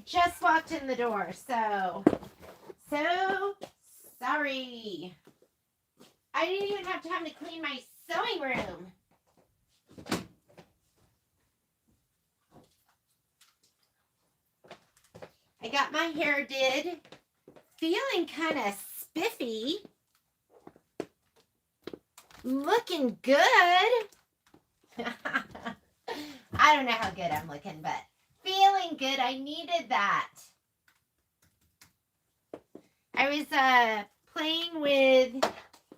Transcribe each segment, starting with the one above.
just walked in the door, so sorry. I didn't even have time to clean my sewing room. I got my hair did. Feeling kind of spiffy. Looking good. I don't know how good I'm looking, but feeling good. I needed that. I was playing with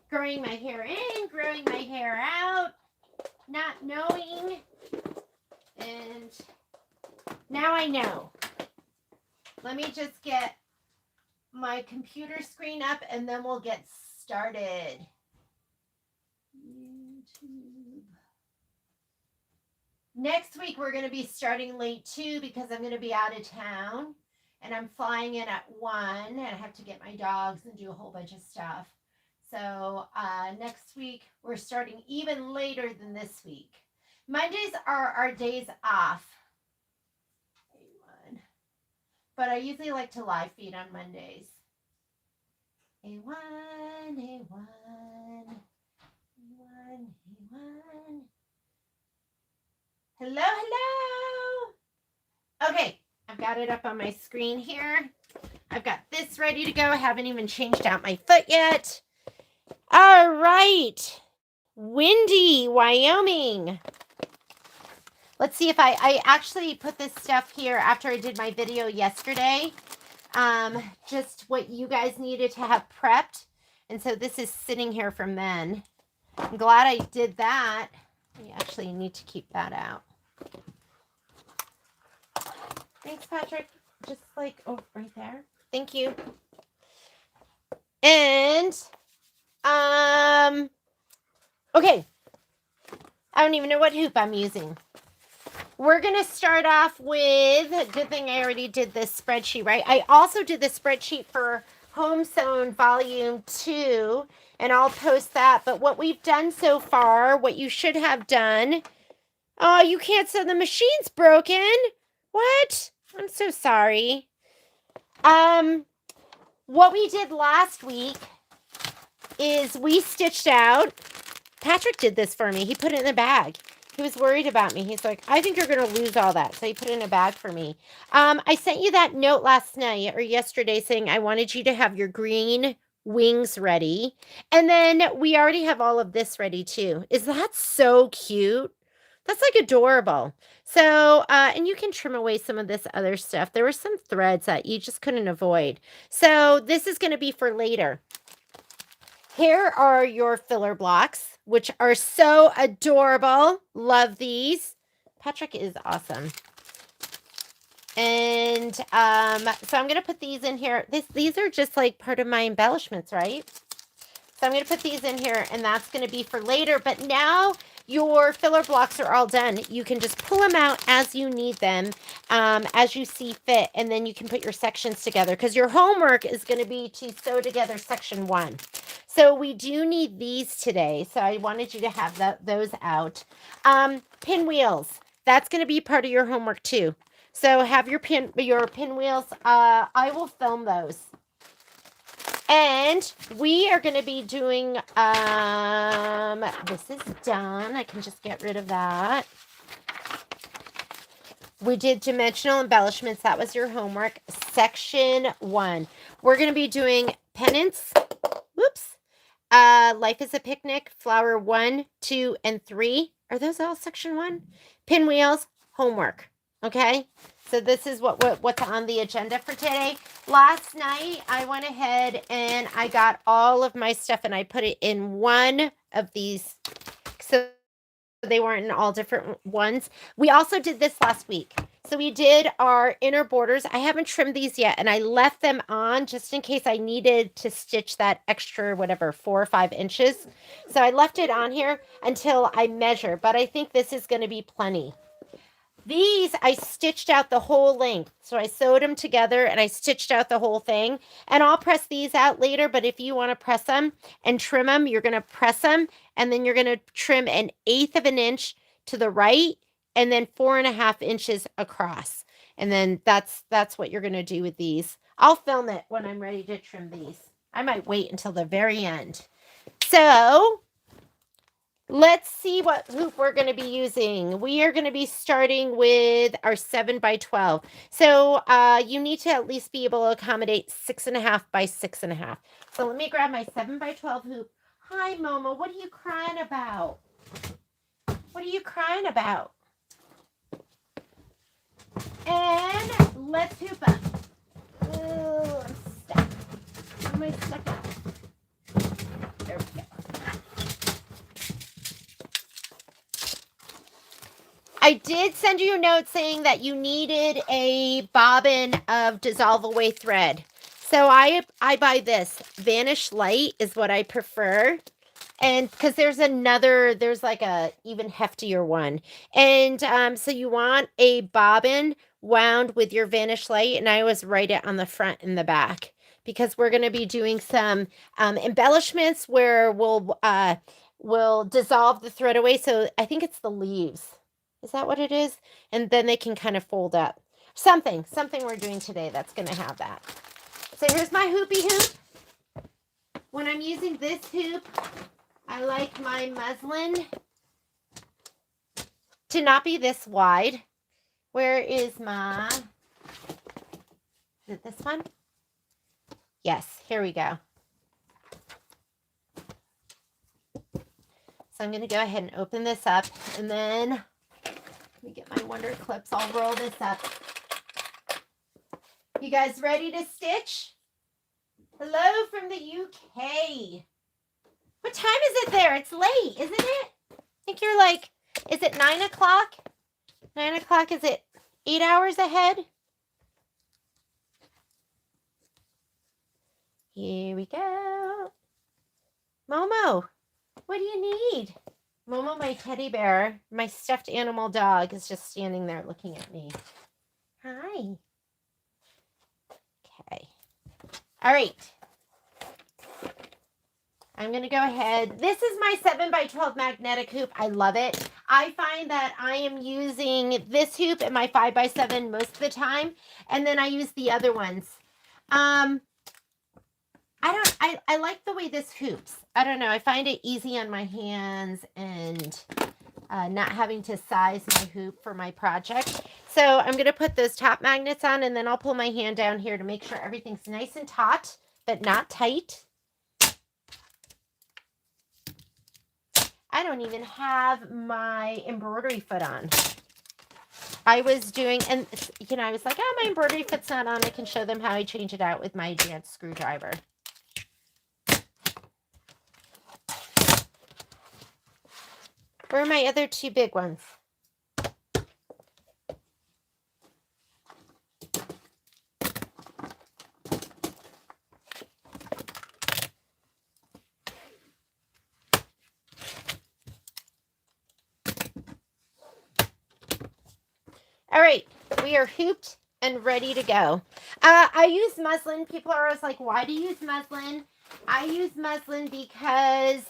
growing my hair in, growing my hair out, not knowing, and now I know. Let me just get my computer screen up and then we'll get started. YouTube. Next week we're going to be starting late too because I'm going to be out of town and I'm flying in at 1 and I have to get my dogs and do a whole bunch of stuff. So next week we're starting even later than this week. Mondays are our days off. A1. But I usually like to live feed on Mondays. A1, A1, A1, A1. Hello, hello. Okay, I've got it up on my screen here. I've got this ready to go. I haven't even changed out my foot yet. All right. Windy, Wyoming. Let's see if I actually put this stuff here after I did my video yesterday. Just what you guys needed to have prepped. And so this is sitting here from then. I'm glad I did that. I actually need to keep that out. Thanks, Patrick. Just like, oh, right there. Thank you. And, okay. I don't even know what hoop I'm using. We're going to start off with, good thing I already did this spreadsheet, right? I also did the spreadsheet for Home Sewn Volume 2, and I'll post that. But what we've done so far, what you should have done, oh, you can't sew, the machine's broken. What? I'm so sorry. What we did last week is we stitched out, Patrick did this for me. He put it in the bag. He was worried about me. He's like, I think you're going to lose all that. So he put it in a bag for me. I sent you that note last night or yesterday saying I wanted you to have your green wings ready. And then we already have all of this ready too. Is that so cute? That's like adorable. So, and you can trim away some of this other stuff. There were some threads that you just couldn't avoid. So this is going to be for later. Here are your filler blocks, which are so adorable. Love these. Patrick is awesome. And so I'm going to put these in here. These are just like part of my embellishments, right? So I'm going to put these in here, and that's going to be for later. But now your filler blocks are all done. You can just pull them out as you need them, as you see fit, and then you can put your sections together because your homework is going to be to sew together section 1. So we do need these today. So I wanted you to have those out. Pinwheels. That's going to be part of your homework too. So have your pinwheels. I will film those. And we are going to be doing, this is done. I can just get rid of that. We did dimensional embellishments. That was your homework. Section 1. We're going to be doing pennants. Whoops. Life is a Picnic, flower 1, 2, and 3. Are those all section 1? Pinwheels, homework. Okay. So this is what's on the agenda for today. Last night, I went ahead and I got all of my stuff and I put it in one of these. So they weren't in all different ones. We also did this last week. So we did our inner borders. I haven't trimmed these yet, and I left them on just in case I needed to stitch that extra, whatever, 4 or 5 inches. So I left it on here until I measure, but I think this is going to be plenty. These, I stitched out the whole length. So I sewed them together and I stitched out the whole thing. And I'll press these out later, but if you want to press them and trim them, you're going to press them and then you're going to trim 1/8 of an inch to the right and then 4.5 inches across. And then that's what you're going to do with these. I'll film it when I'm ready to trim these. I might wait until the very end. So let's see what hoop we're going to be using. We are going to be starting with our 7x12. So you need to at least be able to accommodate 6.5 by 6.5. So let me grab my 7x12 hoop. Hi, Momo. What are you crying about? What are you crying about? And let's hoop up. Oh, I'm stuck. How am I stuck at? There we go. I did send you a note saying that you needed a bobbin of dissolve away thread. So I buy this. Vanish Light is what I prefer. And because there's like a even heftier one. And so you want a bobbin wound with your Vanish Light. And I always write it on the front and the back. Because we're going to be doing some embellishments where we'll dissolve the thread away. So I think it's the leaves. Is that what it is? And then they can kind of fold up. Something we're doing today that's going to have that. So here's my hoopy hoop. When I'm using this hoop, I like my muslin to not be this wide. Where is my... Is it this one? Yes, here we go. So I'm going to go ahead and open this up, and then... Let me get my Wonder Clips. I'll roll this up. You guys ready to stitch? Hello from the UK. What time is it there? It's late, isn't it? I think you're like, is it 9 o'clock? 9 o'clock, is it 8 hours ahead? Here we go. Momo, what do you need? Momo, my teddy bear, my stuffed animal dog, is just standing there looking at me. Hi. Okay. All right. I'm going to go ahead. This is my 7x12 magnetic hoop. I love it. I find that I am using this hoop and my 5x7 most of the time. And then I use the other ones. I like the way this hoops. I don't know. I find it easy on my hands and not having to size my hoop for my project. So I'm going to put those top magnets on, and then I'll pull my hand down here to make sure everything's nice and taut, but not tight. I don't even have my embroidery foot on. I was doing, and I was like, oh, my embroidery foot's not on. I can show them how I change it out with my advanced screwdriver. Where are my other two big ones? All right, we are hooped and ready to go. I use muslin. People are always like, why do you use muslin? I use muslin because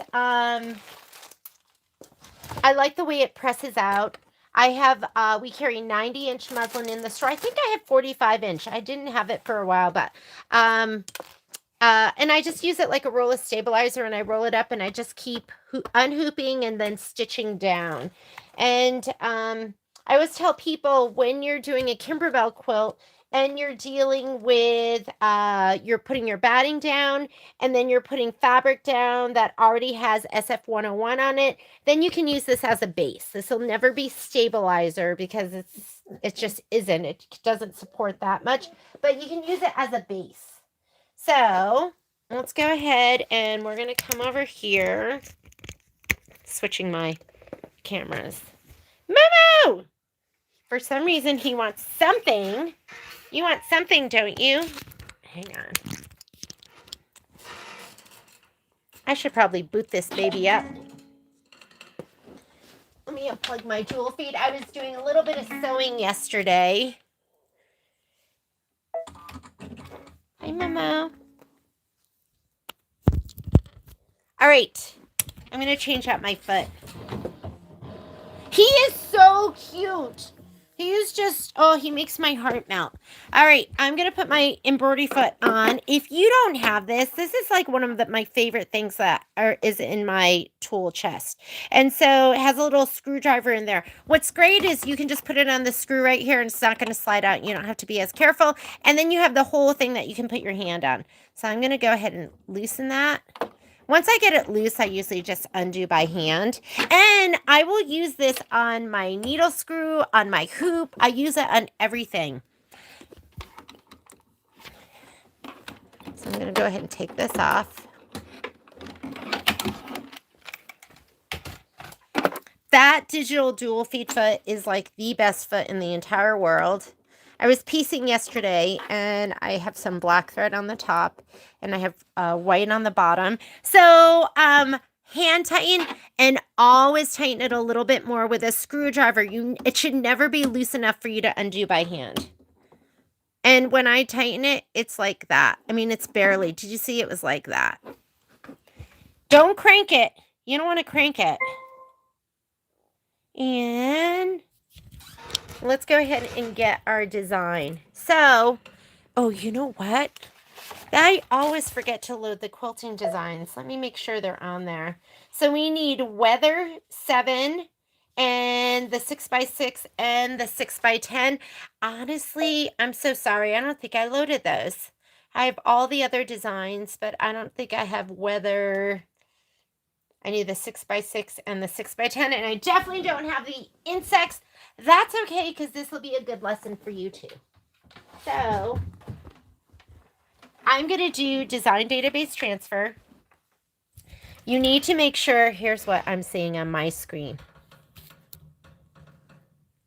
I like the way it presses out. I have, we carry 90-inch muslin in the store. I think I have 45-inch. I didn't have it for a while, but, and I just use it like a roll of stabilizer, and I roll it up, and I just keep unhooping and then stitching down. And I always tell people, when you're doing a Kimberbell quilt and you're dealing with, you're putting your batting down, and then you're putting fabric down that already has SF101 on it, then you can use this as a base. This will never be stabilizer because it just isn't. It doesn't support that much, but you can use it as a base. So let's go ahead, and we're going to come over here. Switching my cameras. Momo! For some reason, he wants something. You want something, don't you? Hang on. I should probably boot this baby up. Let me unplug my jewel feed. I was doing a little bit of sewing yesterday. Hi, Momo. All right. I'm going to change out my foot. He is so cute. He's just, oh, he makes my heart melt. All right, I'm going to put my embroidery foot on. If you don't have this, this is like one of my favorite things that is in my tool chest. And so it has a little screwdriver in there. What's great is you can just put it on the screw right here and it's not going to slide out. You don't have to be as careful. And then you have the whole thing that you can put your hand on. So I'm going to go ahead and loosen that. Once I get it loose, I usually just undo by hand. And I will use this on my needle screw, on my hoop. I use it on everything. So I'm going to go ahead and take this off. That digital dual feed foot is like the best foot in the entire world. I was piecing yesterday and I have some black thread on the top and I have white on the bottom. So hand tighten and always tighten it a little bit more with a screwdriver. It should never be loose enough for you to undo by hand. And when I tighten it, it's like that. I mean, it's barely. Did you see it was like that? Don't crank it. You don't want to crank it. And let's go ahead and get our design. So, oh, you know what? I always forget to load the quilting designs. Let me make sure they're on there. So we need Weather 7 and the 6x6 and the 6x10. Honestly, I'm so sorry. I don't think I loaded those. I have all the other designs, but I don't think I have Weather. I need the 6x6 and the 6x10, and I definitely don't have the insects. That's okay, because this will be a good lesson for you too. So I'm going to do design database transfer. You need to make sure, here's what I'm seeing on my screen.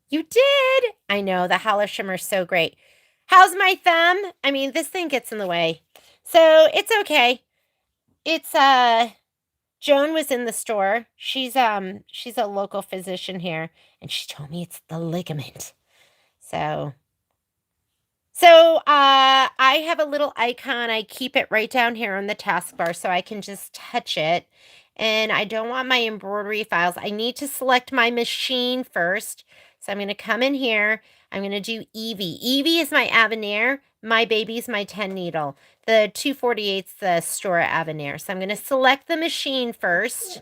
You did! I know, the hollow shimmer is so great. How's my thumb? I mean, this thing gets in the way. So it's okay. It's, Joan was in the store. She's a local physician here, and she told me it's the ligament. So I have a little icon. I keep it right down here on the taskbar so I can just touch it. And I don't want my embroidery files. I need to select my machine first. So I'm going to come in here. I'm going to do Evie. Evie is my Avenir. My Baby's my 10 needle. The 248's the Stora Avenir. So I'm going to select the machine first.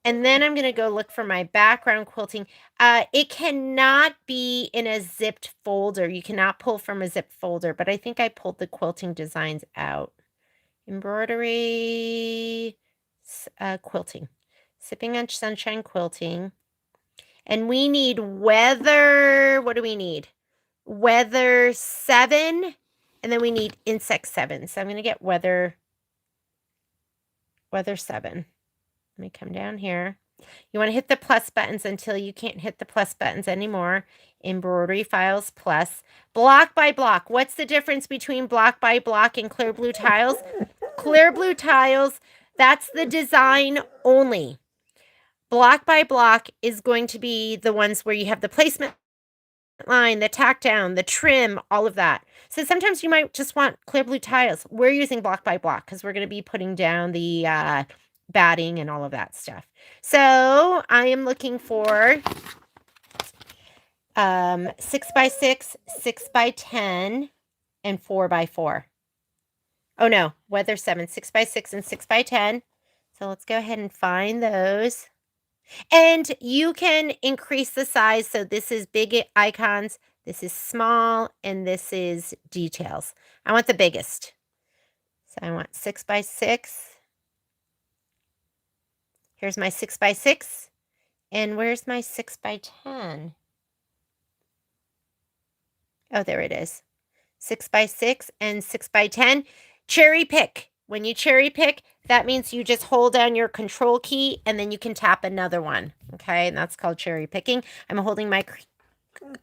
And then I'm going to go look for my background quilting. It cannot be in a zipped folder. You cannot pull from a zipped folder, but I think I pulled the quilting designs out. Embroidery, quilting. Sipping on Sunshine Quilting. And we need Weather, what do we need? Weather 7, and then we need Insect 7. So I'm going to get Weather 7. Let me come down here. You want to hit the plus buttons until you can't hit the plus buttons anymore. Embroidery files plus. Block by block. What's the difference between block by block and clear blue tiles? Clear blue tiles, that's the design only. Block by block is going to be the ones where you have the placement line, the tack down, the trim, all of that. So sometimes you might just want clear blue tiles. We're using block by block because we're going to be putting down the batting and all of that stuff. So I am looking for 6x6, 6x10, and 4x4. Oh no, Weather 7, 6x6 and 6x10. So let's go ahead and find those. And you can increase the size. So this is big icons, this is small, and this is details. I want the biggest. So I want 6x6. Here's my 6x6. And where's my 6x10? Oh, there it is. 6x6 and 6x10. Cherry pick. When you cherry pick, that means you just hold down your control key and then you can tap another one. Okay, and that's called cherry picking. I'm holding my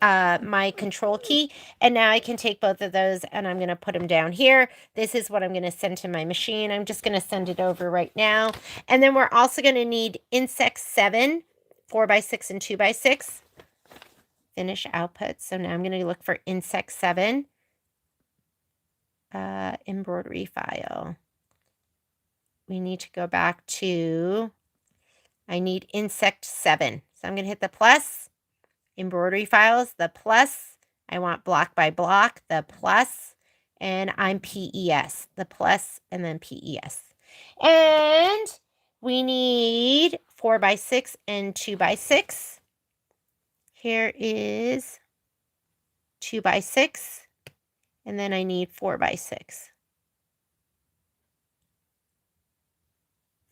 my control key, and now I can take both of those and I'm going to put them down here. This is what I'm going to send to my machine. I'm just going to send it over right now. And then we're also going to need Insect 7, 4x6 and 2x6. Finish output. So now I'm going to look for Insect 7. Embroidery file. We need to go back to, I need Insect 7. So I'm going to hit the plus, embroidery files, the plus. I want block by block, the plus. And I'm PES, the plus, and then PES. And we need 4x6 and 2x6. Here is 2x6, and then I need 4x6.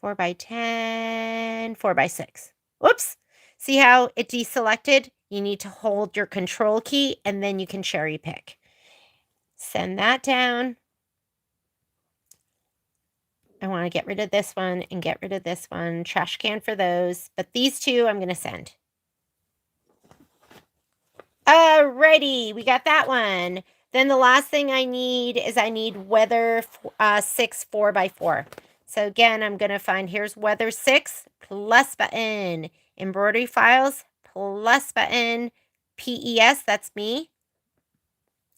4x10, 4x6. Whoops. See how it deselected? You need to hold your control key and then you can cherry pick. Send that down. I want to get rid of this one and get rid of this one. Trash can for those. But these two I'm going to send. Alrighty, we got that one. Then the last thing I need is I need weather 6 4x4. So again, I'm going to find, here's weather 6, plus button, embroidery files, plus button, PES, that's me.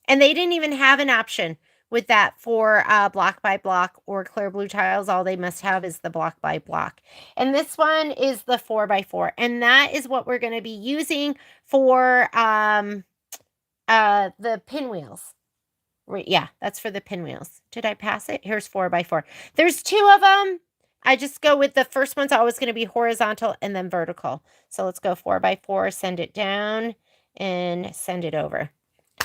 And they didn't even have an option with that for block by block or clear blue tiles. All they must have is the block by block. And this one is the 4x4. And that is what we're going to be using for the pinwheels. Yeah, that's for the pinwheels. Did I pass it? Here's 4x4. There's 2 of them. I just go with the first one's always going to be horizontal and then vertical. So let's go 4x4, send it down, and send it over.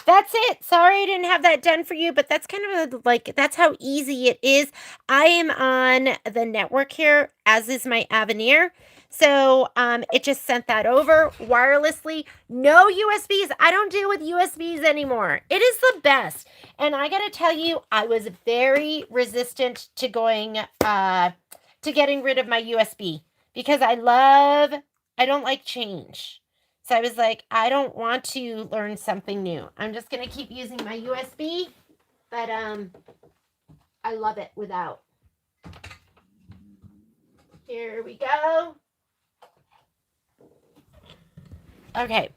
That's it. Sorry I didn't have that done for you, but that's kind of like, that's how easy it is. I am on the network here, as is my Avenir. So it just sent that over wirelessly. No USBs. I don't deal with USBs anymore. It is the best. And I got to tell you, I was very resistant to going, to getting rid of my USB because I don't like change. So I was like, I don't want to learn something new. I'm just going to keep using my USB, but I love it without. Here we go. Okay.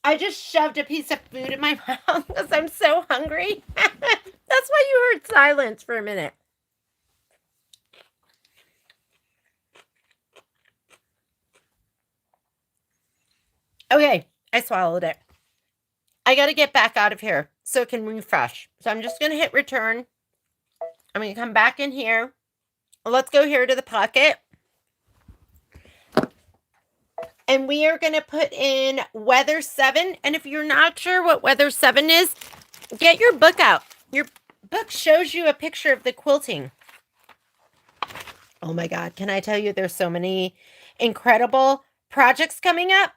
I just shoved a piece of food in my mouth because I'm so hungry. That's why you heard silence for a minute. Okay, I swallowed it. I got to get back out of here so it can refresh. So I'm just going to hit return. I'm going to come back in here. Let's go here to the pocket. And we are going to put in weather 7. And if you're not sure what weather 7 is, get your book out. Your book shows you a picture of the quilting. Oh my God. Can I tell you there's so many incredible projects coming up?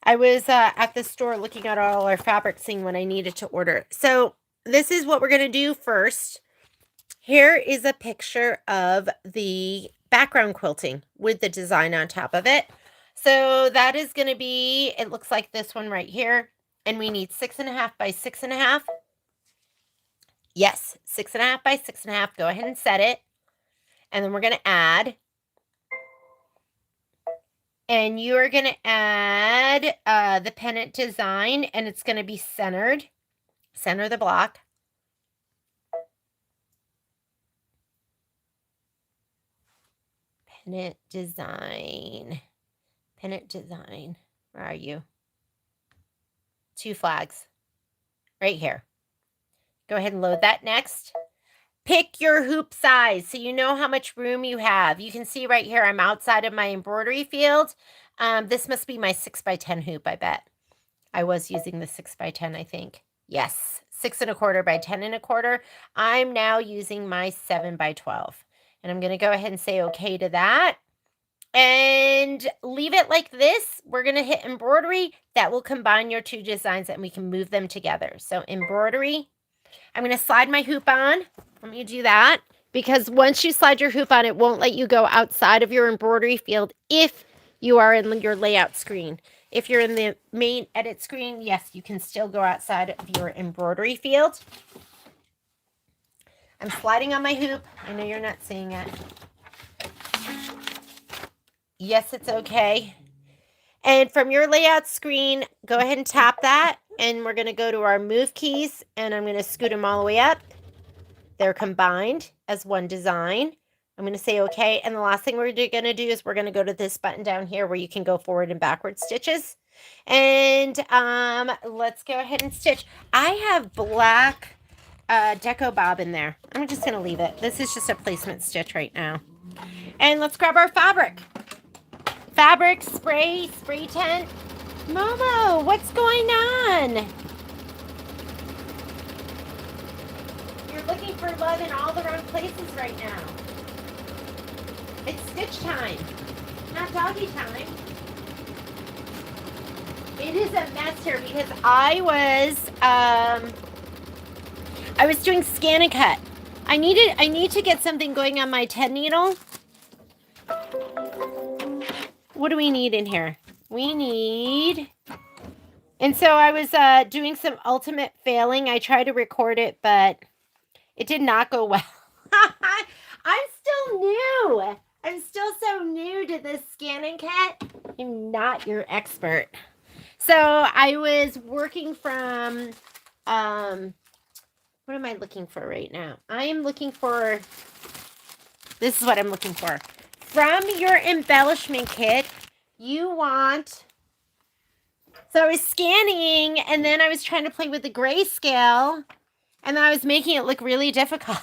I was at the store looking at all our fabrics, seeing what I needed to order. So this is what we're going to do first. Here is a picture of the background quilting with the design on top of it. So that is going to be, it looks like this one right here. And we need 6.5 by 6.5. Yes, 6.5 by 6.5. Go ahead and set it. And then we're going to add. And you are going to add the pennant design, and it's going to be centered. Center the block. Pennant design. Pennant design. Where are you? 2 flags. Right here. Go ahead and load that next. Pick your hoop size so you know how much room you have. You can see right here I'm outside of my embroidery field. This must be my 6x10 hoop, I bet. I was using the 6x10, I think. Yes, 6.25 by 10.25. I'm now using my 7x12. And I'm going to go ahead and say okay to that. And leave it like this. We're going to hit embroidery. That will combine your 2 designs and we can move them together. So embroidery. I'm going to slide my hoop on. Let me do that. Because once you slide your hoop on, it won't let you go outside of your embroidery field if you are in your layout screen. If you're in the main edit screen, yes, you can still go outside of your embroidery field. I'm sliding on my hoop. I know you're not seeing it. Yes, it's okay. And from your layout screen, go ahead and tap that, and we're going to go to our move keys, and I'm going to scoot them all the way up. They're combined as one design. I'm going to say okay, and the last thing we're going to do is we're going to go to this button down here where you can go forward and backward stitches. And let's go ahead and stitch. I have black deco bob in there. I'm just going to leave it. This is just a placement stitch right now. And let's grab our fabric. Fabric, spray tent. Momo, what's going on? You're looking for love in all the wrong places right now. It's stitch time, not doggy time. It is a mess here because I was doing scan and cut. I need to get something going on my 10 needle. What do we need in here? We need... And so I was doing some ultimate failing. I tried to record it, but it did not go well. I'm still new. I'm still so new to this scan and cut. I'm not your expert. So I was working from... what am I looking for right now? I am looking for... This is what I'm looking for. From your embellishment kit, you want... So I was scanning, and then I was trying to play with the grayscale, and then I was making it look really difficult.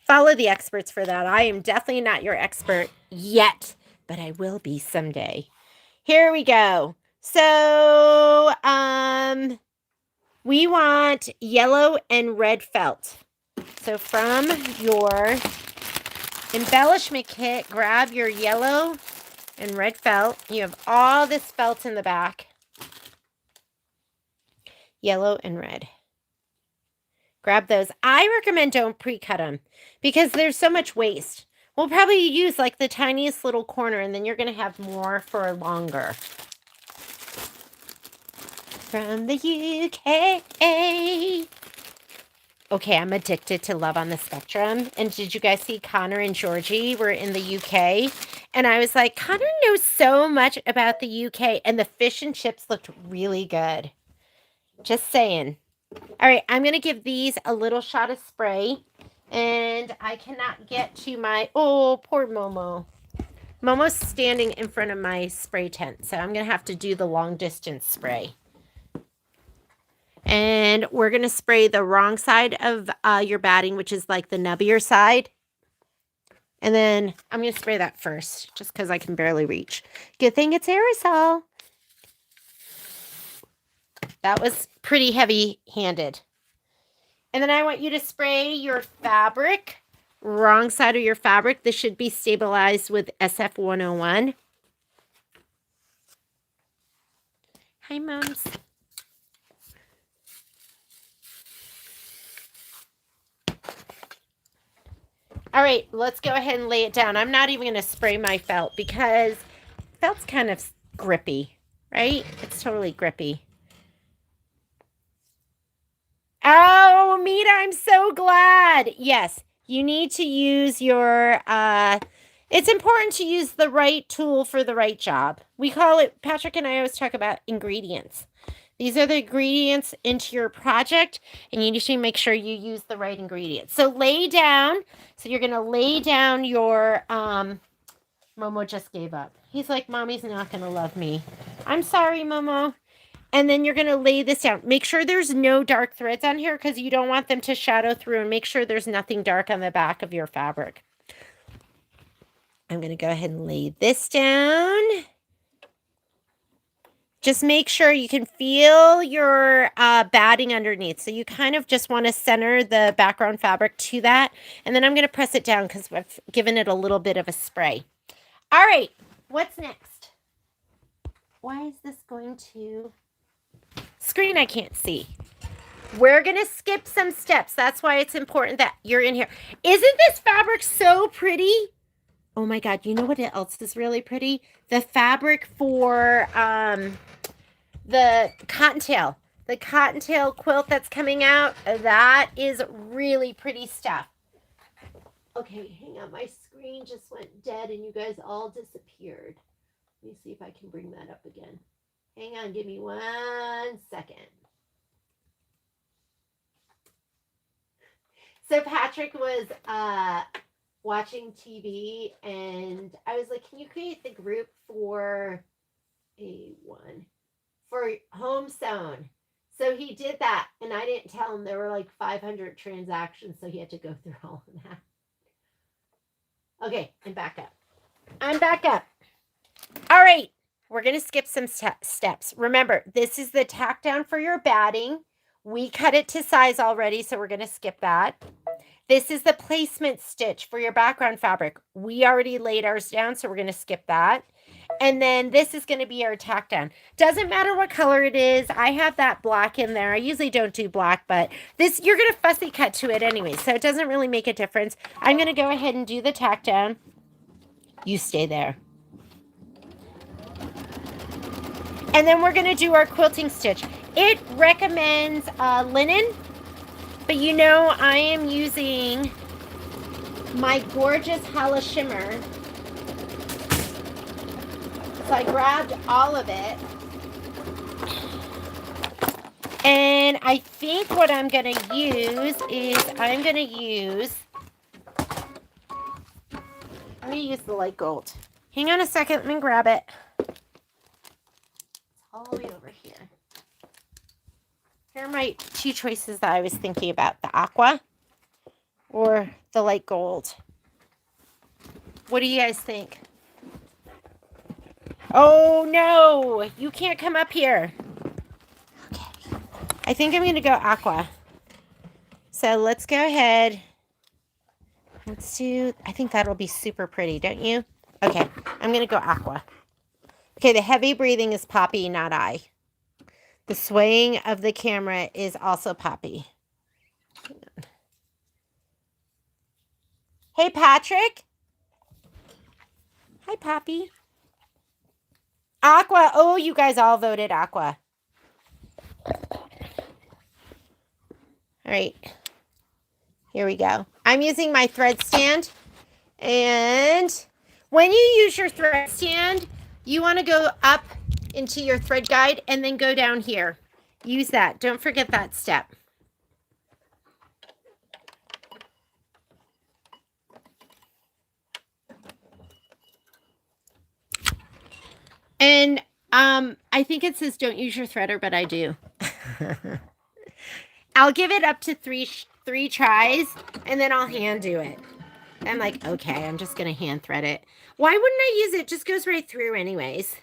Follow the experts for that. I am definitely not your expert yet, but I will be someday. Here we go. So, we want yellow and red felt. So from your embellishment kit, grab your yellow and red felt. You have all this felt in the back. Yellow and red. Grab those. I recommend don't pre-cut them because there's so much waste. We'll probably use like the tiniest little corner, and then you're going to have more for longer. From the UK. Okay, I'm addicted to Love on the Spectrum. And did you guys see Connor and Georgie were in the UK? And I was like, Connor knows so much about the UK. And the fish and chips looked really good. Just saying. All right, I'm going to give these a little shot of spray. And I cannot get to my... Oh, poor Momo. Momo's standing in front of my spray tent. So I'm going to have to do the long distance spray. And we're going to spray the wrong side of your batting, which is like the nubbier side. And then I'm going to spray that first, just because I can barely reach. Good thing it's aerosol. That was pretty heavy-handed. And then I want you to spray your fabric, wrong side of your fabric. This should be stabilized with SF101. Hi, Moms. All right, let's go ahead and lay it down. I'm not even going to spray my felt because felt's kind of grippy, right? It's totally grippy. Oh, Mita, I'm so glad. Yes, you need to use your, it's important to use the right tool for the right job. We call it, Patrick and I always talk about ingredients. These are the ingredients into your project, and you need to make sure you use the right ingredients. So lay down. So you're going to lay down your, Momo just gave up. He's like, Mommy's not going to love me. I'm sorry, Momo. And then you're going to lay this down. Make sure there's no dark threads on here because you don't want them to shadow through, and make sure there's nothing dark on the back of your fabric. I'm going to go ahead and lay this down. Just make sure you can feel your batting underneath. So you kind of just want to center the background fabric to that. And then I'm going to press it down because I've given it a little bit of a spray. All right, what's next? Why is this going to... Screen I can't see. We're going to skip some steps. That's why it's important that you're in here. Isn't this fabric so pretty? Oh my God, you know what else is really pretty? The fabric for the cottontail. The cottontail quilt that's coming out. That is really pretty stuff. Okay, hang on. My screen just went dead and you guys all disappeared. Let me see if I can bring that up again. Hang on, give me 1 second. So Patrick was watching TV, and I was like, can you create the group for for home sewn? So he did that, and I didn't tell him there were like 500 transactions, so he had to go through all of that. Okay, I'm back up. All right, we're going to skip some steps. Remember, this is the tack down for your batting. We cut it to size already, so we're going to skip that. This is the placement stitch for your background fabric. We already laid ours down, so we're going to skip that. And then this is going to be our tack down. Doesn't matter what color it is. I have that black in there. I usually don't do black, but this, you're going to fussy cut to it anyway, so it doesn't really make a difference. I'm going to go ahead and do the tack down. You stay there. And then we're going to do our quilting stitch. It recommends linen, but you know I am using my gorgeous Hala Shimmer. So I grabbed all of it. And I think what I'm going to use is I'm going to use the light gold. Hang on a second. Let me grab it. It's all the way over here. Here are my two choices that I was thinking about. The aqua or the light gold. What do you guys think? Oh, no. You can't come up here. Okay. I think I'm going to go aqua. So let's go ahead. Let's do, I think that'll be super pretty, don't you? Okay. I'm going to go aqua. Okay, the heavy breathing is Poppy, not I. The swaying of the camera is also Poppy. Hey, Patrick. Hi, Poppy. Aqua. Oh, you guys all voted aqua. All right. Here we go. I'm using my thread stand. And when you use your thread stand, you want to go up into your thread guide and then go down here. Use that. Don't forget that step. And I think it says don't use your threader, but I do. I'll give it up to three tries, and then I'll hand do it. I'm like, okay, I'm just going to hand thread it. Why wouldn't I use it? It just goes right through anyways.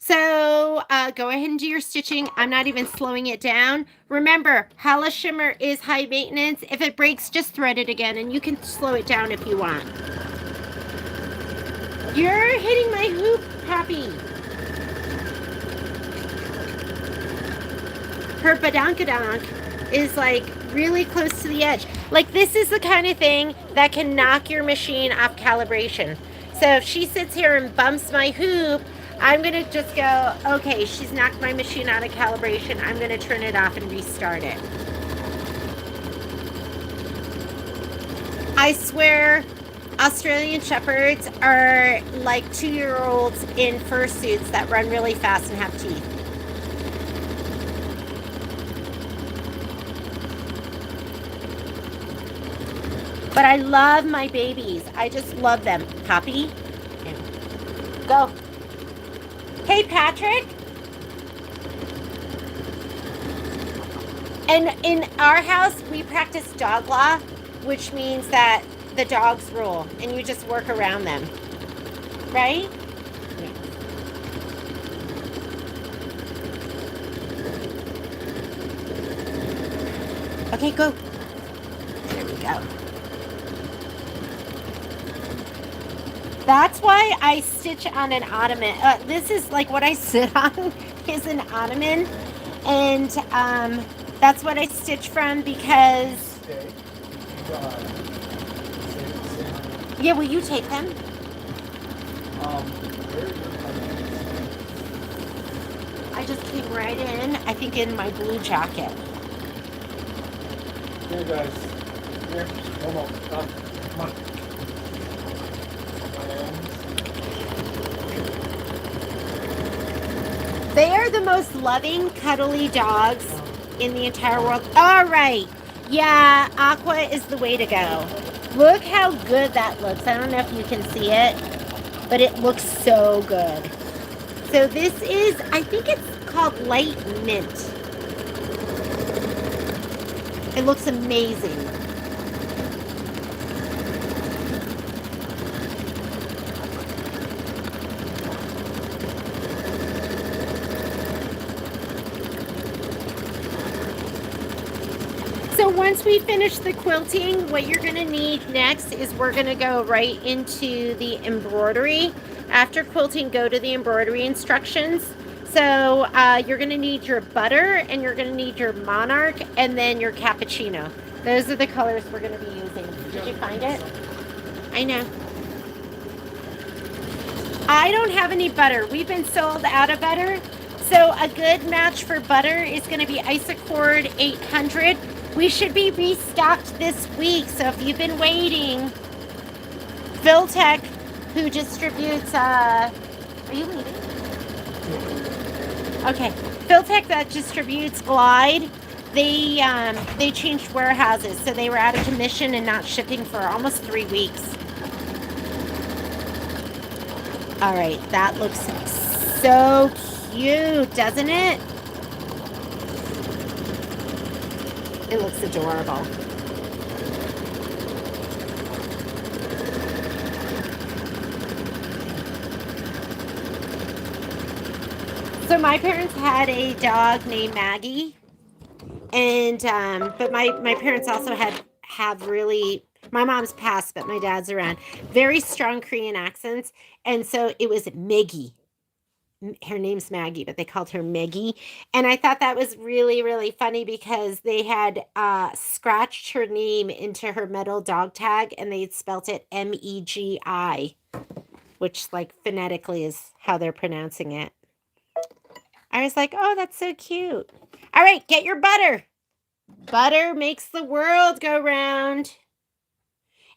So go ahead and do your stitching. I'm not even slowing it down. Remember, Hala Shimmer is high maintenance. If it breaks, just thread it again, and you can slow it down if you want. You're hitting my hoop, Poppy. Her badonkadonk is like really close to the edge. Like this is the kind of thing that can knock your machine off calibration. So if she sits here and bumps my hoop, I'm going to just go, okay, she's knocked my machine out of calibration. I'm going to turn it off and restart it. I swear, Australian Shepherds are like 2-year-olds in fursuits that run really fast and have teeth. But I love my babies. I just love them. Poppy, go. Hey, Patrick. And in our house, we practice dog law, which means that the dogs rule and you just work around them. Right? Yeah. Okay, go. There we go. That's why I stitch on an ottoman. This is like what I sit on is an ottoman. And that's what I stitch from because... Yeah, will you take them? I just came right in, I think in my blue jacket. Here, guys. Here. Come on. Come on. They are the most loving, cuddly dogs in the entire world. All right. Yeah, aqua is the way to go. Look how good that looks. I don't know if you can see it, but it looks so good. So this is, I think it's called light mint. It looks amazing. So once we finish the quilting, what you're going to need next is we're going to go right into the embroidery. After quilting, go to the embroidery instructions. So you're going to need your butter, and you're going to need your monarch, and then your cappuccino. Those are the colors we're going to be using. Did you find it? I know. I don't have any butter. We've been sold out of butter. So a good match for butter is going to be Isacord 800. We should be restocked this week. So if you've been waiting, Quilting, who distributes, are you leaving? Okay. Quilting that distributes Glide, they changed warehouses. So they were out of commission and not shipping for almost 3 weeks. All right, that looks so cute, doesn't it? It looks adorable. So my parents had a dog named Maggie, and but my parents also have really, my mom's passed, but my dad's around. Very strong Korean accents, and so it was Maggie. Her name's Maggie, but they called her Meggie. And I thought that was really, really funny because they had scratched her name into her metal dog tag, and they had spelt it Megi, which like phonetically is how they're pronouncing it. I was like, oh, that's so cute. All right, get your butter. Butter makes the world go round.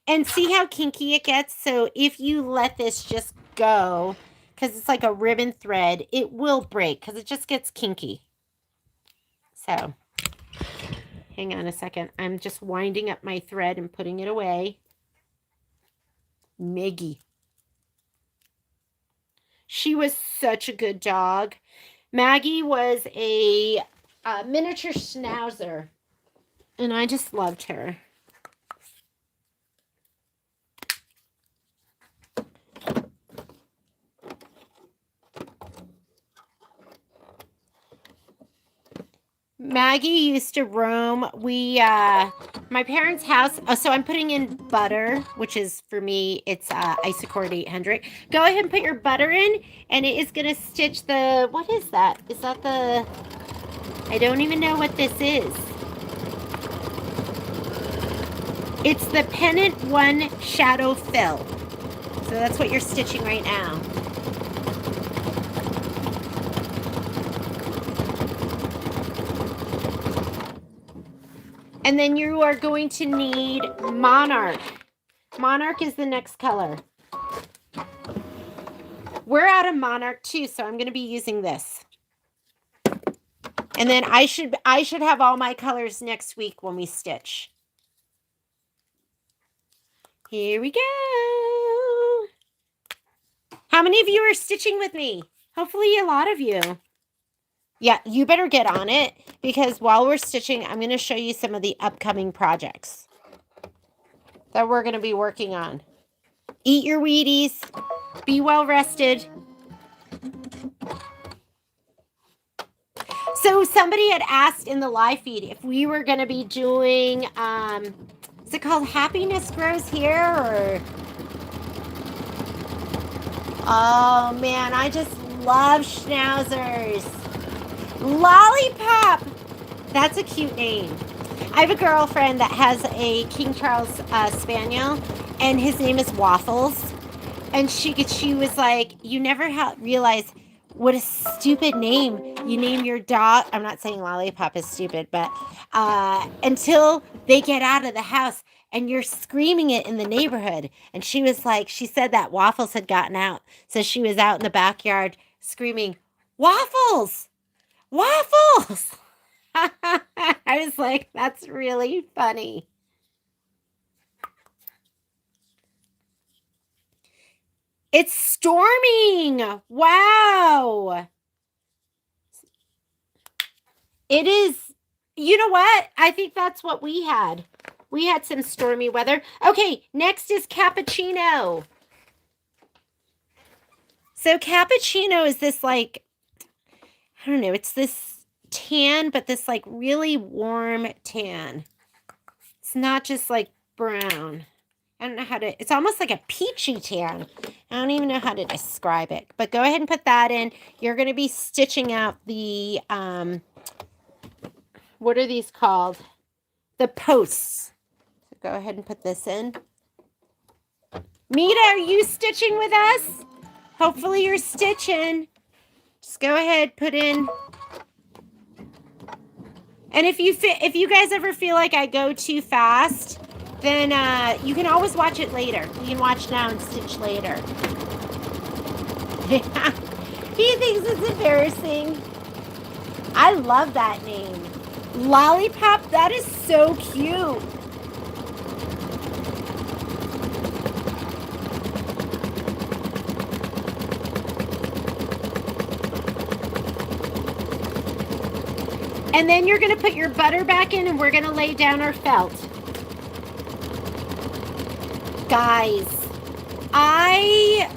And see how kinky it gets? So if you let this just go, because it's like a ribbon thread, it will break because it just gets kinky. So hang on a second. I'm just winding up my thread and putting it away. Miggy. She was such a good dog. Maggie was a miniature schnauzer, and I just loved her. Maggie used to roam. My parents' house. Oh, so I'm putting in butter, which is for me, it's Isacord 800. Go ahead and put your butter in, and it is going to stitch the. What is that? Is that the? I don't even know what this is. It's the Pennant 1 Shadow Fill. So that's what you're stitching right now. And then you are going to need Monarch. Monarch is the next color. We're out of Monarch too, so I'm going to be using this. And then I should have all my colors next week when we stitch. Here we go. How many of you are stitching with me? Hopefully a lot of you. Yeah, you better get on it because while we're stitching, I'm going to show you some of the upcoming projects that we're going to be working on. Eat your Wheaties. Be well rested. So somebody had asked in the live feed if we were going to be doing, is it called Happiness Grows Here? Or oh man, I just love schnauzers. Lollipop. That's a cute name. I have a girlfriend that has a King Charles Spaniel, and his name is Waffles. And she was like, you never realize what a stupid name you name your dog. I'm not saying Lollipop is stupid, but until they get out of the house and you're screaming it in the neighborhood. And she was like, she said that Waffles had gotten out. So she was out in the backyard screaming, Waffles! Waffles! I was like, that's really funny. It's storming! Wow! It is, you know what? I think that's what we had. We had some stormy weather. Okay, next is cappuccino. So cappuccino is this like, I don't know, it's this tan, but this like really warm tan. It's not just like brown. I don't know how to, it's almost like a peachy tan. I don't even know how to describe it. But go ahead and put that in. You're going to be stitching out the, what are these called? The posts. So go ahead and put this in. Mita, are you stitching with us? Hopefully you're stitching. Just go ahead, put in. And if you guys ever feel like I go too fast, then you can always watch it later. You can watch now and stitch later. He thinks it's embarrassing. I love that name. Lollipop, that is so cute. And then you're going to put your butter back in and we're going to lay down our felt. Guys, I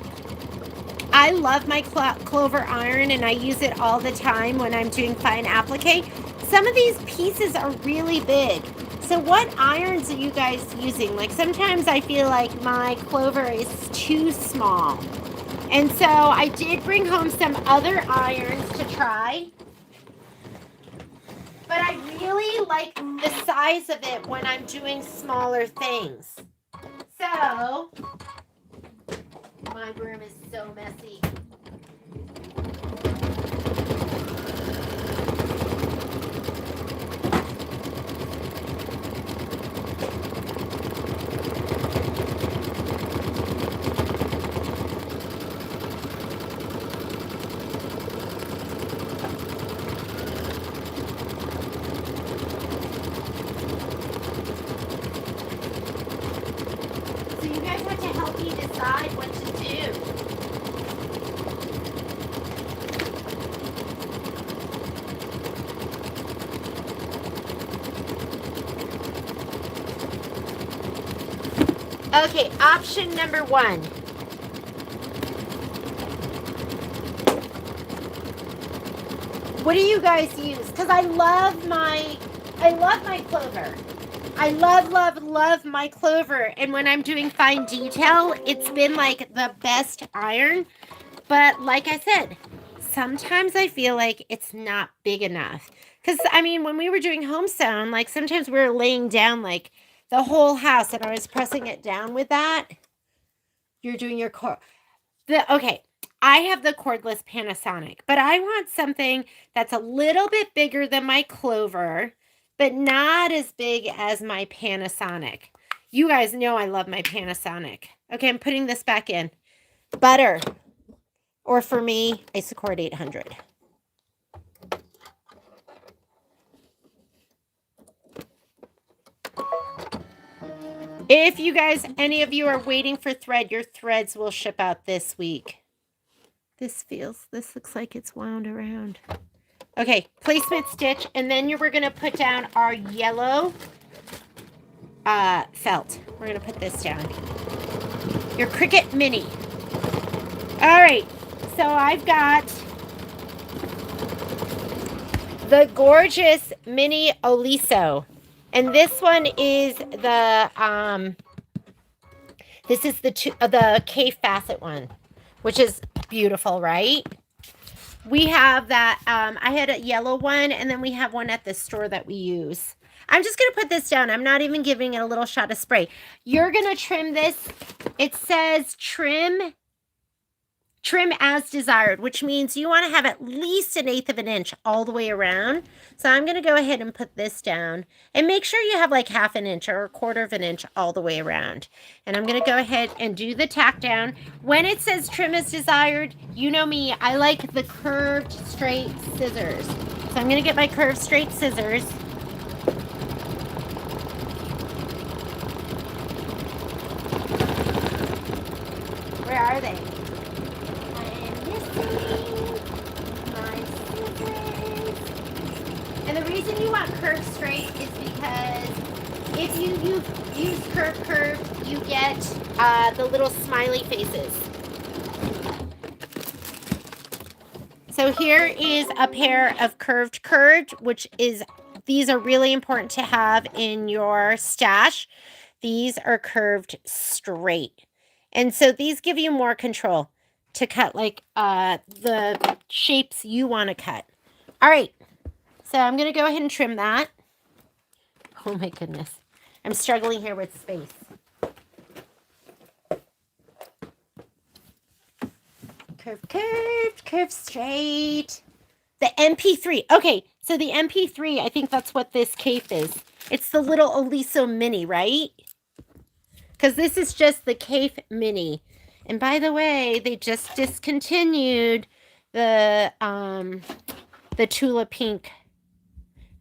love my clover iron and I use it all the time when I'm doing fine applique. Some of these pieces are really big. So what irons are you guys using? Like sometimes I feel like my clover is too small. And so I did bring home some other irons to try. But I really like the size of it when I'm doing smaller things. So, my room is so messy. Decide what to do. Okay, option number 1. What do you guys use? Because I love my clover. I love my clover. And when I'm doing fine detail, it's been like the best iron. But like I said, sometimes I feel like it's not big enough. Because, I mean, when we were doing home sewn, like sometimes we were laying down like the whole house and I was pressing it down with that. You're doing your cord. Okay, I have the cordless Panasonic, but I want something that's a little bit bigger than my clover, but not as big as my Panasonic. You guys know I love my Panasonic. Okay, I'm putting this back in. Butter. Or for me, Isocord 800. If you guys, any of you are waiting for thread, your threads will ship out this week. This looks like it's wound around. Okay, placement stitch, and then we're going to put down our yellow felt. We're going to put this down. Your Cricut Mini. All right, so I've got the gorgeous Mini Oliso, and this one is the the K facet one, which is beautiful, right? We have that, I had a yellow one, and then we have one at the store that we use. I'm just going to put this down. I'm not even giving it a little shot of spray. You're going to trim this. It says trim trim as desired, which means you want to have at least 1/8 of an inch all the way around. So I'm going to go ahead and put this down and make sure you have like 1/2 an inch or 1/4 of an inch all the way around. And I'm going to go ahead and do the tack down. When it says trim as desired, you know me, I like the curved straight scissors. So I'm going to get my curved straight scissors. Where are they? And the reason you want curved straight is because if you use curved, you get the little smiley faces. So here is a pair of curved, which is, these are really important to have in your stash. These are curved straight. And so these give you more control to cut like the shapes you want to cut. All right. So I'm going to go ahead and trim that. Oh my goodness. I'm struggling here with space. Curve straight. The MP3. Okay, so the MP3, I think that's what this cape is. It's the little Oliso Mini, right? Because this is just the cape Mini. And by the way, they just discontinued the Tula Pink.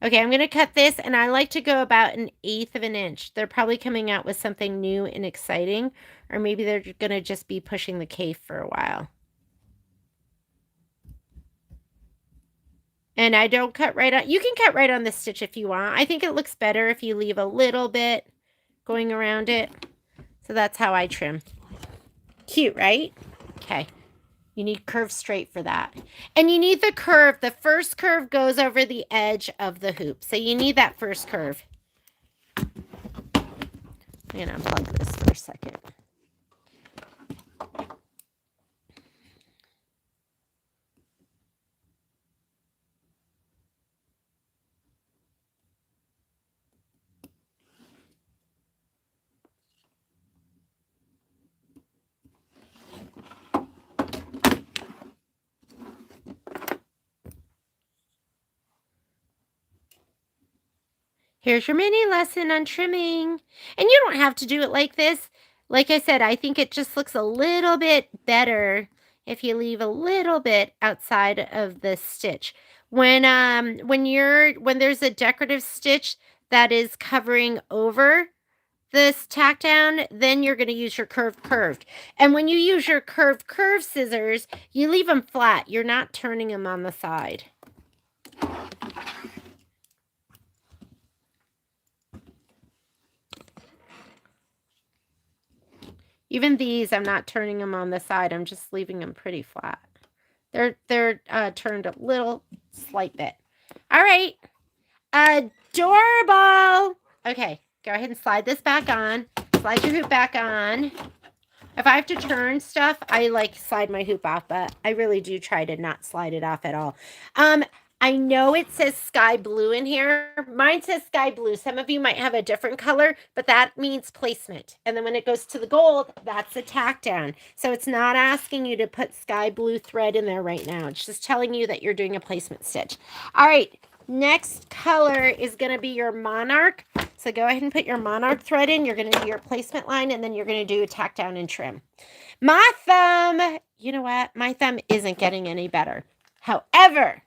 Okay, I'm going to cut this, and I like to go about 1/8 of an inch. They're probably coming out with something new and exciting, or maybe they're going to just be pushing the cape for a while. And I don't cut right on. You can cut right on the stitch if you want. I think it looks better if you leave a little bit going around it. So that's how I trim. Cute, right? Okay. You need curve straight for that. And you need the curve. The first curve goes over the edge of the hoop. So you need that first curve. I'm going to unplug this for a second. Here's your mini lesson on trimming. And you don't have to do it like this. Like I said, I think it just looks a little bit better if you leave a little bit outside of the stitch. When there's a decorative stitch that is covering over this tack down, then you're going to use your curved. And when you use your curved scissors, you leave them flat. You're not turning them on the side. Even these, I'm not turning them on the side. I'm just leaving them pretty flat. They're turned a little slight bit. All right. Adorable. Okay, go ahead and slide this back on. Slide your hoop back on. If I have to turn stuff, I like slide my hoop off, but I really do try to not slide it off at all. I know it says sky blue in here. Mine says sky blue. Some of you might have a different color, but that means placement. And then when it goes to the gold, that's a tack down. So it's not asking you to put sky blue thread in there right now. It's just telling you that you're doing a placement stitch. All right, next color is going to be your monarch. So go ahead and put your monarch thread in. You're going to do your placement line, and then you're going to do a tack down and trim. My thumb, you know what? My thumb isn't getting any better. However,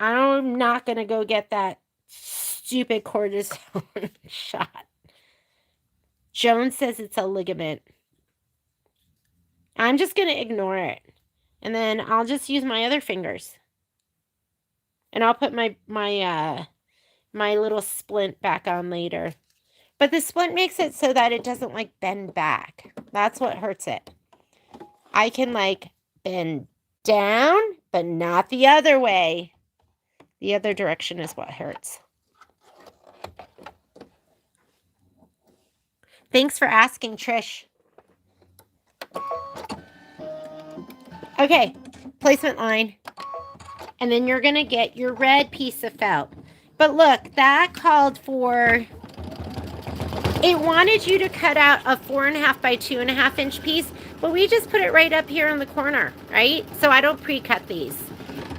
I'm not going to go get that stupid cortisone shot. Joan says it's a ligament. I'm just going to ignore it. And then I'll just use my other fingers. And I'll put my little splint back on later. But the splint makes it so that it doesn't like bend back. That's what hurts it. I can like bend down, but not the other way. The other direction is what hurts. Thanks for asking, Trish. Okay, placement line. And then you're going to get your red piece of felt. But look, that called for... It wanted you to cut out a 4.5 by 2.5 inch piece, Well, we just put it right up here in the corner, right? So I don't pre-cut these.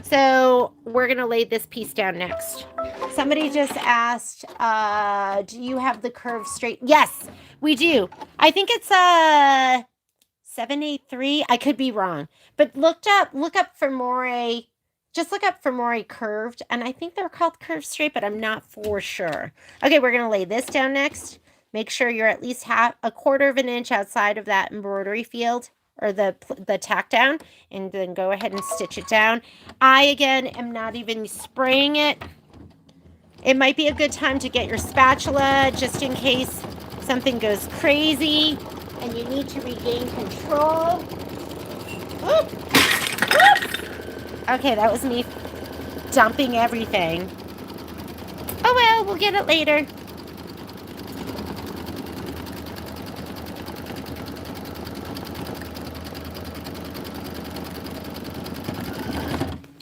So we're going to lay this piece down next. Somebody just asked, do you have the curve straight? Yes, we do. I think it's 783. I could be wrong. But look up Femore. Just look up Femore curved. And I think they're called curved straight, but I'm not for sure. Okay, we're going to lay this down next. Make sure you're at least a quarter of an inch outside of that embroidery field or the tack down, and then go ahead and stitch it down. I, again, am not even spraying it. It might be a good time to get your spatula just in case something goes crazy and you need to regain control. Oop. Oop. Okay, that was me dumping everything. Oh well, we'll get it later.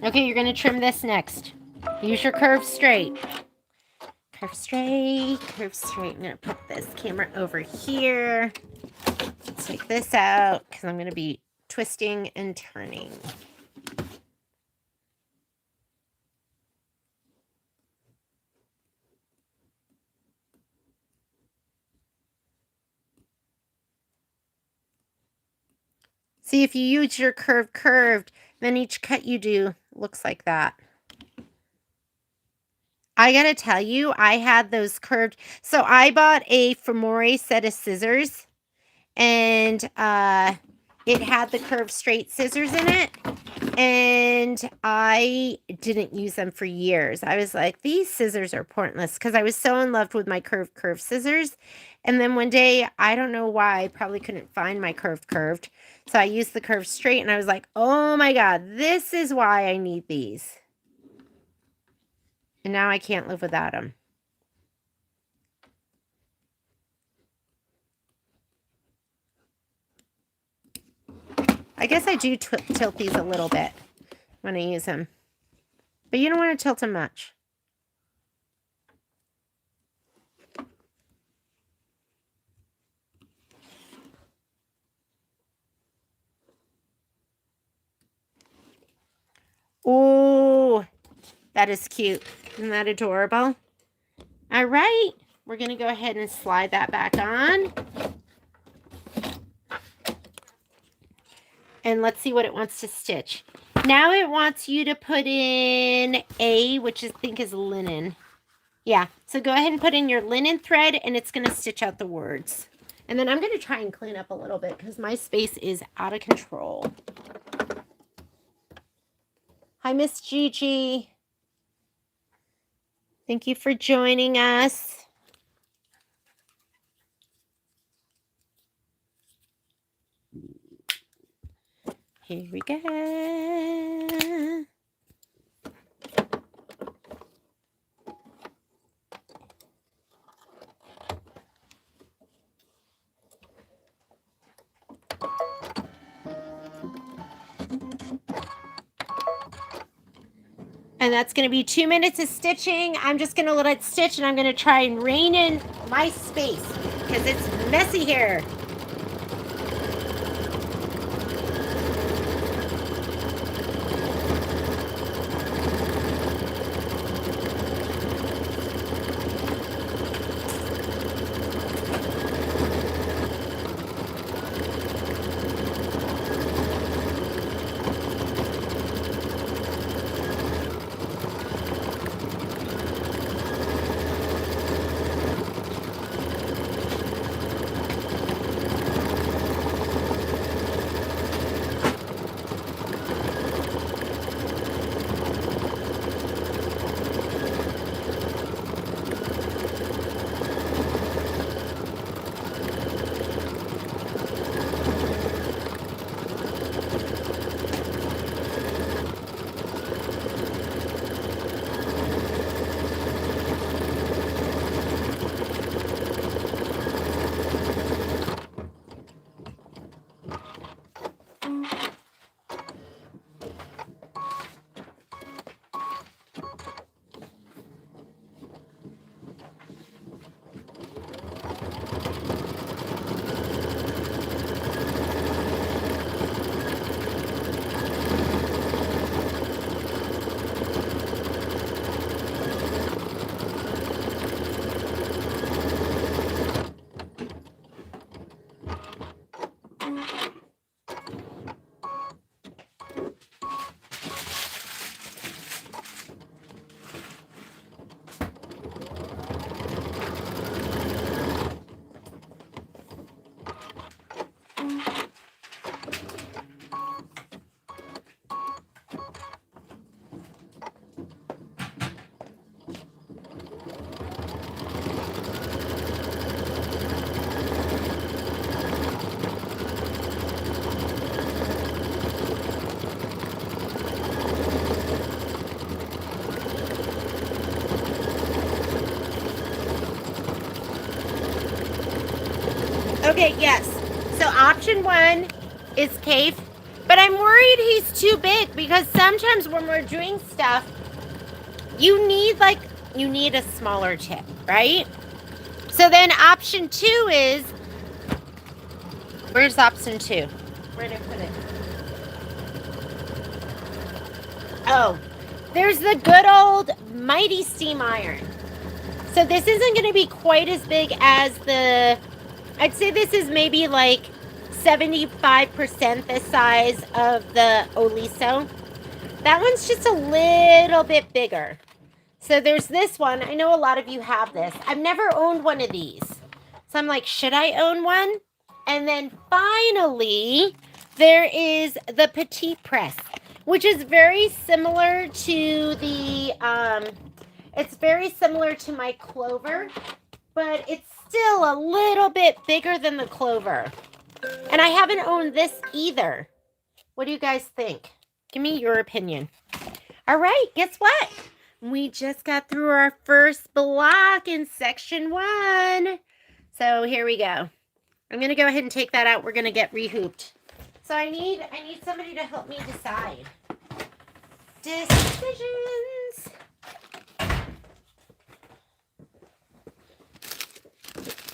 Okay, you're going to trim this next. Use your curve straight. Curve straight, curve straight. I'm going to put this camera over here. Take this out because I'm going to be twisting and turning. See, if you use your curved, then each cut you do looks like that. I gotta tell you, I had those curved. So I bought a Femore set of scissors, and it had the curved straight scissors in it, and I didn't use them for years. I was like, these scissors are pointless because I was so in love with my curved scissors. And then one day, I don't know why, I probably couldn't find my curved. So I used the curved straight, and I was like, oh my God, this is why I need these. And now I can't live without them. I guess I do tilt these a little bit when I use them. But you don't want to tilt them much. Oh, that is cute. Isn't that adorable? All right. We're going to go ahead and slide that back on. And let's see what it wants to stitch. Now it wants you to put in which I think is linen. Yeah, so go ahead and put in your linen thread, and it's going to stitch out the words. And then I'm going to try and clean up a little bit because my space is out of control. Hi, Miss Gigi. Thank you for joining us. Here we go. And that's going to be 2 minutes of stitching. I'm just going to let it stitch, and I'm going to try and rein in my space because it's messy here. Okay, yes. So option 1 is cave, but I'm worried he's too big because sometimes when we're doing stuff, you need a smaller tip, right? So then option 2 is, where's option 2? Where did I put it? Oh, there's the good old mighty steam iron. So this isn't going to be quite as big as I'd say this is maybe like 75% the size of the Oliso. That one's just a little bit bigger. So there's this one. I know a lot of you have this. I've never owned one of these. So I'm like, should I own one? And then finally, there is the Petite Press, which is very similar to it's very similar to my Clover, but it's still a little bit bigger than the Clover. And I haven't owned this either. What do you guys think? Give me your opinion. All right, guess what? We just got through our first block in section 1. So here we go. I'm going to go ahead and take that out. We're going to get rehooped. So I need somebody to help me decide. Decisions.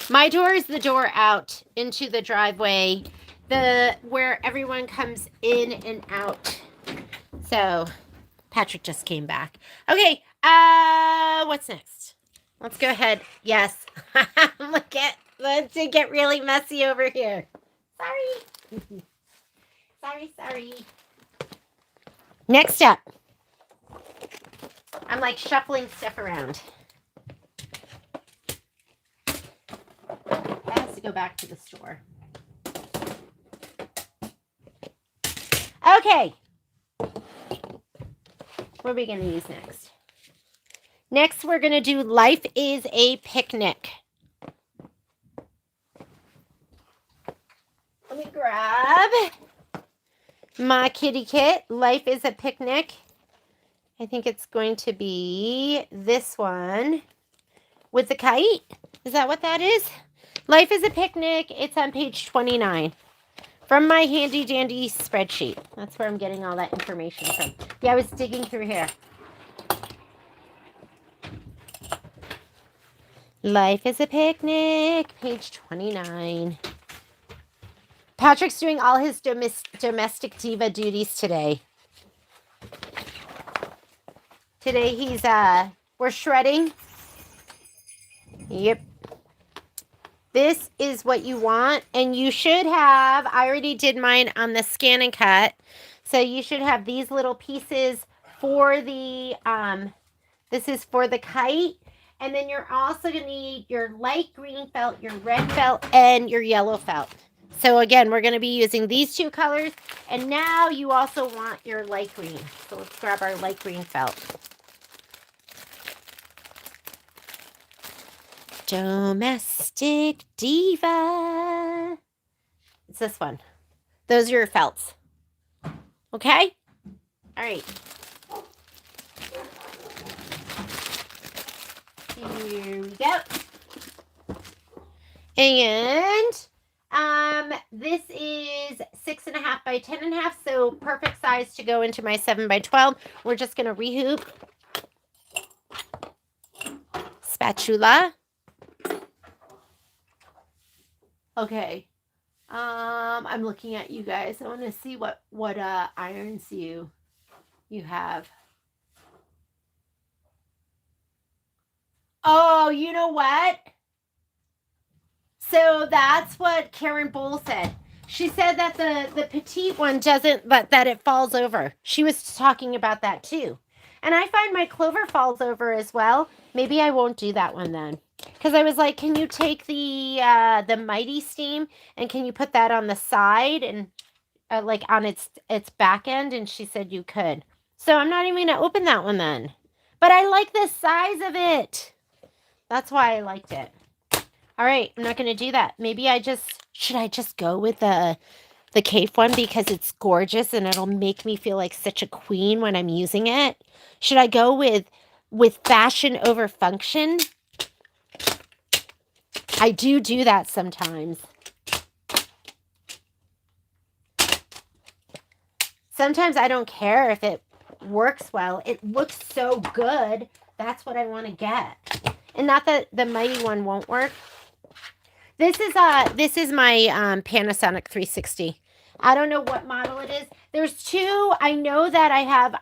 My door is the door out into the driveway, where everyone comes in and out. So Patrick just came back. Okay, what's next? Let's go ahead. Yes. Let's get really messy over here. Sorry. Sorry. Next up. I'm like shuffling stuff around. I have to go back to the store. Okay. What are we going to use next? Next, we're going to do Life is a Picnic. Let me grab my kitty kit. Life is a Picnic. I think it's going to be this one with the kite. Is that what that is? Life is a Picnic. It's on page 29 from my handy dandy spreadsheet. That's where I'm getting all that information from. Yeah, I was digging through here. Life is a Picnic, page 29. Patrick's doing all his domestic diva duties today. Today we're shredding. Yep. This is what you want, and you should have, I already did mine on the scan and cut, so you should have these little pieces for the, this is for the kite, and then you're also going to need your light green felt, your red felt, and your yellow felt. So again, we're going to be using these 2 colors, and now you also want your light green. So let's grab our light green felt. Domestic Diva. It's this one. Those are your felts. Okay? All right. Here we go. And this is 6.5 by 10.5, so perfect size to go into my 7 by 12. We're just gonna rehoop. Spatula. Okay. I'm looking at you guys. I want to see what irons you have. Oh, you know what? So that's what Karen Bowl said. She said that the petite one doesn't, but that it falls over. She was talking about that too. And I find my Clover falls over as well. Maybe I won't do that one then. Because I was like, can you take the Mighty Steam and can you put that on the side and like on its back end? And she said you could. So I'm not even going to open that one then. But I like the size of it. That's why I liked it. All right, I'm not going to do that. Maybe should I just go with the Cape one because it's gorgeous and it'll make me feel like such a queen when I'm using it? Should I go with fashion over function? I do that sometimes. Sometimes I don't care if it works well. It looks so good. That's what I want to get. And not that the mighty one won't work. This is my Panasonic 360. I don't know what model it is. There's two. I know that I have.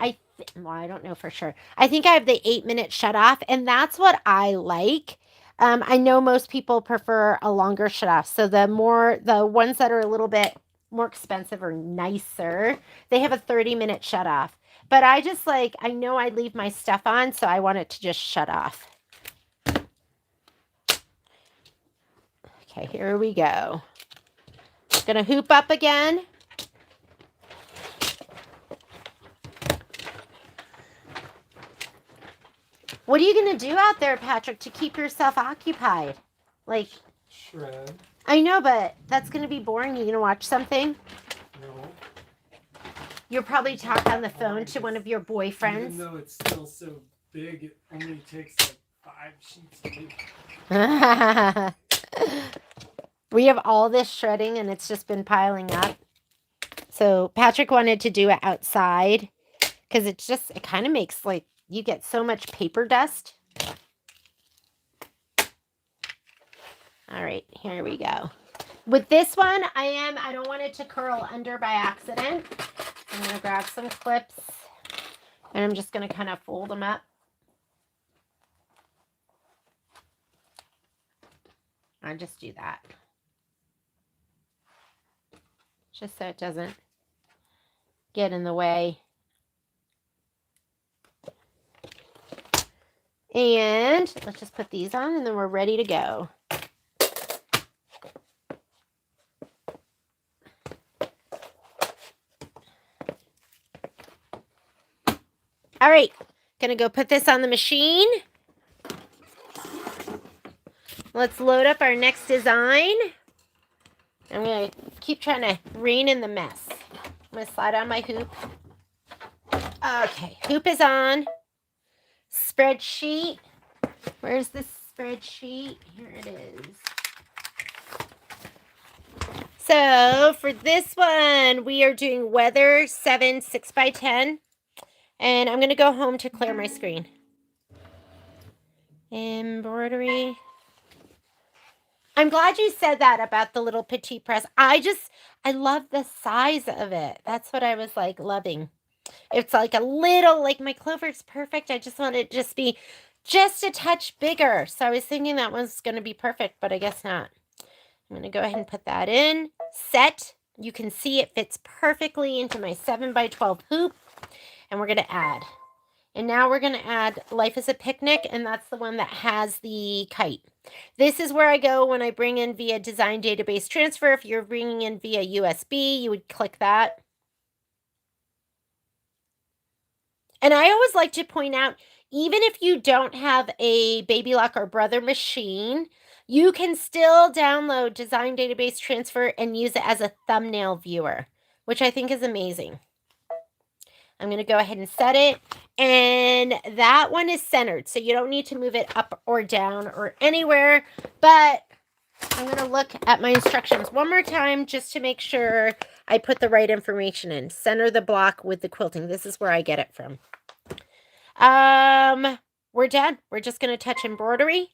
Well, I don't know for sure. I think I have the 8-minute shut off, and that's what I like. I know most people prefer a longer shut off. So the ones that are a little bit more expensive or nicer, they have a 30-minute shut off. But I just like, I know I leave my stuff on, so I want it to just shut off. Okay, here we go. Gonna hoop up again. What are you gonna do out there, Patrick, to keep yourself occupied? Like, shred. I know, but that's gonna be boring. You gonna watch something? No. You'll probably talk on the phone to one of your boyfriends. Even though it's still so big, it only takes like 5 sheets a week. We have all this shredding and it's just been piling up. So Patrick wanted to do it outside because it kind of makes like you get so much paper dust. All right, here we go. With this one, I don't want it to curl under by accident. I'm going to grab some clips and I'm just going to kind of fold them up. I just do that. Just so it doesn't get in the way. And let's just put these on and then we're ready to go. All right, gonna go put this on the machine. Let's load up our next design. I'm gonna keep trying to rein in the mess. I'm gonna slide on my hoop. Okay, hoop is on. Spreadsheet. Where's the spreadsheet? Here it is. So for this one, we are doing weather 7 6x10. And I'm going to go home to clear my screen. Embroidery. I'm glad you said that about the little petite press. I love the size of it. That's what I was like loving. It's like a little, like my clover's perfect. I just want it to just be just a touch bigger. So I was thinking that one's going to be perfect, but I guess not. I'm going to go ahead and put that in. Set. You can see it fits perfectly into my 7x12 hoop. And we're going to add. And now we're going to add Life is a Picnic, and that's the one that has the kite. This is where I go when I bring in via design database transfer. If you're bringing in via USB, you would click that. And I always like to point out, even if you don't have a Baby Lock or Brother machine, you can still download design database transfer and use it as a thumbnail viewer, which I think is amazing. I'm going to go ahead and set it, and that one is centered, so you don't need to move it up or down or anywhere, but I'm going to look at my instructions one more time just to make sure I put the right information in. Center the block with the quilting. This is where I get it from. We're done. We're just going to touch embroidery.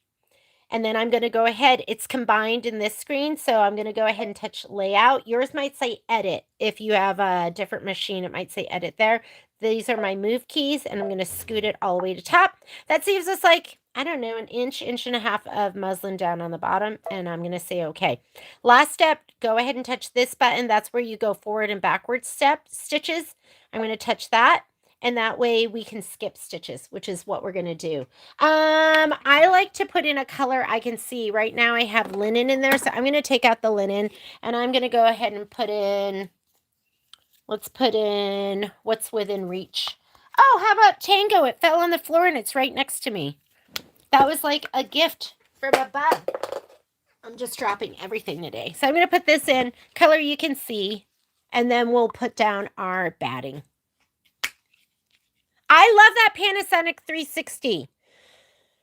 And then I'm going to go ahead. It's combined in this screen, so I'm going to go ahead and touch layout. Yours might say edit. If you have a different machine, it might say edit there. These are my move keys, and I'm going to scoot it all the way to top. That saves us like, I don't know, an inch and a half of muslin down on the bottom, and I'm going to say okay. Last step, go ahead and touch this button. That's where you go forward and backward stitches. I'm going to touch that. And that way we can skip stitches, which is what we're going to do. I like to put in a color I can see. Right now I have linen in there, so I'm going to take out the linen. And I'm going to go ahead and put in, let's put in what's within reach. Oh, how about Tango? It fell on the floor and it's right next to me. That was like a gift from above. I'm just dropping everything today. So I'm going to put this in, color you can see, and then we'll put down our batting. I love that Panasonic 360.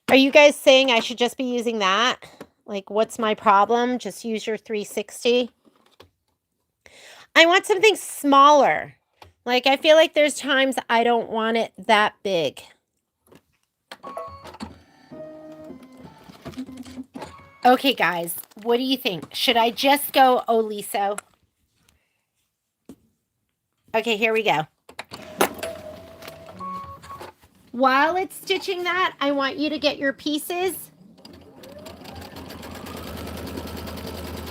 Are you guys saying I should just be using that? Like, what's my problem? Just use your 360. I want something smaller. Like, I feel like there's times I don't want it that big. Okay, guys, what do you think? Should I just go Oliso? Okay, here we go. While it's stitching that, I want you to get your pieces.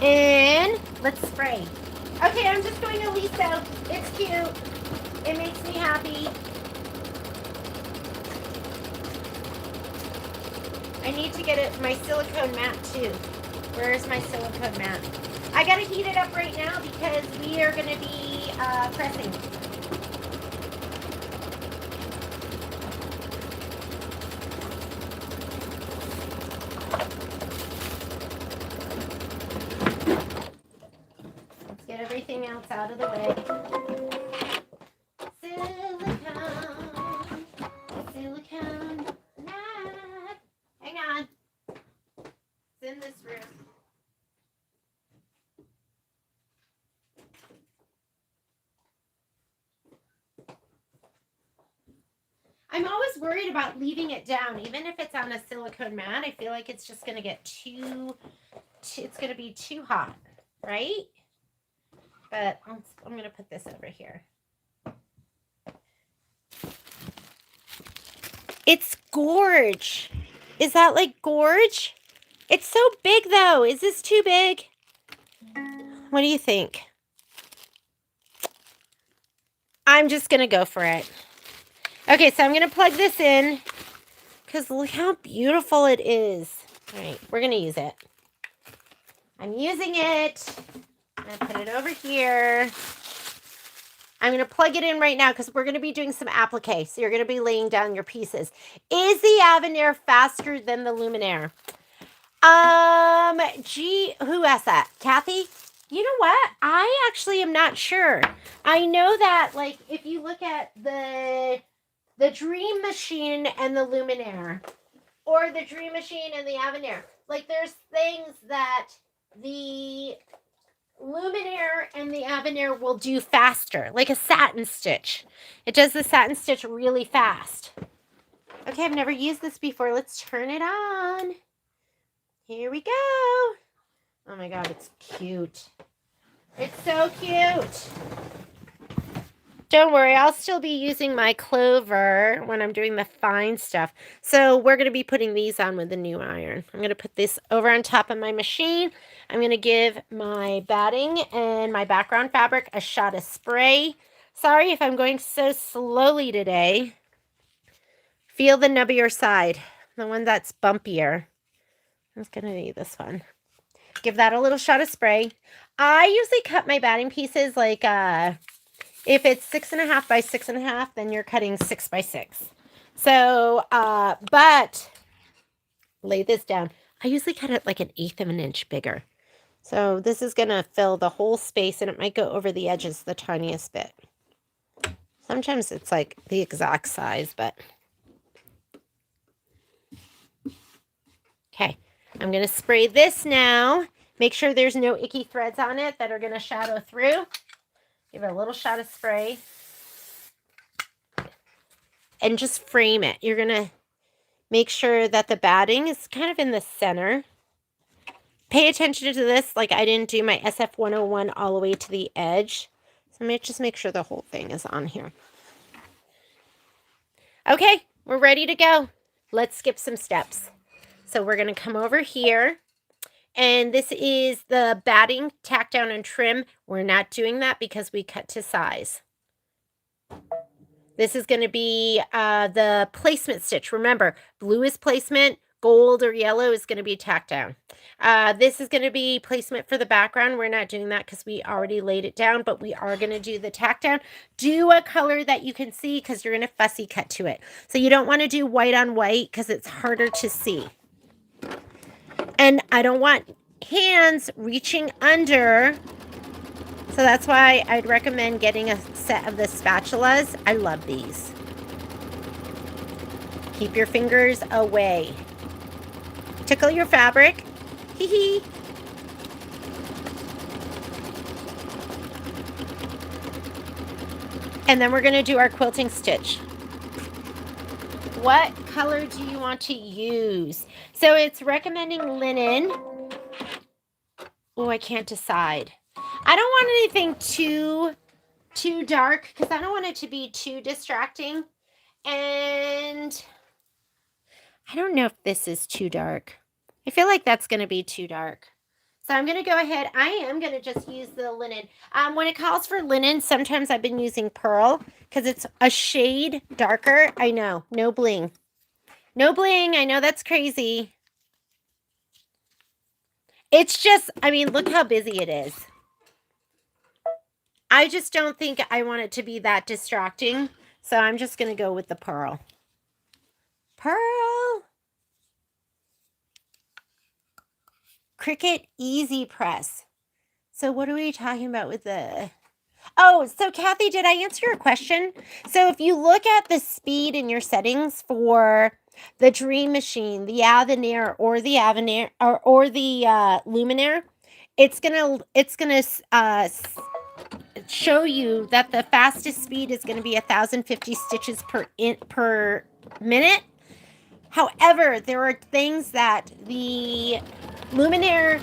And let's spray. Okay, I'm just going Oliso. It's cute. It makes me happy. I need to get my silicone mat too. Where is my silicone mat? I gotta heat it up right now because we are gonna be pressing. Let's get everything else out of the way. Silicone mat. Hang on. It's in this room. I'm always worried about leaving it down, even if it's on a silicone mat. I feel like it's just going to get it's going to be too hot, right? But I'm going to put this over here. It's gorge. Is that like gorge? It's so big though. Is this too big? What do you think? I'm just going to go for it. Okay, so I'm going to plug this in because look how beautiful it is. All right, we're going to use it. I'm using it. I'm going to put it over here. I'm going to plug it in right now because we're going to be doing some applique. So you're going to be laying down your pieces. Is the Avenir faster than the Luminaire? Who asked that? Kathy? You know what? I actually am not sure. I know that, like, if you look at the Dream Machine and the Luminaire, or the Dream Machine and the Avenir, like, there's things that the Luminaire and the Avenir will do faster, like a satin stitch. It does the satin stitch really fast. Okay, I've never used this before. Let's turn it on. Here we go. Oh my God, it's cute. It's so cute. Don't worry, I'll still be using my clover when I'm doing the fine stuff. So we're going to be putting these on with the new iron. I'm going to put this over on top of my machine. I'm going to give my batting and my background fabric a shot of spray. Sorry if I'm going so slowly today. Feel the nubbier side, the one that's bumpier. It's going to be this one. Give that a little shot of spray. I usually cut my batting pieces like, if it's 6.5 by 6.5, then you're cutting 6 by 6. So, but lay this down. I usually cut it like 1/8 of an inch bigger. So this is going to fill the whole space and it might go over the edges the tiniest bit. Sometimes it's like the exact size, but. Okay, I'm going to spray this now. Make sure there's no icky threads on it that are going to shadow through. Give it a little shot of spray. And just frame it. You're going to make sure that the batting is kind of in the center. Pay attention to this. Like I didn't do my SF101 all the way to the edge. So I'm going to just make sure the whole thing is on here. Okay, we're ready to go. Let's skip some steps. So we're going to come over here. And this is the batting, tack down and trim. We're not doing that because we cut to size. This is going to be the placement stitch. Remember, blue is placement, gold or yellow is going to be tack down. This is going to be placement for the background. We're not doing that because we already laid it down, but we are going to do the tack down. Do a color that you can see because you're going to fussy cut to it. So you don't want to do white on white because it's harder to see. And I don't want hands reaching under. So that's why I'd recommend getting a set of the spatulas. I love these. Keep your fingers away. Tickle your fabric. Hee hee. And then we're going to do our quilting stitch. What color do you want to use? So it's recommending linen. Oh, I can't decide. I don't want anything too dark because I don't want it to be too distracting. And I don't know if this is too dark. I feel like that's going to be too dark. So I'm going to go ahead. I am going to just use the linen. When it calls for linen, sometimes I've been using pearl because it's a shade darker. I know. No bling. No bling. I know that's crazy. It's just, I mean, look how busy it is. I just don't think I want it to be that distracting. So I'm just going to go with the pearl. Pearl. Cricut Easy Press. So what are we talking about with the... Oh, so Kathy, did I answer your question? So if you look at the speed in your settings for the Dream Machine, the Avenir, or the Avenir, or the Luminaire, it's gonna show you that the fastest speed is going to be 1,050 stitches per minute. However, there are things that the Luminaire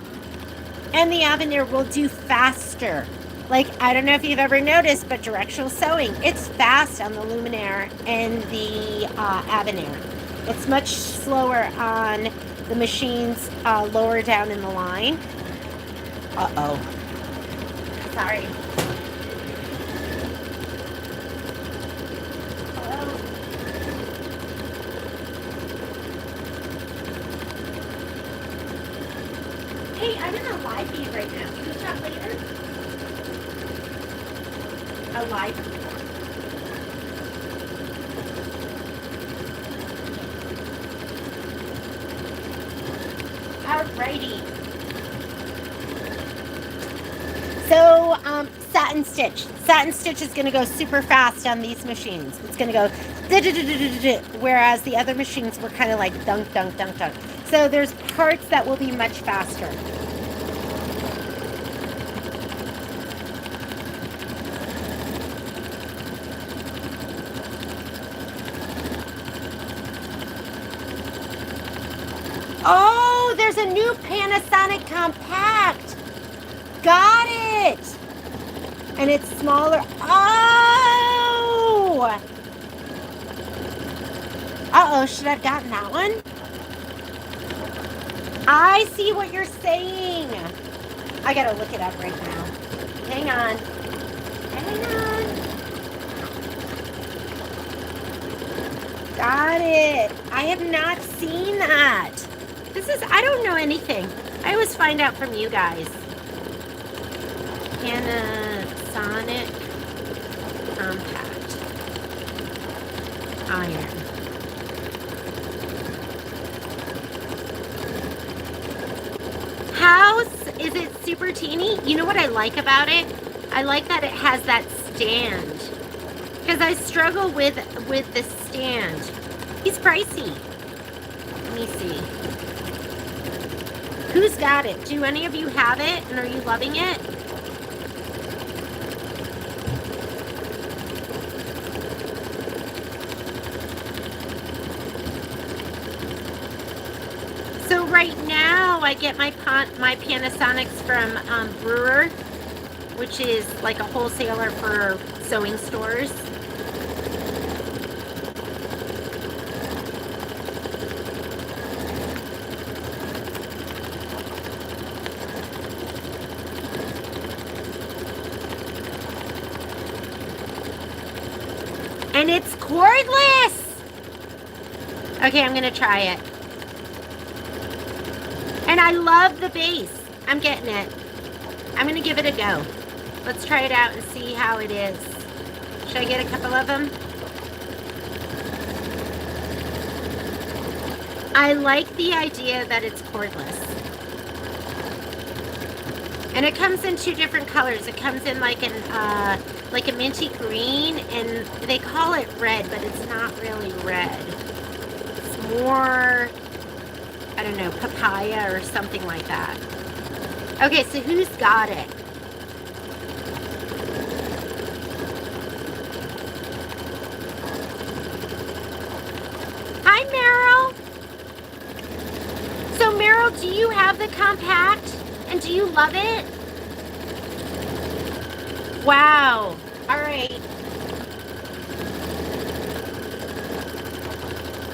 and the Avenir will do faster. Like, I don't know if you've ever noticed, but directional sewing, it's fast on the Luminaire and the Avenir. It's much slower on the machines lower down in the line. Uh-oh. Sorry. Hello? Hey, I'm in a live feed right now. Can we talk later? A live feed. Alrighty. So, satin stitch. Satin stitch is going to go super fast on these machines. It's going to go, whereas the other machines were kind of like dunk, dunk, dunk, dunk. So there's parts that will be much faster. Oh, there's a new Panasonic Compact. Got it. And it's smaller. Oh. Uh-oh, should I have gotten that one? I see what you're saying. I gotta look it up right now. Hang on. Hang on. Got it. I have not seen that. I don't know anything. I always find out from you guys. Panasonic Compact Iron. Is it super teeny? You know what I like about it? I like that it has that stand. Because I struggle with the stand. He's pricey. Let me see. Who's got it? Do any of you have it? And are you loving it? So right now I get my Panasonics from Brewer, which is like a wholesaler for sewing stores. And it's cordless! Okay, I'm gonna try it. And I love the base. I'm getting it. I'm gonna give it a go. Let's try it out and see how it is. Should I get a couple of them? I like the idea that it's cordless. And it comes in 2 different colors. It comes in like a minty green, and they call it red, but it's not really red. It's more, I don't know, papaya or something like that. Okay, so who's got it? Meryl, do you have the compact? And do you love it? Wow. All right.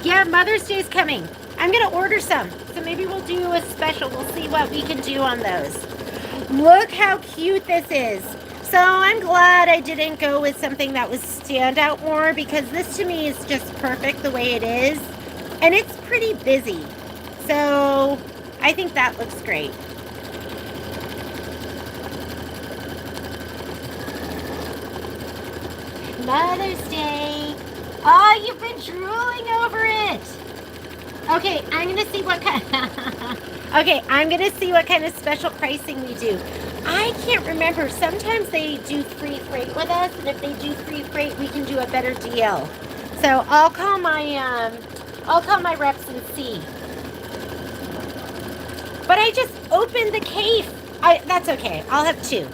Yeah, Mother's Day is coming. I'm going to order some. So maybe we'll do a special. We'll see what we can do on those. Look how cute this is. So I'm glad I didn't go with something that was stand out more, because this to me is just perfect the way it is. And it's pretty busy. So I think that looks great. Mother's Day. Oh, you've been drooling over it. Okay, I'm gonna see what kind. Okay, I'm gonna see what kind of special pricing we do. I can't remember. Sometimes they do free freight with us, and if they do free freight, we can do a better deal. So I'll call my reps and see. But I just opened the case. That's okay. I'll have two.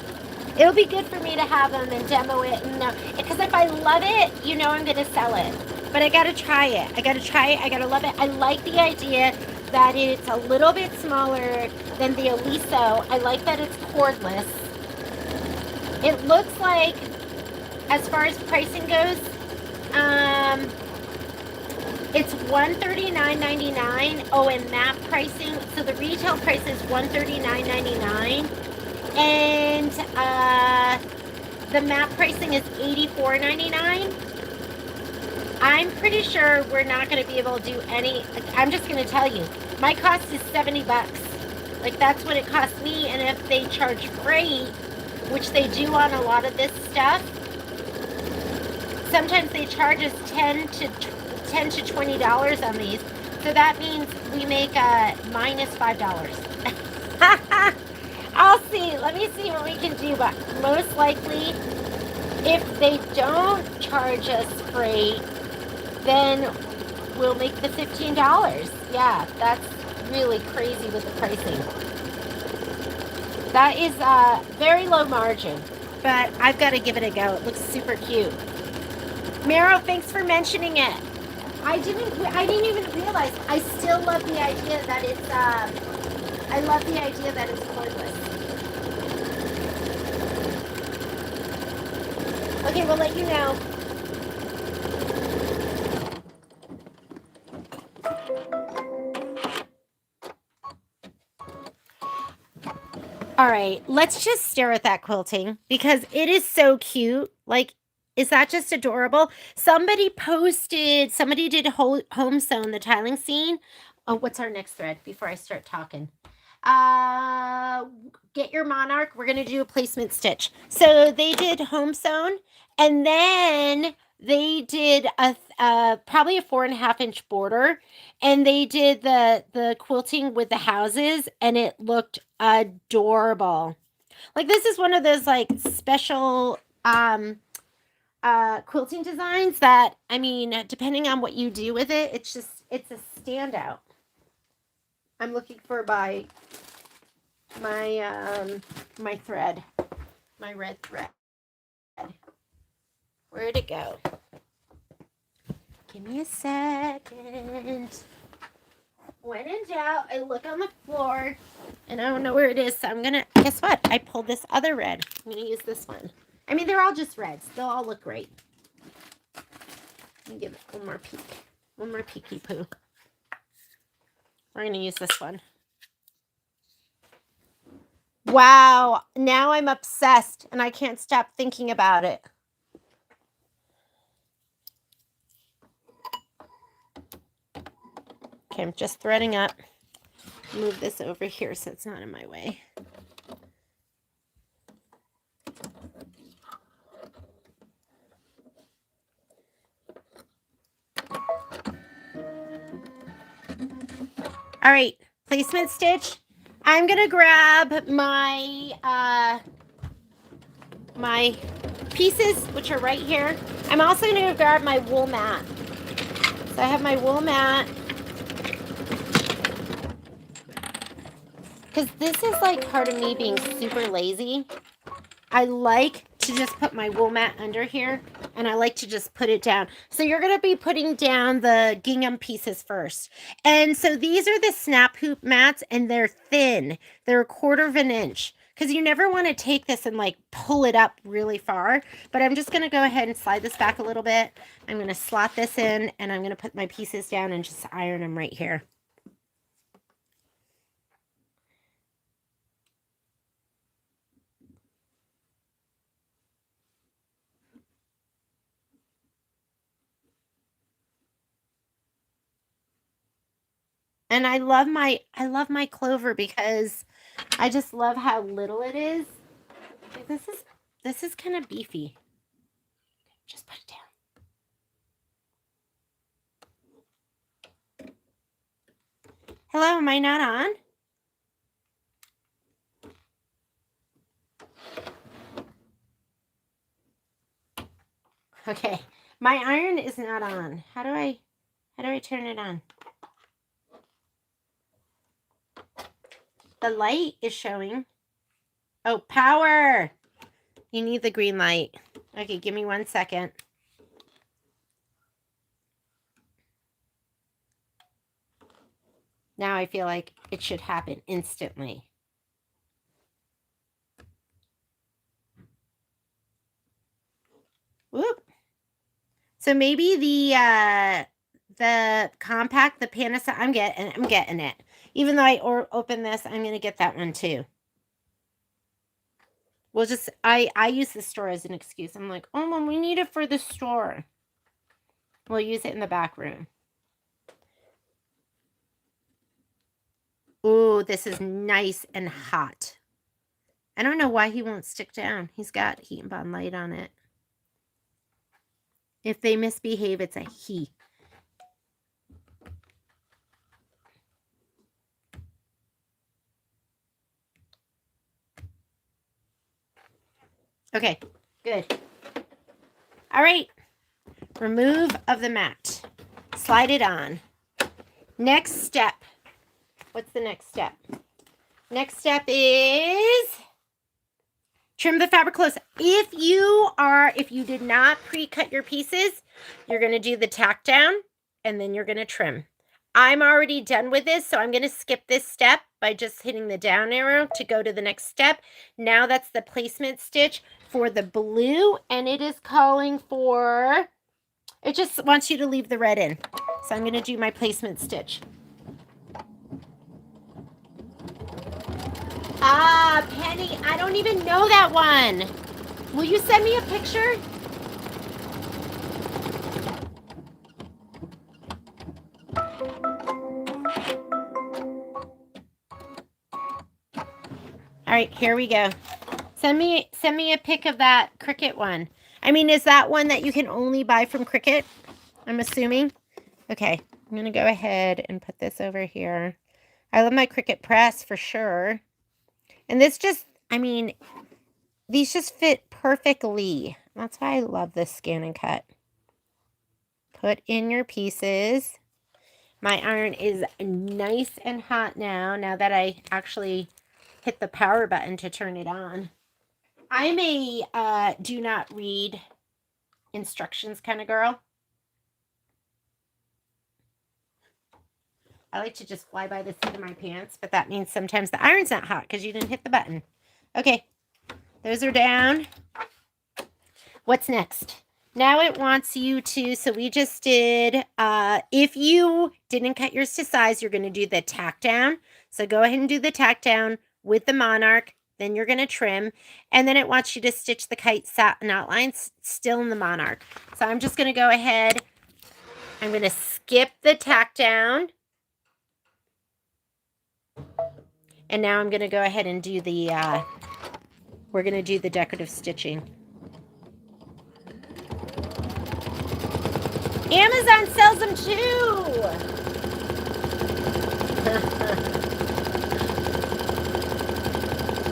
It'll be good for me to have them and demo it, and because if I love it, I'm gonna sell it. But I gotta try it. I gotta love it. I like the idea that it's a little bit smaller than the Aliso. I like that it's cordless. It looks like, as far as pricing goes, it's $139.99. Oh, and MAP pricing. So the retail price is $139.99. And the MAP pricing is $84.99. I'm pretty sure we're not going to be able to do any. I'm just going to tell you, my cost is $70. Like, that's what it costs me. And if they charge freight, which they do on a lot of this stuff, sometimes they charge us $10 to $20 on these. So that means we make minus $5. I'll see. Let me see what we can do. But most likely, if they don't charge us freight, then we'll make the $15. Yeah, that's really crazy with the pricing. That is very low margin, but I've got to give it a go. It looks super cute. Meryl, thanks for mentioning it. I didn't even realize. I still love the idea that it's I love the idea that it's cordless. Okay, we'll let you know. All right, let's just stare at that quilting because it is so cute. Like, is that just adorable? Somebody did home sewn the tiling scene. Oh, what's our next thread before I start talking? Get your monarch. We're going to do a placement stitch. So they did home sewn, and then they did probably a 4.5-inch border, and they did the quilting with the houses, and it looked adorable. Like, this is one of those like special quilting designs that, I mean, depending on what you do with it, it's a standout. I'm looking for my thread, my red thread. Where'd it go? Give me a second. When in doubt, I look on the floor and I don't know where it is. So guess what? I pulled this other red. I'm gonna use this one. I mean, they're all just reds. They'll all look great. Let me give it one more peek. One more peeky poo. We're going to use this one. Wow. Now I'm obsessed and I can't stop thinking about it. Okay, I'm just threading up. Move this over here so it's not in my way. All right, placement stitch. I'm gonna grab my my pieces, which are right here. I'm also gonna grab my wool mat. So I have my wool mat. Because this is like part of me being super lazy. I like to just put my wool mat under here and I like to just put it down. So you're going to be putting down the gingham pieces first. And so these are the snap hoop mats, and they're thin. They're 1/4 of an inch, because you never want to take this and like pull it up really far. But I'm just going to go ahead and slide this back a little bit. I'm going to slot this in, and I'm going to put my pieces down and just iron them right here. And I love my clover because I just love how little it is. This is kind of beefy. Just put it down. Hello, am I not on? Okay, my iron is not on. How do I turn it on? The light is showing. Oh, power. You need the green light. Okay, give me 1 second. Now I feel like it should happen instantly. Whoop. So maybe the compact, the Pennants, I'm getting it. Even though I open this, I'm going to get that one too. We'll just, I use the store as an excuse. I'm like, oh, Mom, we need it for the store. We'll use it in the back room. Ooh, this is nice and hot. I don't know why he won't stick down. He's got heat and bond light on it. If they misbehave, it's a he. Okay, good. All right. Remove of the mat. Slide it on. Next step. What's the next step? Next step is trim the fabric close. If you did not pre-cut your pieces, you're going to do the tack down and then you're going to trim. I'm already done with this, so I'm going to skip this step by just hitting the down arrow to go to the next step. Now that's the placement stitch for the blue, and it is calling for, it just wants you to leave the red in. So I'm going to do my placement stitch. Ah, Penny, I don't even know that one. Will you send me a picture? All right, here we go. Send me a pic of that Cricut one. I mean, is that one that you can only buy from Cricut? I'm assuming. Okay, I'm going to go ahead and put this over here. I love my Cricut press for sure. And this just, I mean, these just fit perfectly. That's why I love this scan and cut. Put in your pieces. My iron is nice and hot now that I actually hit the power button to turn it on. I'm a do not read instructions kind of girl. I like to just fly by the seat of my pants, but that means sometimes the iron's not hot because you didn't hit the button. Okay, those are down. What's next? Now it wants you to, so we just did, if you didn't cut yours to size, you're going to do the tack down. So go ahead and do the tack down with the Monarch. Then you're going to trim. And then it wants you to stitch the kite satin outlines still in the Monarch. So I'm just going to go ahead. I'm going to skip the tack down. And now I'm going to go ahead and do the, we're going to do the decorative stitching. Amazon sells them too.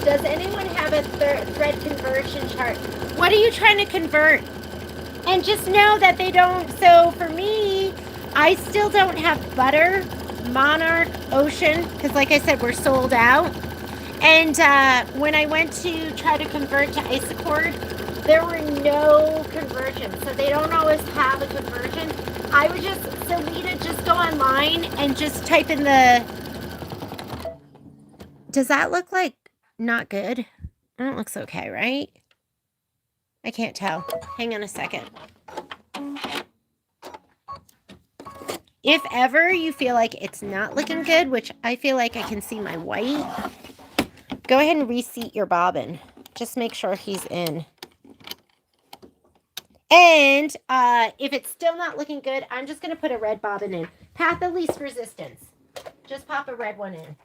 Does anyone have a thread conversion chart? What are you trying to convert? And just know that they don't. So for me, I still don't have butter, Monarch, Ocean, because like I said, we're sold out. And when I went to try to convert to Isacord, there were no conversions, so they don't always have a conversion. I would just, so Lita, just go online and just type in the, does that look like not good? That looks okay, right? I can't tell. Hang on a second. If ever you feel like it's not looking good, which I feel like I can see my white, go ahead and reseat your bobbin. Just make sure he's in. And if it's still not looking good, I'm just going to put a red bobbin in. Path of least resistance. Just pop a red one in.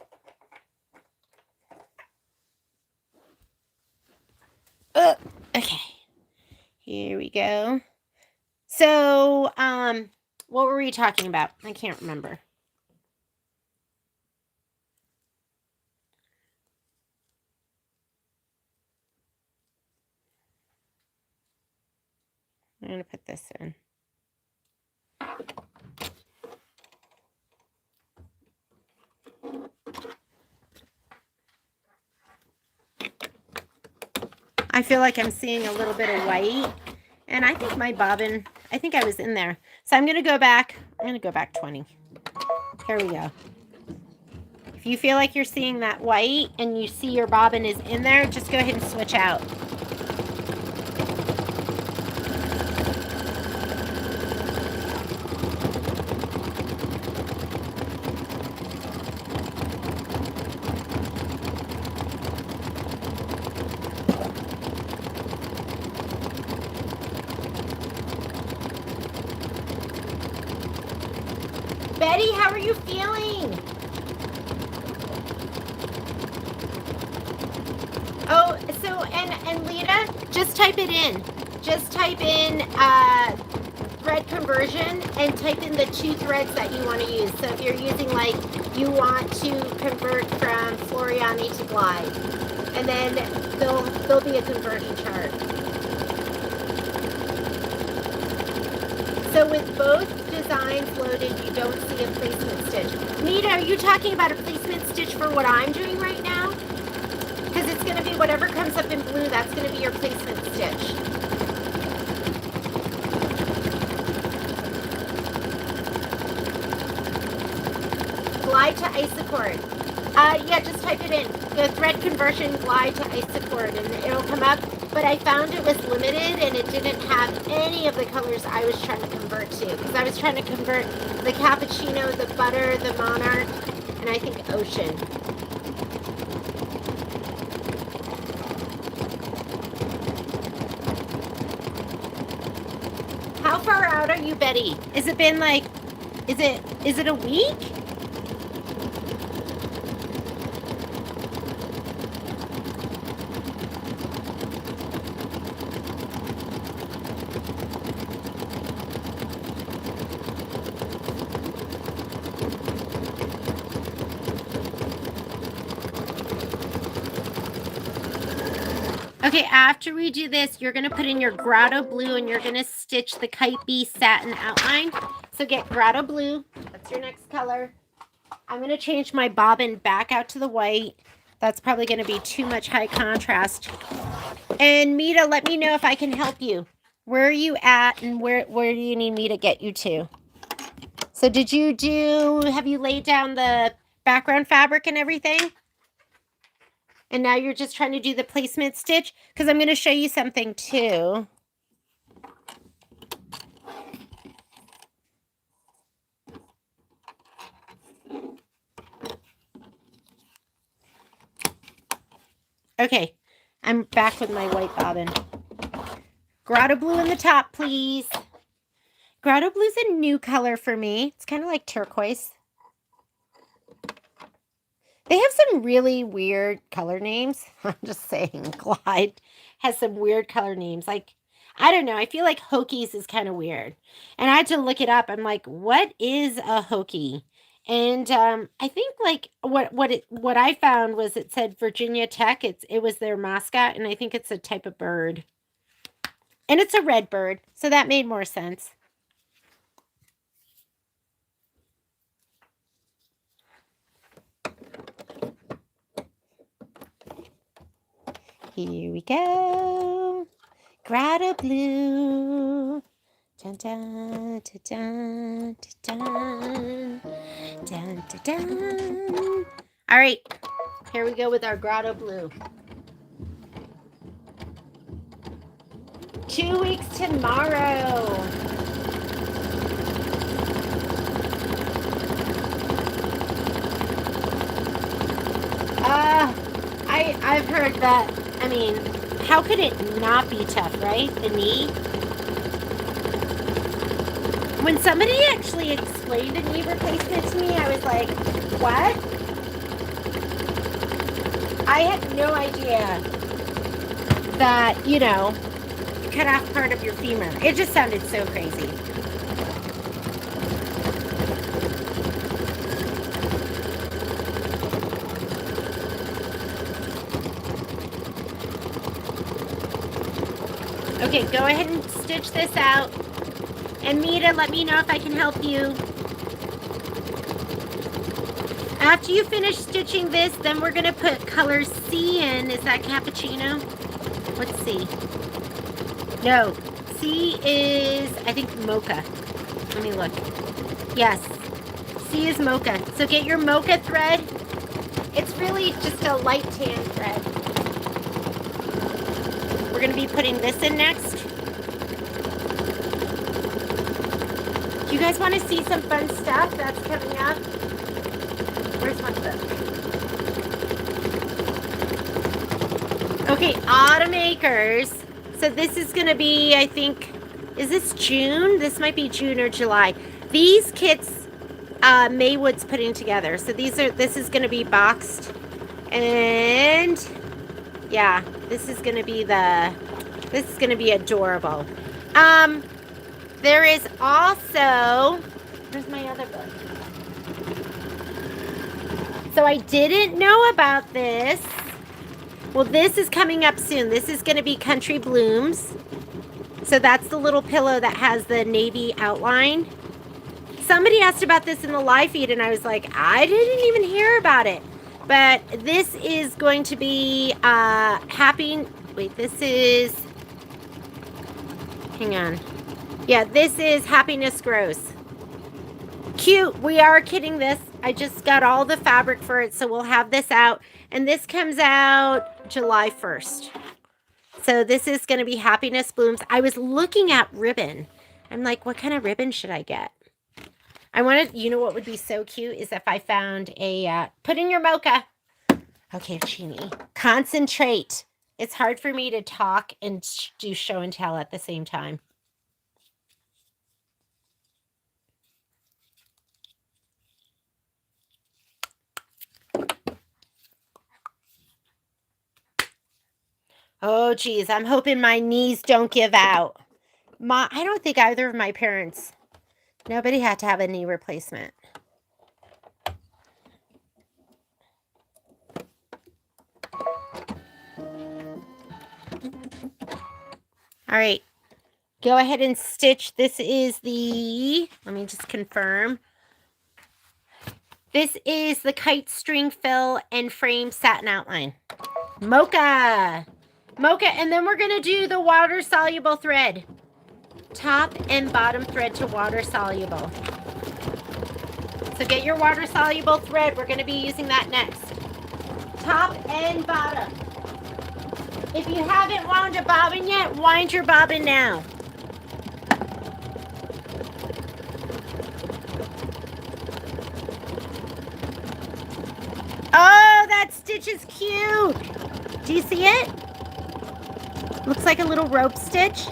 Okay. Here we go. So, what were we talking about? I can't remember. I'm going to put this in. I feel like I'm seeing a little bit of white, and I think my bobbin, I think I was in there. So I'm going to go back. I'm going to go back 20. Here we go. If you feel like you're seeing that white and you see your bobbin is in there, just go ahead and switch out. Betty, how are you feeling? Oh, so, and Lita, just type it in. Just type in thread conversion and type in the 2 threads that you want to use. So if you're using, like, you want to convert from Floriani to Glide, and then there'll be a conversion chart. So with both designs loaded, you don't see a placement stitch. Nita, are you talking about a placement stitch for what I'm doing right now? Because it's going to be whatever comes up in blue, that's going to be your placement stitch. Glide to isocord. Yeah, just type it in. The thread conversion glide to isocord, and it'll come up. But I found it was limited, and it didn't have any of the colors I was trying to convert to. Because I was trying to convert the cappuccino, the butter, the monarch, and I think ocean. How far out are you, Betty? Has it been like, is it a week? Okay, after we do this, you're going to put in your grotto blue and you're going to stitch the kite bee satin outline. So get grotto blue. That's your next color. I'm going to change my bobbin back out to the white. That's probably going to be too much high contrast. And Mita, let me know if I can help you. Where are you at and where do you need me to get you to? So have you laid down the background fabric and everything? And now you're just trying to do the placement stitch? Because I'm going to show you something too. Okay, I'm back with my white bobbin. Grotto blue in the top, please. Grotto blue's a new color for me. It's kind of like turquoise. They have some really weird color names. I'm just saying, Glide has some weird color names. Like, I don't know. I feel like Hokies is kind of weird. And I had to look it up. I'm like, what is a Hokie? And I think like what I found was it said Virginia Tech. It was their mascot, and I think it's a type of bird. And it's a red bird, so that made more sense. Here we go. grotto blue. Dun, dun, dun, dun, dun, dun, dun, dun. All right, here we go with our grotto blue. 2 weeks tomorrow. I've heard that. I mean, how could it not be tough, right? The knee. When somebody actually explained a knee replacement to me, I was like, what? I had no idea that, you know, cut off part of your femur. It just sounded so crazy. Okay, go ahead and stitch this out. And Mita, let me know if I can help you. After you finish stitching this, then we're going to put color C in. Is that cappuccino? What's C? No. C is, I think, mocha. Let me look. Yes. C is mocha. So get your mocha thread. It's really just a light tan thread. We're going to be putting this in next. Do you guys want to see some fun stuff that's coming up? Where's my book? Okay, Autumn Acres. So this is going to be, I think, is this June? This might be June or July. These kits, Maywood's putting together. So this is going to be boxed. And yeah, this is going to be adorable. There is also, where's my other book? So I didn't know about this. Well, this is coming up soon. This is going to be Country Blooms. So that's the little pillow that has the navy outline. Somebody asked about this in the live feed, and I was like, I didn't even hear about it. But this is going to be hang on. Yeah, this is Happiness Grows. Cute. We are kitting this. I just got all the fabric for it, so we'll have this out. And this comes out July 1st. So this is going to be Happiness Blooms. I was looking at ribbon. I'm like, what kind of ribbon should I get? I wanted, you know what would be so cute is if I found a, put in your mocha. Okay, Chini. Concentrate. It's hard for me to talk and do show and tell at the same time. Oh, geez. I'm hoping my knees don't give out. I don't think either of my parents, nobody had to have a knee replacement. All right. Go ahead and stitch. This is the, let me just confirm. This is the kite string fill and frame satin outline. Mocha. Mocha, and then we're going to do the water soluble thread. Top and bottom thread to water soluble. So get your water soluble thread. We're going to be using that next. Top and bottom. If you haven't wound a bobbin yet, wind your bobbin now. Oh, that stitch is cute. Do you see it? Looks like a little rope stitch.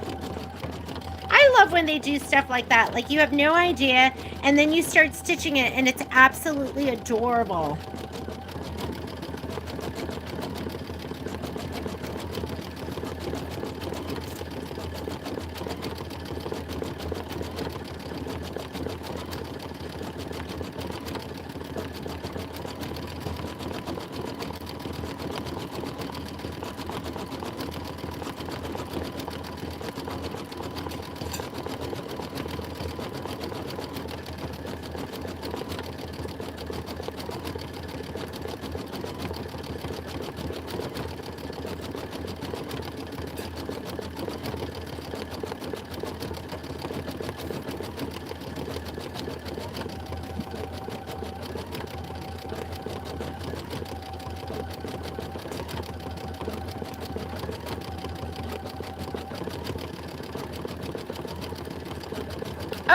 I love when they do stuff like that. Like you have no idea, and then you start stitching it, and it's absolutely adorable.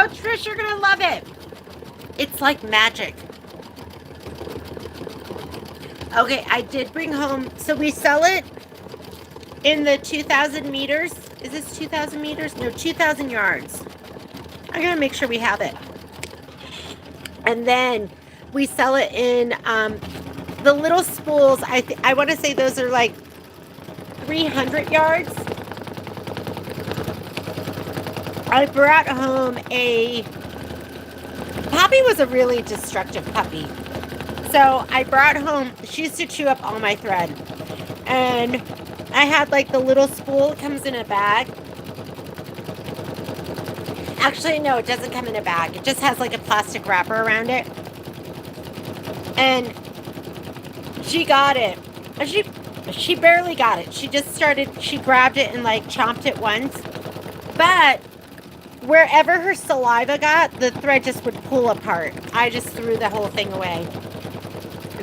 Oh, Trish, you're gonna love it. It's like magic. Okay, I did bring home, so we sell it in the 2,000 meters. Is this 2,000 meters? No, 2,000 yards. I'm gonna make sure we have it. And then we sell it in the little spools. I want to say those are like 300 yards. I brought home Poppy was a really destructive puppy. So I brought home, she used to chew up all my thread. And I had like the little spool, it comes in a bag. Actually, no, it doesn't come in a bag. It just has like a plastic wrapper around it. And she got it. And she barely got it. She grabbed it and like chomped it once. But wherever her saliva got, the thread just would pull apart. I just threw the whole thing away.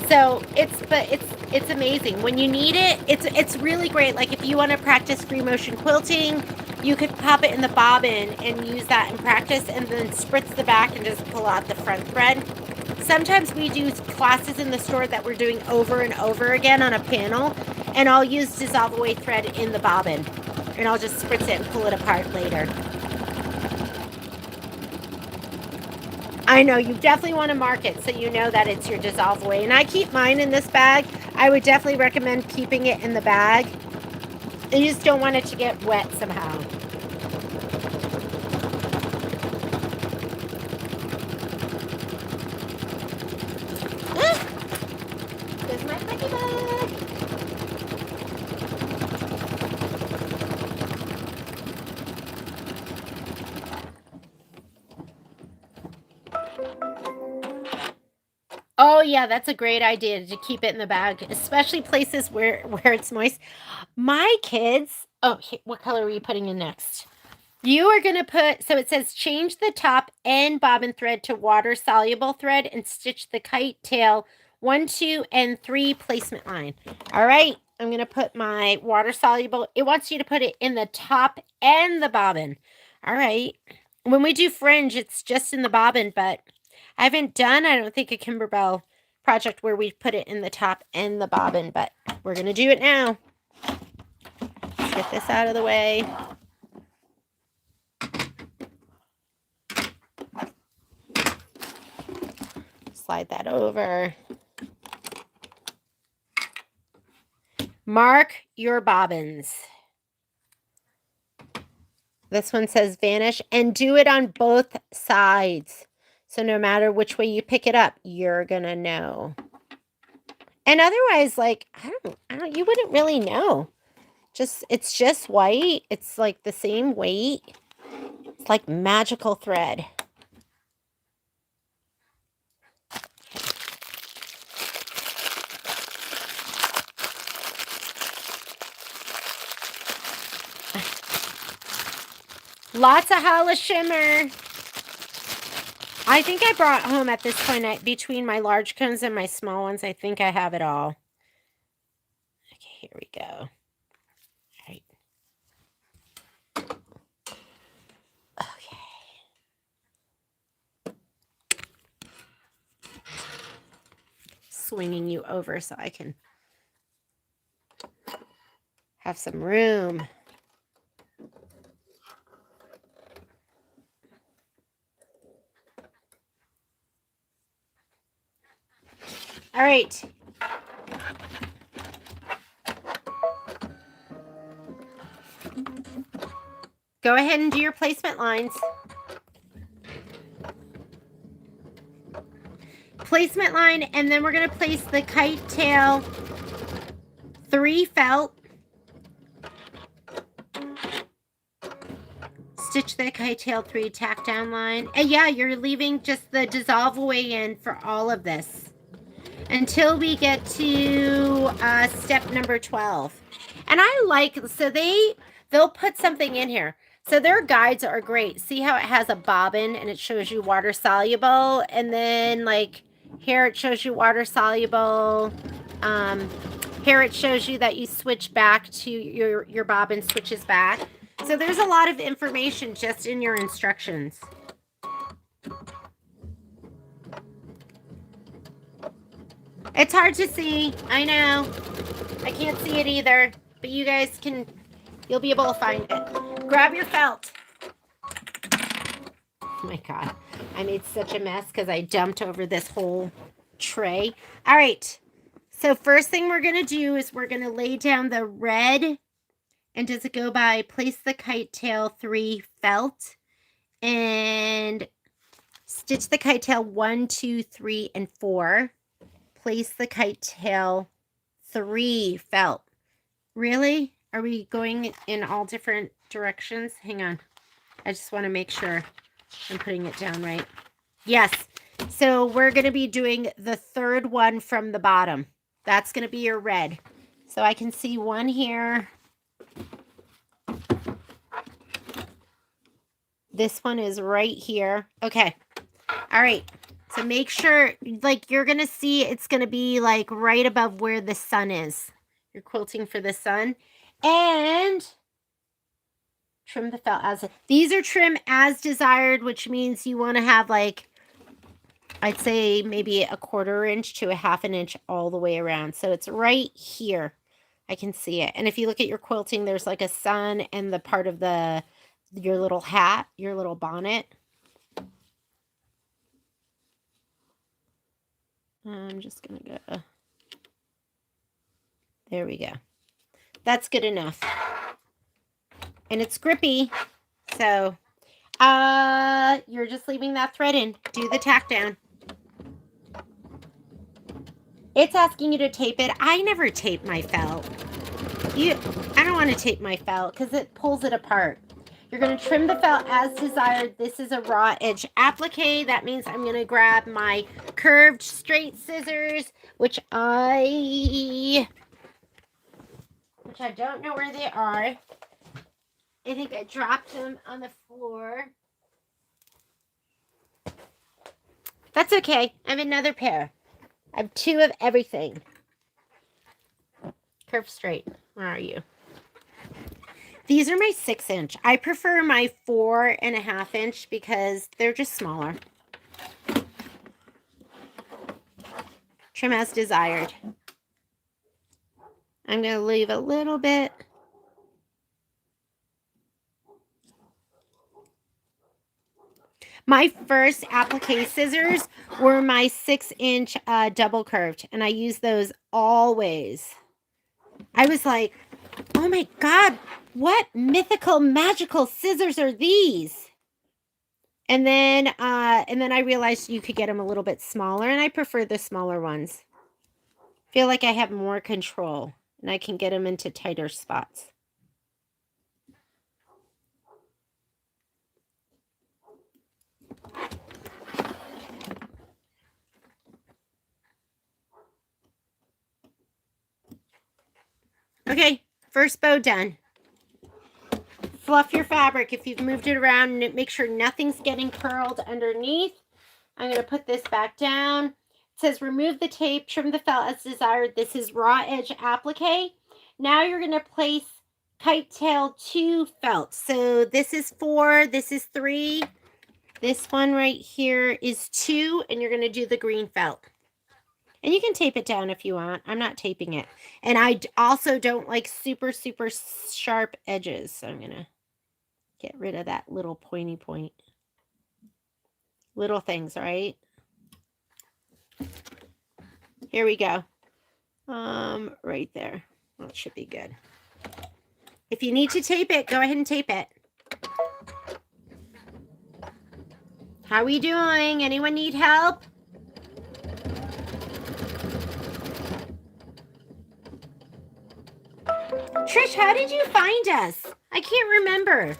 So it's amazing. When you need it, it's really great. Like if you want to practice free motion quilting, you could pop it in the bobbin and use that in practice and then spritz the back and just pull out the front thread. Sometimes we do classes in the store that we're doing over and over again on a panel, and I'll use dissolve away thread in the bobbin and I'll just spritz it and pull it apart later. I know, you definitely want to mark it so you know that it's your dissolve away. And I keep mine in this bag. I would definitely recommend keeping it in the bag. And you just don't want it to get wet somehow. There's my piggy bag. Oh yeah, that's a great idea to keep it in the bag, especially places where it's moist. My kids, what color are you putting in next? You are going to put, so it says change the top and bobbin thread to water soluble thread and stitch the kite tail 1, 2, and 3 placement line. All right, I'm going to put my water soluble. It wants you to put it in the top and the bobbin. All right. When we do fringe, it's just in the bobbin, but I haven't done, I don't think, a Kimberbell project where we put it in the top and the bobbin, but we're going to do it now. Let's get this out of the way. Slide that over. Mark your bobbins. This one says vanish, and do it on both sides. So no matter which way you pick it up, you're going to know. And otherwise, like, I don't, you wouldn't really know. It's just white. It's like the same weight. It's like magical thread. Lots of Hala shimmer. I think I brought home at this point, between my large cones and my small ones, I think I have it all. Okay, here we go. All right. Okay. Swinging you over so I can have some room. All right. Go ahead and do your placement lines. Placement line, and then we're going to place the kite tail 3 felt. Stitch the kite tail 3 tack down line. And yeah, you're leaving just the dissolve away in for all of this until we get to step number 12. And I like, so they'll put something in here. So their guides are great. See how it has a bobbin and it shows you water soluble, and then like here it shows you water soluble. Here it shows you that you switch back to your bobbin switches back. So there's a lot of information just in your instructions. It's hard to see. I know. I can't see it either. But you guys can, you'll be able to find it. Grab your felt. Oh my God. I made such a mess because I dumped over this whole tray. All right. So first thing we're going to do is we're going to lay down the red. And does it go by place the kite tail 3 felt and stitch the kite tail 1, 2, 3, and 4. Place the kite tail 3 felt. Really? Are we going in all different directions? Hang on. I just want to make sure I'm putting it down right. Yes. So we're going to be doing the third one from the bottom. That's going to be your red. So I can see one here. This one is right here. Okay. All right. So make sure, like, you're going to see it's going to be, like, right above where the sun is. You're quilting for the sun. And trim the felt as... These are trim as desired, which means you want to have, like, I'd say maybe a 1/4 inch to a 1/2 inch all the way around. So it's right here. I can see it. And if you look at your quilting, there's, like, a sun and the part of your little hat, your little bonnet. I'm just going to go. There we go. That's good enough. And it's grippy. So, you're just leaving that thread in. Do the tack down. It's asking you to tape it. I never tape my felt. I don't want to tape my felt because it pulls it apart. You're going to trim the felt as desired. This is a raw edge applique. That means I'm going to grab my curved straight scissors, which I don't know where they are. I think I dropped them on the floor. That's okay. I have another pair. I have 2 of everything. Curve straight. Where are you? These are my 6 inch. I prefer my 4.5 inch because they're just smaller. Trim as desired. I'm going to leave a little bit. My first applique scissors were my 6 inch double curved, and I use those always. I was like, oh my God, what mythical magical scissors are these? And then I realized you could get them a little bit smaller, and I prefer the smaller ones. Feel like I have more control, and I can get them into tighter spots. Okay, first bow done. Fluff your fabric. If you've moved it around, make sure nothing's getting curled underneath. I'm going to put this back down. It says remove the tape, trim the felt as desired. This is raw edge applique. Now you're going to place kite tail 2 felt. So this is 4, this is 3. This one right here is 2, and you're going to do the green felt. And you can tape it down if you want. I'm not taping it. And I also don't like super, super sharp edges. So I'm going to get rid of that little pointy point. Little things, right? Here we go. Right there. Well, it should be good. If you need to tape it, go ahead and tape it. How are we doing? Anyone need help? Trish, how did you find us? I can't remember.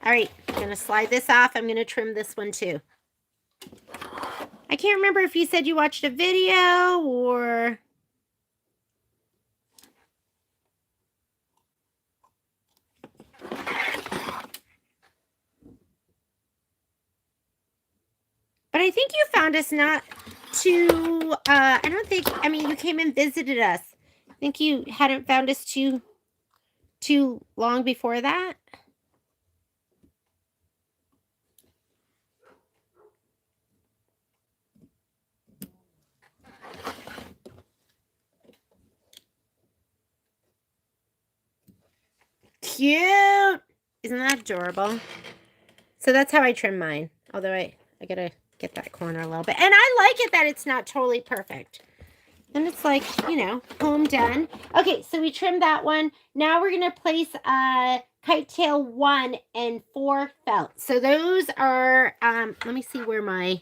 All right, I'm going to slide this off. I'm going to trim this one too. I can't remember if you said you watched a video or... But I think you found us not too, I don't think, I mean, you came and visited us. I think you hadn't found us too long before that. cute. Isn't that adorable? So that's how I trim mine. Although I gotta get that corner a little bit. And I like it that it's not totally perfect. And it's like, you know, home done. Okay, so we trimmed that one. Now we're going to place kite tail 1 and 4 felt. So those are, let me see where my,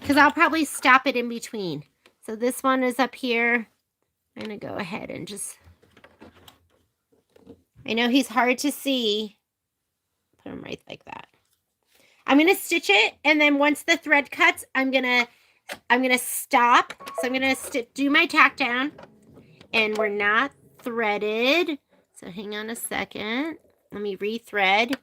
because I'll probably stop it in between. So this one is up here. I'm going to go ahead and just, I know he's hard to see. Put him right like that. I'm going to stitch it. And then once the thread cuts, I'm going to stop. So I'm going to do my tack down. And we're not threaded. So hang on a second. Let me rethread.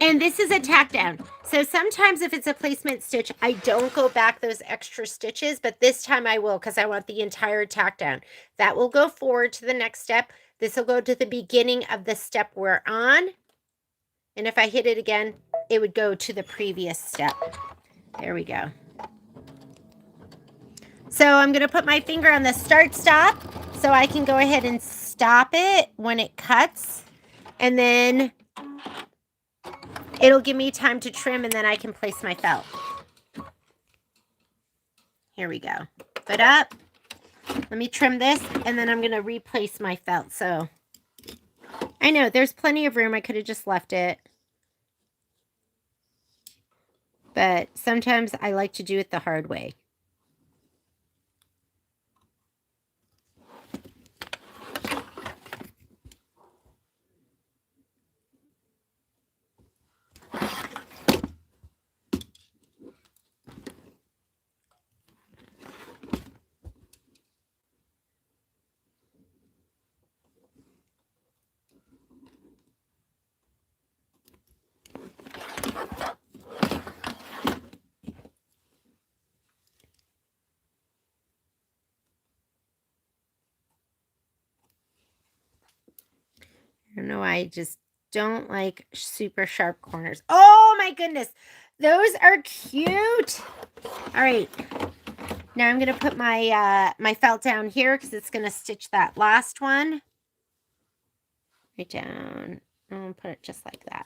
And this is a tack down. So sometimes if it's a placement stitch, I don't go back those extra stitches, but this time I will because I want the entire tack down. That will go forward to the next step. This will go to the beginning of the step we're on. And if I hit it again, it would go to the previous step. There we go. So I'm going to put my finger on the start stop so I can go ahead and stop it when it cuts. And then it'll give me time to trim and then I can place my felt. Here we go. Foot up. Let me trim this and then I'm going to replace my felt. So I know there's plenty of room. I could have just left it. But sometimes I like to do it the hard way. I don't know why I just don't like super sharp corners. Oh my goodness. Those are cute. All right. Now I'm going to put my my felt down here because it's going to stitch that last one. Right down. I'll put it just like that.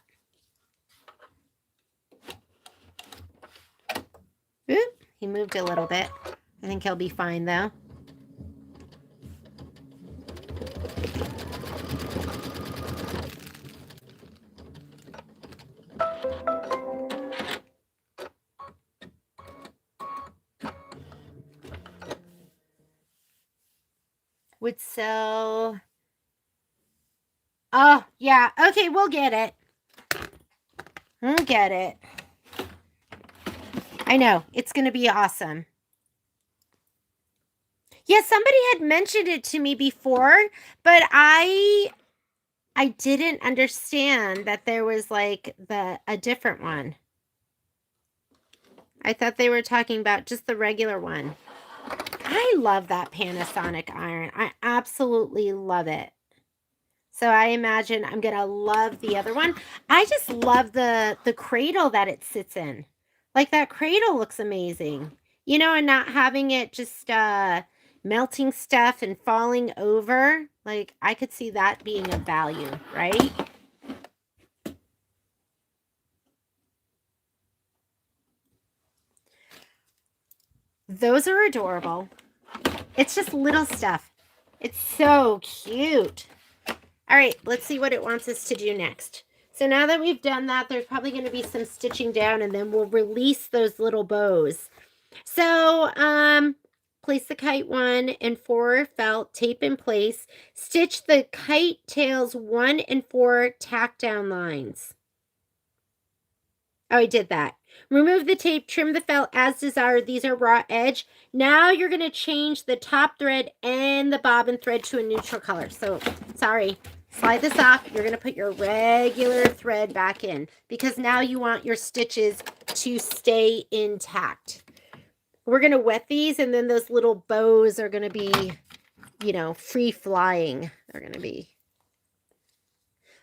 Oop, he moved a little bit. I think he'll be fine though. Would sell. Oh, yeah. Okay, we'll get it. We'll get it. I know. It's going to be awesome. Yeah, somebody had mentioned it to me before, but I didn't understand that there was like a different one. I thought they were talking about just the regular one. I love that Panasonic iron. I absolutely love it. So I imagine I'm going to love the other one. I just love the cradle that it sits in. Like that cradle looks amazing. You know, and not having it just melting stuff and falling over. Like I could see that being of value, right? Those are adorable. It's just little stuff. It's so cute. All right, let's see what it wants us to do next. So now that we've done that, there's probably going to be some stitching down and then we'll release those little bows. So, place the kite 1 and 4 felt, tape in place, stitch the kite tails 1 and 4 tack down lines. Oh, I did that. Remove the tape, trim the felt as desired. These are raw edge. Now you're going to change the top thread and the bobbin thread to a neutral color. So, sorry. Slide this off. You're going to put your regular thread back in because now you want your stitches to stay intact. We're going to wet these and then those little bows are going to be, you know, free flying. They're going to be.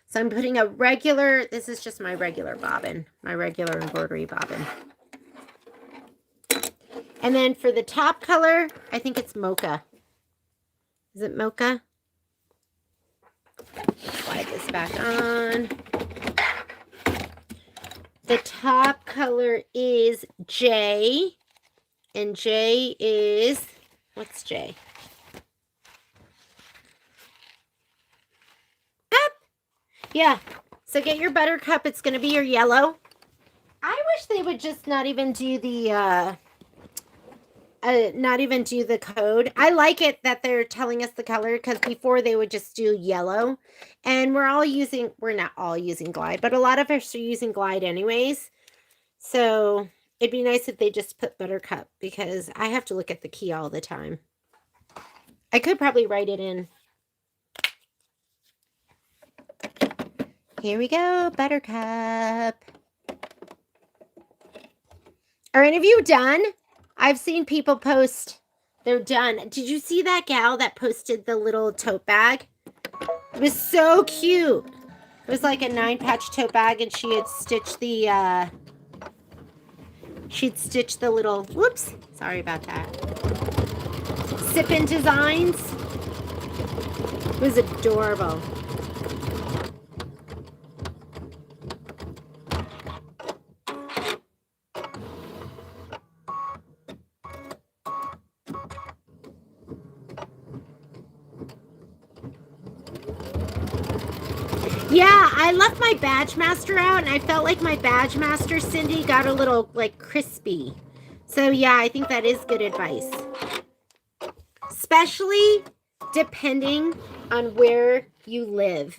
So I'm putting a regular, this is just my regular bobbin, my regular embroidery bobbin. And then for the top color, I think it's mocha. Is it mocha? Slide this back on. The top color is J, and J is, what's J? Up. Yeah, so get your buttercup. It's going to be your yellow. I wish they would just not even do the code. I like it that they're telling us the color, because before they would just do yellow, and we're not all using Glide, but a lot of us are using Glide anyways. So it'd be nice if they just put buttercup, because I have to look at the key all the time. I could probably write it in. Here we go, buttercup. Are any of you done? I've seen people post they're done. Did you see that gal that posted the little tote bag? It was so cute. It was like a 9-patch tote bag, and she had stitched the little, whoops, sorry about that, Sippin designs. It was adorable. Yeah, I left my Badge Master out, and I felt like my Badge Master, Cindy, got a little, like, crispy. So, yeah, I think that is good advice. Especially depending on where you live.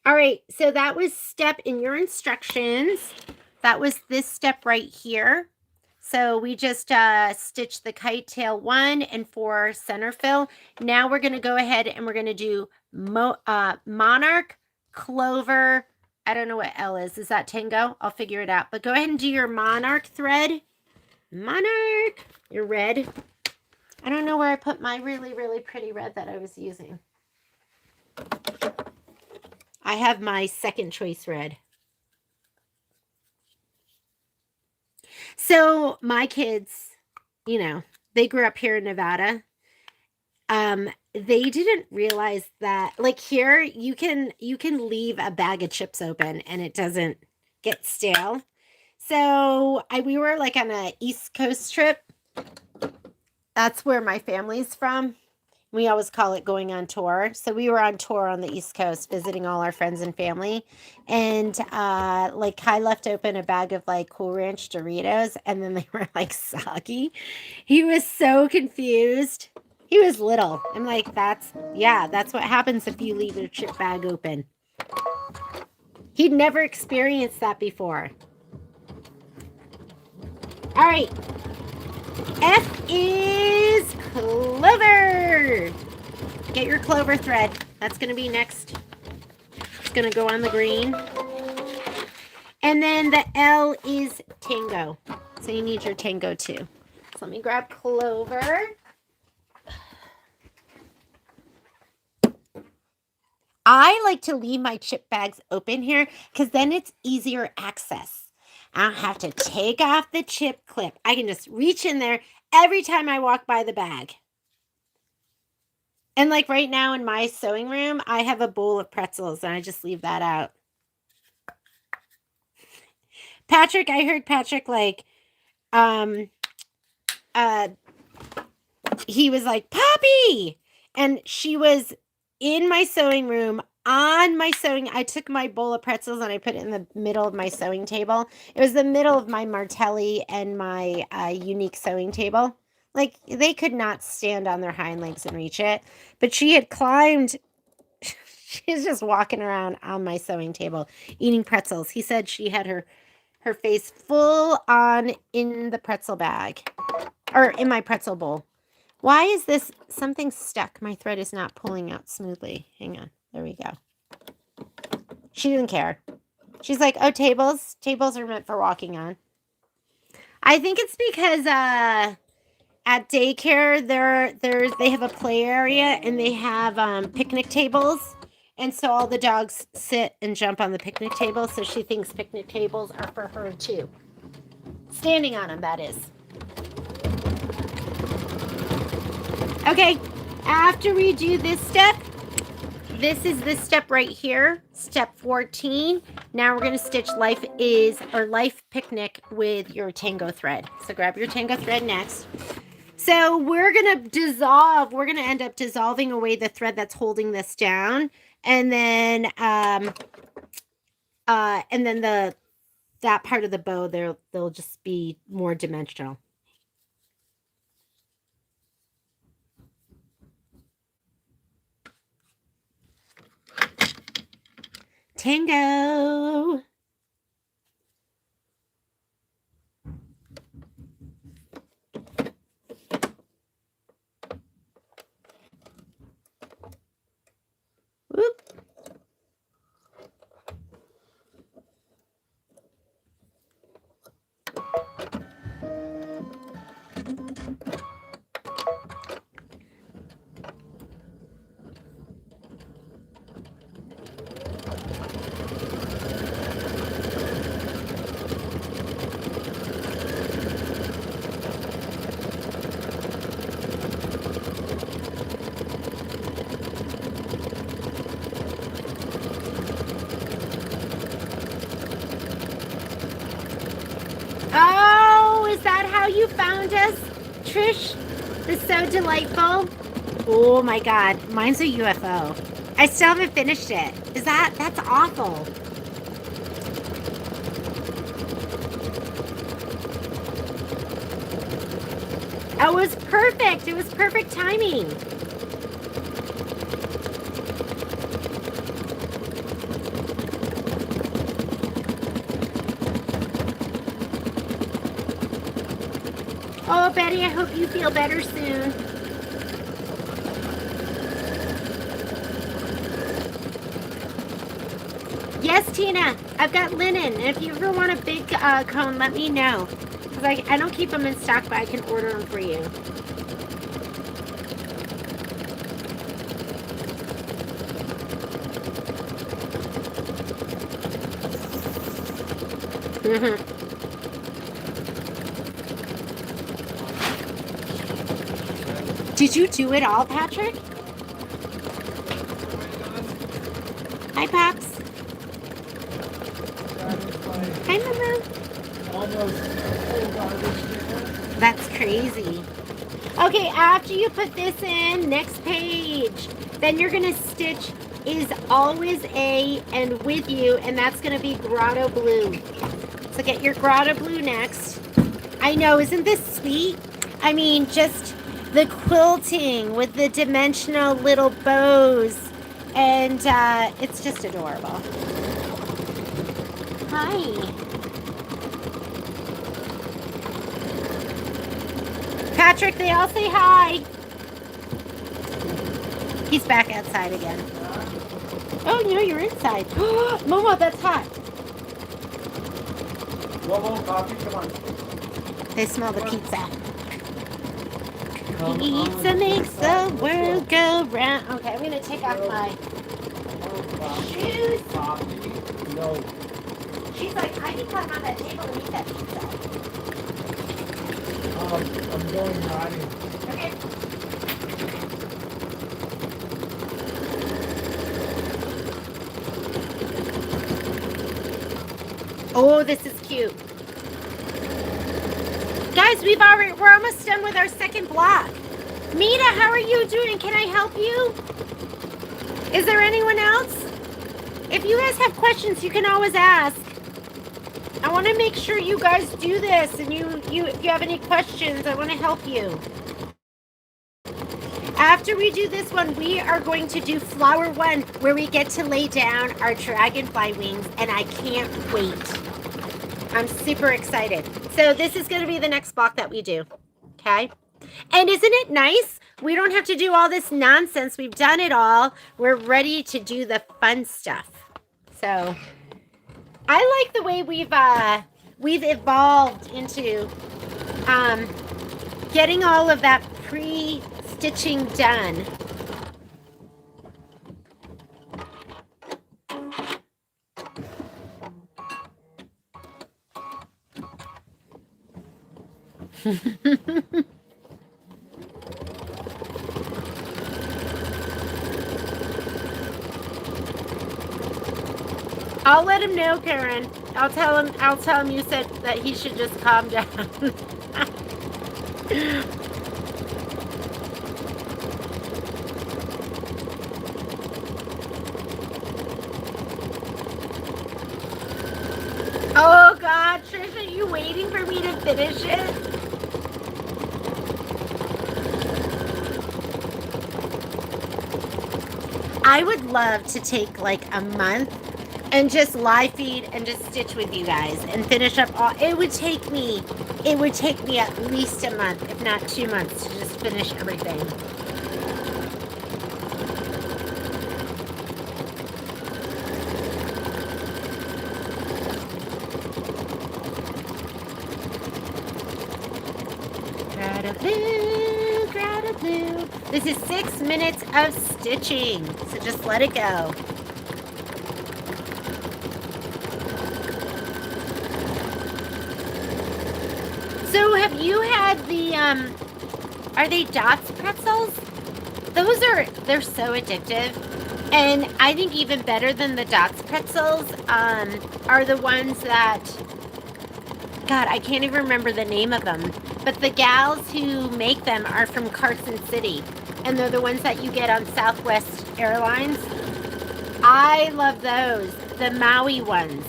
All right, so that was step in your instructions. That was this step right here. So we just stitched the kite tail 1 and 4 center fill. Now we're going to go ahead and we're going to do monarch, clover. I don't know what L is. Is that tango? I'll figure it out. But go ahead and do your monarch thread. Monarch, your red. I don't know where I put my really, really pretty red that I was using. I have my second choice red. So my kids, you know, they grew up here in Nevada. They didn't realize that, like, here you can leave a bag of chips open and it doesn't get stale. So we were like on a East Coast trip. That's where my family's from. We always call it going on tour. So we were on tour on the East Coast, visiting all our friends and family. And like Kai left open a bag of like Cool Ranch Doritos, and then they were like soggy. He was so confused. He was little. I'm like, that's what happens if you leave your chip bag open. He'd never experienced that before. All right. F is clover. Get your clover thread. That's going to be next. It's going to go on the green. And then the L is tango. So you need your tango too. So let me grab clover. I like to leave my chip bags open here because then it's easier access. I don't have to take off the chip clip. I can just reach in there every time I walk by the bag. And like right now in my sewing room, I have a bowl of pretzels and I just leave that out. Patrick, I heard Patrick like, he was like, Poppy! And she was in my sewing room on my sewing. I took my bowl of pretzels and I put it in the middle of my sewing table. It was the middle of my Martelli and my unique sewing table. Like, they could not stand on their hind legs and reach it. But she had climbed. She's just walking around on my sewing table eating pretzels. He said she had her face full on in the pretzel bag. Or in my pretzel bowl. Why is this? Something stuck. My thread is not pulling out smoothly. Hang on. There we go. She didn't care. She's like, oh, tables. Tables are meant for walking on. I think it's because at daycare, they have a play area and they have picnic tables. And so all the dogs sit and jump on the picnic table. So she thinks picnic tables are for her too. Standing on them, that is. Okay, after we do this step, this is this step right here, step 14. Now we're going to stitch life picnic with your tango thread. So grab your tango thread next. So we're going to end up dissolving away the thread that's holding this down. And then that part of the bow there, they'll just be more dimensional. Tango. Whoop. Oh, is that how you found us, Trish? This is so delightful. Oh my God, mine's a UFO. I still haven't finished it. That's awful. Oh, it was perfect. It was perfect timing. Oh, Betty, I hope you feel better soon. Yes, Tina, I've got linen. And if you ever want a big cone, let me know. Because I don't keep them in stock, but I can order them for you. Did you do it all, Patrick? Hi, Pops. Hi, Mama. That's crazy. Okay, after you put this in, next page, then you're going to stitch is always a and with you, and that's going to be grotto blue. So get your grotto blue next. I know, isn't this sweet? I mean, just the quilting with the dimensional little bows, and it's just adorable. Hi. Patrick, they all say hi. He's back outside again. Oh, no, you're inside. Momo, that's hot. Momo, coffee, come on. They smell the pizza. Pizza makes the world go round. Okay, I'm going to take off my shoes. No. She's like, I can climb on that table and eat that pizza. I'm going riding. Okay. Oh, this is cute. Guys, we're almost done with our second block. Mita, how are you doing? Can I help you? Is there anyone else? If you guys have questions, you can always ask. I want to make sure you guys do this, and if you have any questions, I want to help you. After we do this one, we are going to do flower 1, where we get to lay down our dragonfly wings, and I can't wait. I'm super excited. So this is going to be the next block that we do, okay? And isn't it nice? We don't have to do all this nonsense. We've done it all. We're ready to do the fun stuff. So I like the way we've evolved into getting all of that pre-stitching done. I'll let him know, Karen. I'll tell him you said that he should just calm down. Oh God, Trish, are you waiting for me to finish it? I would love to take like a month and just live feed and just stitch with you guys and finish up all. It would take me at least a month, if not 2 months, to just finish everything. Grata blue. This is 6 minutes of stitching, so just let it go. So have you had the, are they Dots pretzels? They're so addictive. And I think even better than the Dots pretzels, are the ones that, God, I can't even remember the name of them. But the gals who make them are from Carson City. And they're the ones that you get on Southwest Airlines. I love those, the Maui ones.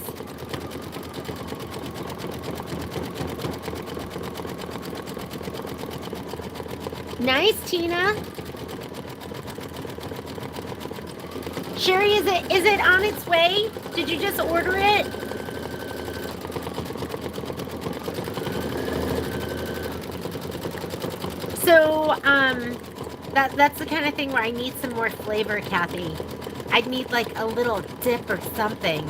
Nice, Tina. Sherry, is it on its way? Did you just order it? So, that's the kind of thing where I need some more flavor, Kathy. I'd need like a little dip or something.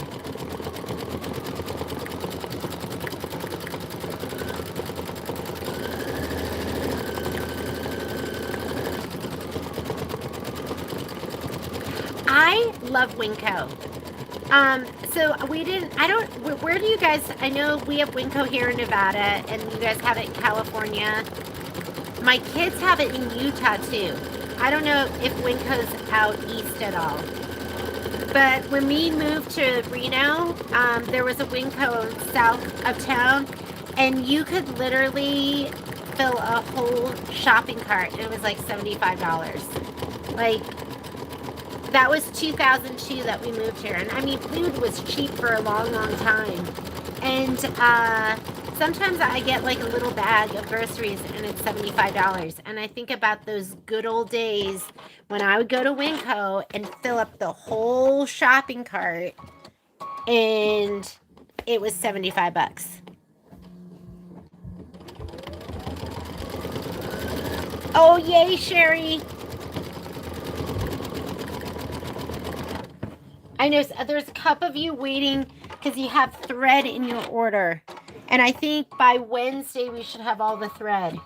I love Winco. So where do you guys, I know we have Winco here in Nevada and you guys have it in California. My kids have it in Utah too. I don't know if Winco's out east at all. But when we moved to Reno, there was a Winco south of town and you could literally fill a whole shopping cart and it was like $75. Like, that was 2002 that we moved here. And I mean, food was cheap for a long, long time. And sometimes I get like a little bag of groceries and it's $75. And I think about those good old days when I would go to Winco and fill up the whole shopping cart and it was $75. Oh, yay, Sherry. I know there's a couple of you waiting because you have thread in your order. And I think by Wednesday we should have all the thread.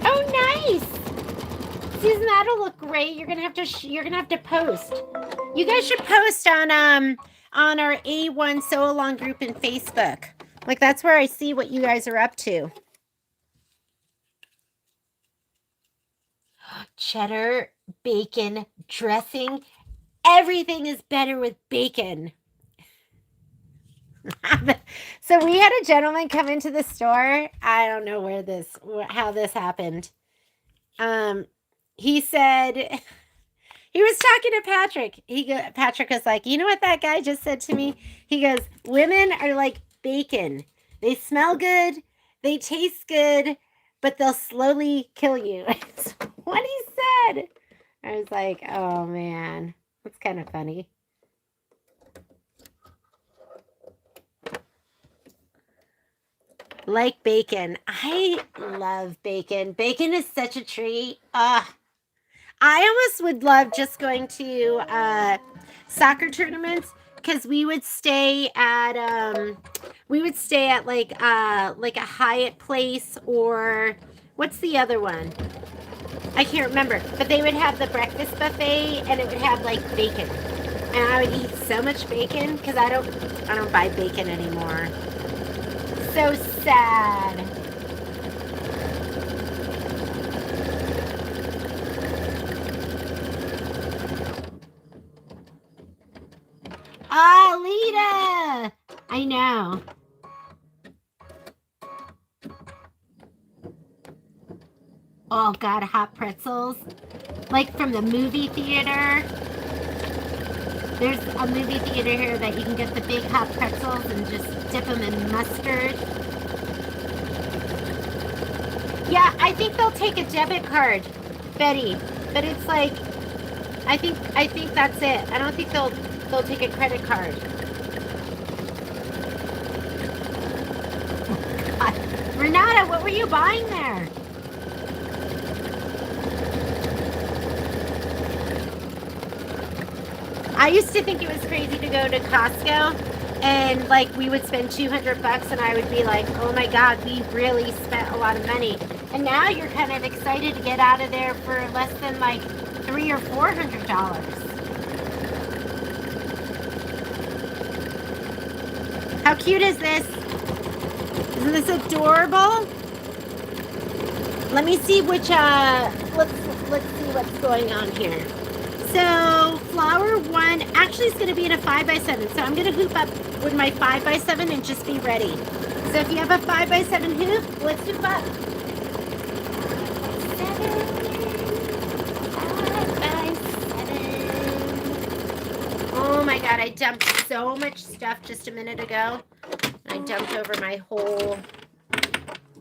Oh, nice! Susan, that'll look great. You're gonna have to post. You guys should post on our A1 Sew Along group in Facebook. Like, that's where I see what you guys are up to. Cheddar, bacon, dressing. Everything is better with bacon. So we had a gentleman come into the store. I don't know how this happened. He said, he was talking to Patrick. Patrick was like, you know what that guy just said to me? He goes, women are like bacon. They smell good, they taste good, but they'll slowly kill you. That's what he said. I was like, oh man, that's kind of funny. Like bacon. I love bacon. Bacon is such a treat. I almost would love just going to soccer tournaments because we would stay at like a Hyatt place, or what's the other one? I can't remember, but they would have the breakfast buffet and it would have like bacon, and I would eat so much bacon because I don't buy bacon anymore. So sad. Oh, Lita! I know. Oh, God, hot pretzels. Like from the movie theater. There's a movie theater here that you can get the big hot pretzels and just dip them in mustard. Yeah, I think they'll take a debit card, Betty. But it's like, I think that's it. I don't think they'll take a credit card. God. Renata, what were you buying there? I used to think it was crazy to go to Costco and like we would spend $200 and I would be like, oh my God, we really spent a lot of money. And now you're kind of excited to get out of there for less than like $300 or $400. How cute is this? Isn't this adorable? Let me see which let's see what's going on here. So flower 1 actually is going to be in a 5x7. So I'm going to hoop up with my 5x7 and just be ready. So if you have a 5x7 hoop, let's hoop up. 5x7. Oh my God, I dumped so much stuff just a minute ago. I dumped over my whole,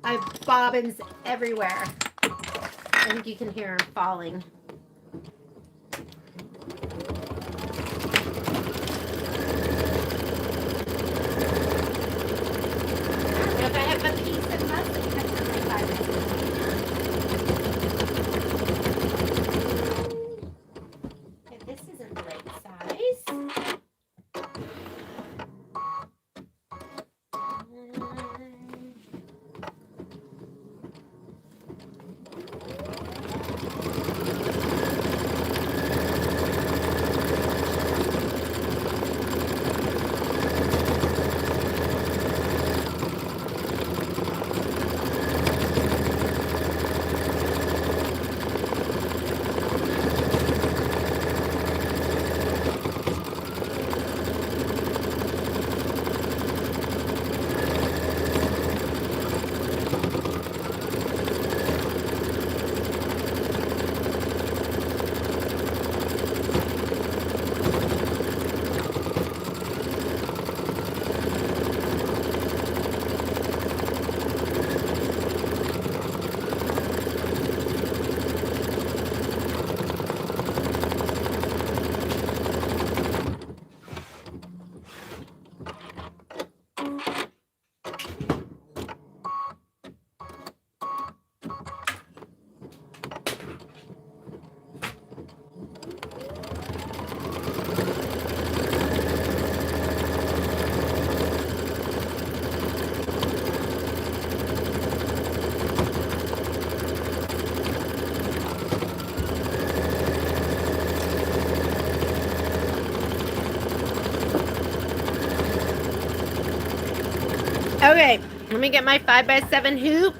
I have bobbins everywhere. I think you can hear them falling. If I have a piece of muslin cut from my fiber. Okay, this isn't the right size. Okay, let me get my 5x7 hoop.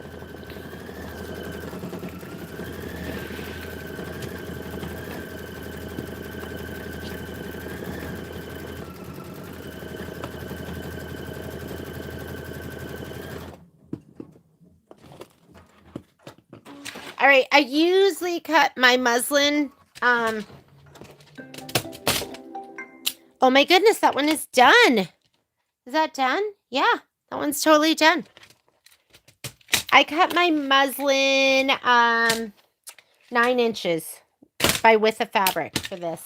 All right, I usually cut my muslin. Oh my goodness, that one is done. Is that done? Yeah, that one's totally done. I cut my muslin 9 inches by width of fabric for this.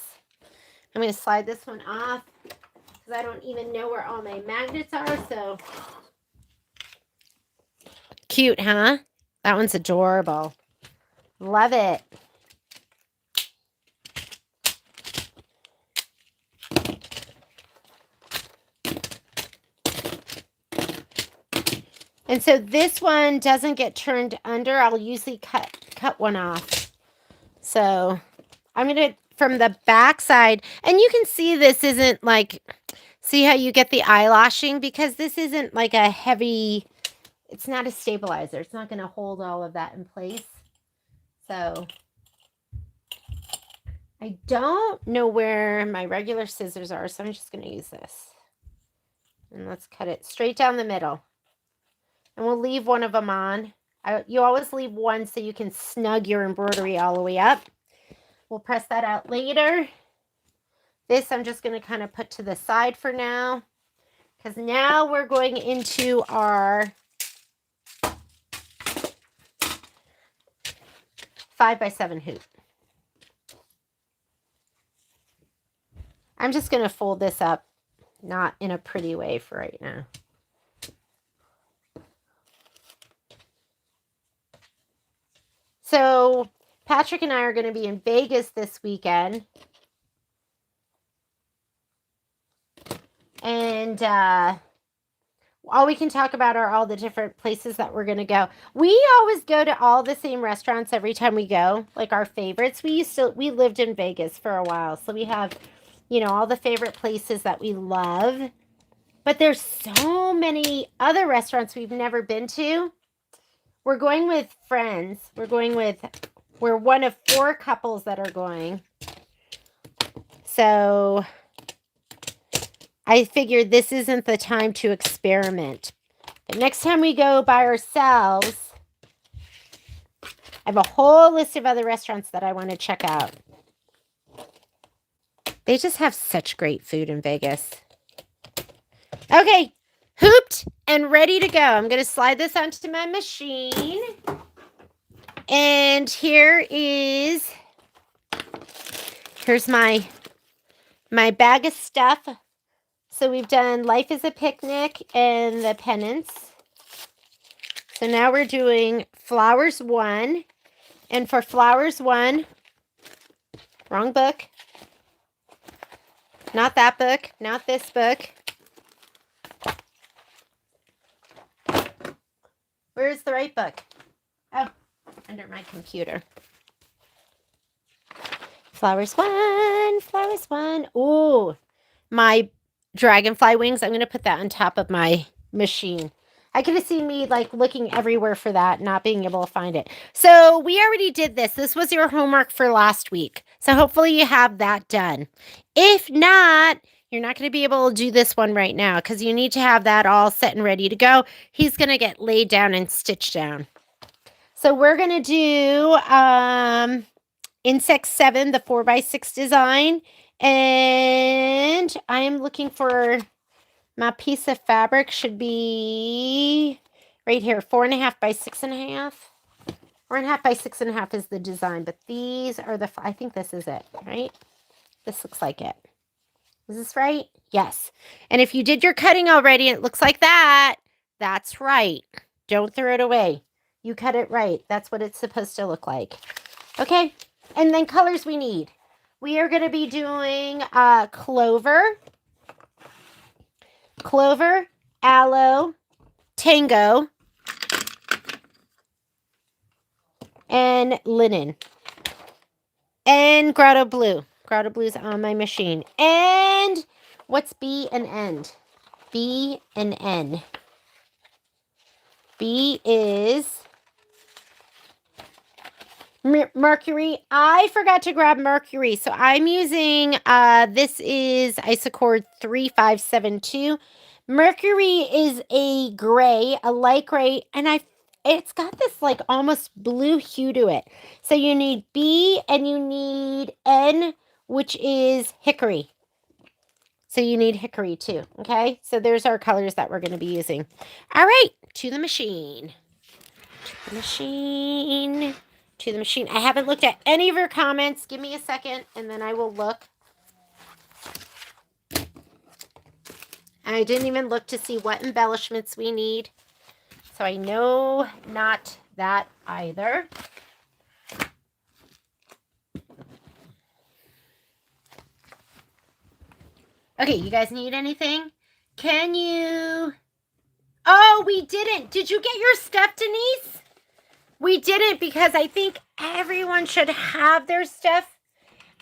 I'm going to slide this one off because I don't even know where all my magnets are. So cute, huh? That one's adorable. Love it. And so this one doesn't get turned under. I'll usually cut one off. So I'm going to, from the back side, and you can see this isn't like, see how you get the eyelashing? Because this isn't like a heavy, it's not a stabilizer. It's not going to hold all of that in place. So I don't know where my regular scissors are, so I'm just going to use this. And let's cut it straight down the middle. And we'll leave one of them on. You always leave one so you can snug your embroidery all the way up. We'll press that out later. This I'm just going to kind of put to the side for now, because now we're going into our 5x7 hoop. I'm just going to fold this up, not in a pretty way for right now. So Patrick and I are going to be in Vegas this weekend. And all we can talk about are all the different places that we're going to go. We always go to all the same restaurants every time we go, like our favorites. We lived in Vegas for a while, so we have, you know, all the favorite places that we love. But there's so many other restaurants we've never been to. We're going with friends. We're one of 4 couples that are going. So I figured this isn't the time to experiment. But next time we go by ourselves, I have a whole list of other restaurants that I want to check out. They just have such great food in Vegas. Okay, hooped and ready to go. I'm going to slide this onto my machine. And here's my bag of stuff. So we've done Life is a Picnic and the Pennants. So now we're doing Flowers 1. And for Flowers 1, wrong book. Not that book, not this book. Where's the right book? Oh, under my computer. Flowers 1, Flowers 1. Ooh, my Dragonfly wings. I'm going to put that on top of my machine. I could have seen me like looking everywhere for that, not being able to find it. So we already did this. This was your homework for last week. So hopefully you have that done. If not, you're not going to be able to do this one right now because you need to have that all set and ready to go. He's going to get laid down and stitched down. So we're going to do Insect 7, the 4x6 design. And I am looking for my piece of fabric should be right here, 4.5 by 6.5. 4.5 by 6.5 is the design, but these are the, I think this is it, right? This looks like it. Is this right? Yes. And if you did your cutting already and it looks like that, that's right. Don't throw it away. You cut it right. That's what it's supposed to look like. Okay. And then colors we need. We are going to be doing clover, aloe, tango, and linen. And grotto blue. Grotto blue's on my machine. And what's B and N? B and N. B is Mercury. I forgot to grab Mercury. So I'm using, this is Isocord 3572. Mercury is a gray, a light gray, and it's got this like almost blue hue to it. So you need B and you need N, which is hickory. So you need hickory too, okay? So there's our colors that we're going to be using. All right, to the machine. To the machine. To the machine. I haven't looked at any of your comments. Give me a second and then I will look. And I didn't even look to see what embellishments we need. So I know not that either. Okay, you guys need anything? Can you... Oh, we didn't. Did you get your stuff, Denise? We didn't because I think everyone should have their stuff.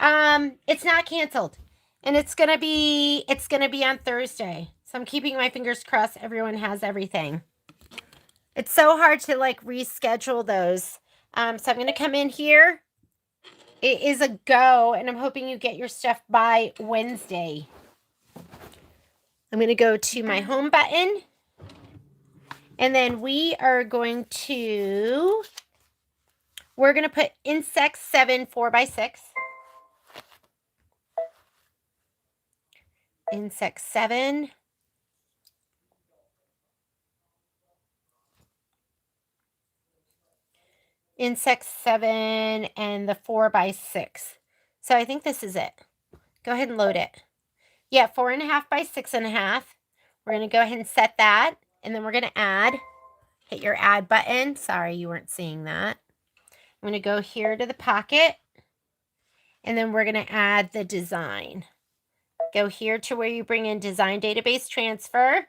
It's not canceled. And it's gonna be on Thursday. So I'm keeping my fingers crossed everyone has everything. It's so hard to like reschedule those. So I'm gonna come in here it is a go, and I'm hoping you get your stuff by Wednesday. I'm going to go to my home button, and then we're going to put insect 7 4x6. Insect 7. Insect 7 and the 4x6. So I think this is it. Go ahead and load it. Yeah, 4.5 by 6.5. We're going to go ahead and set that. And then we're going to add. Hit your add button. Sorry, you weren't seeing that. I'm going to go here to the pocket. And then we're going to add the design. Go here to where you bring in design database transfer.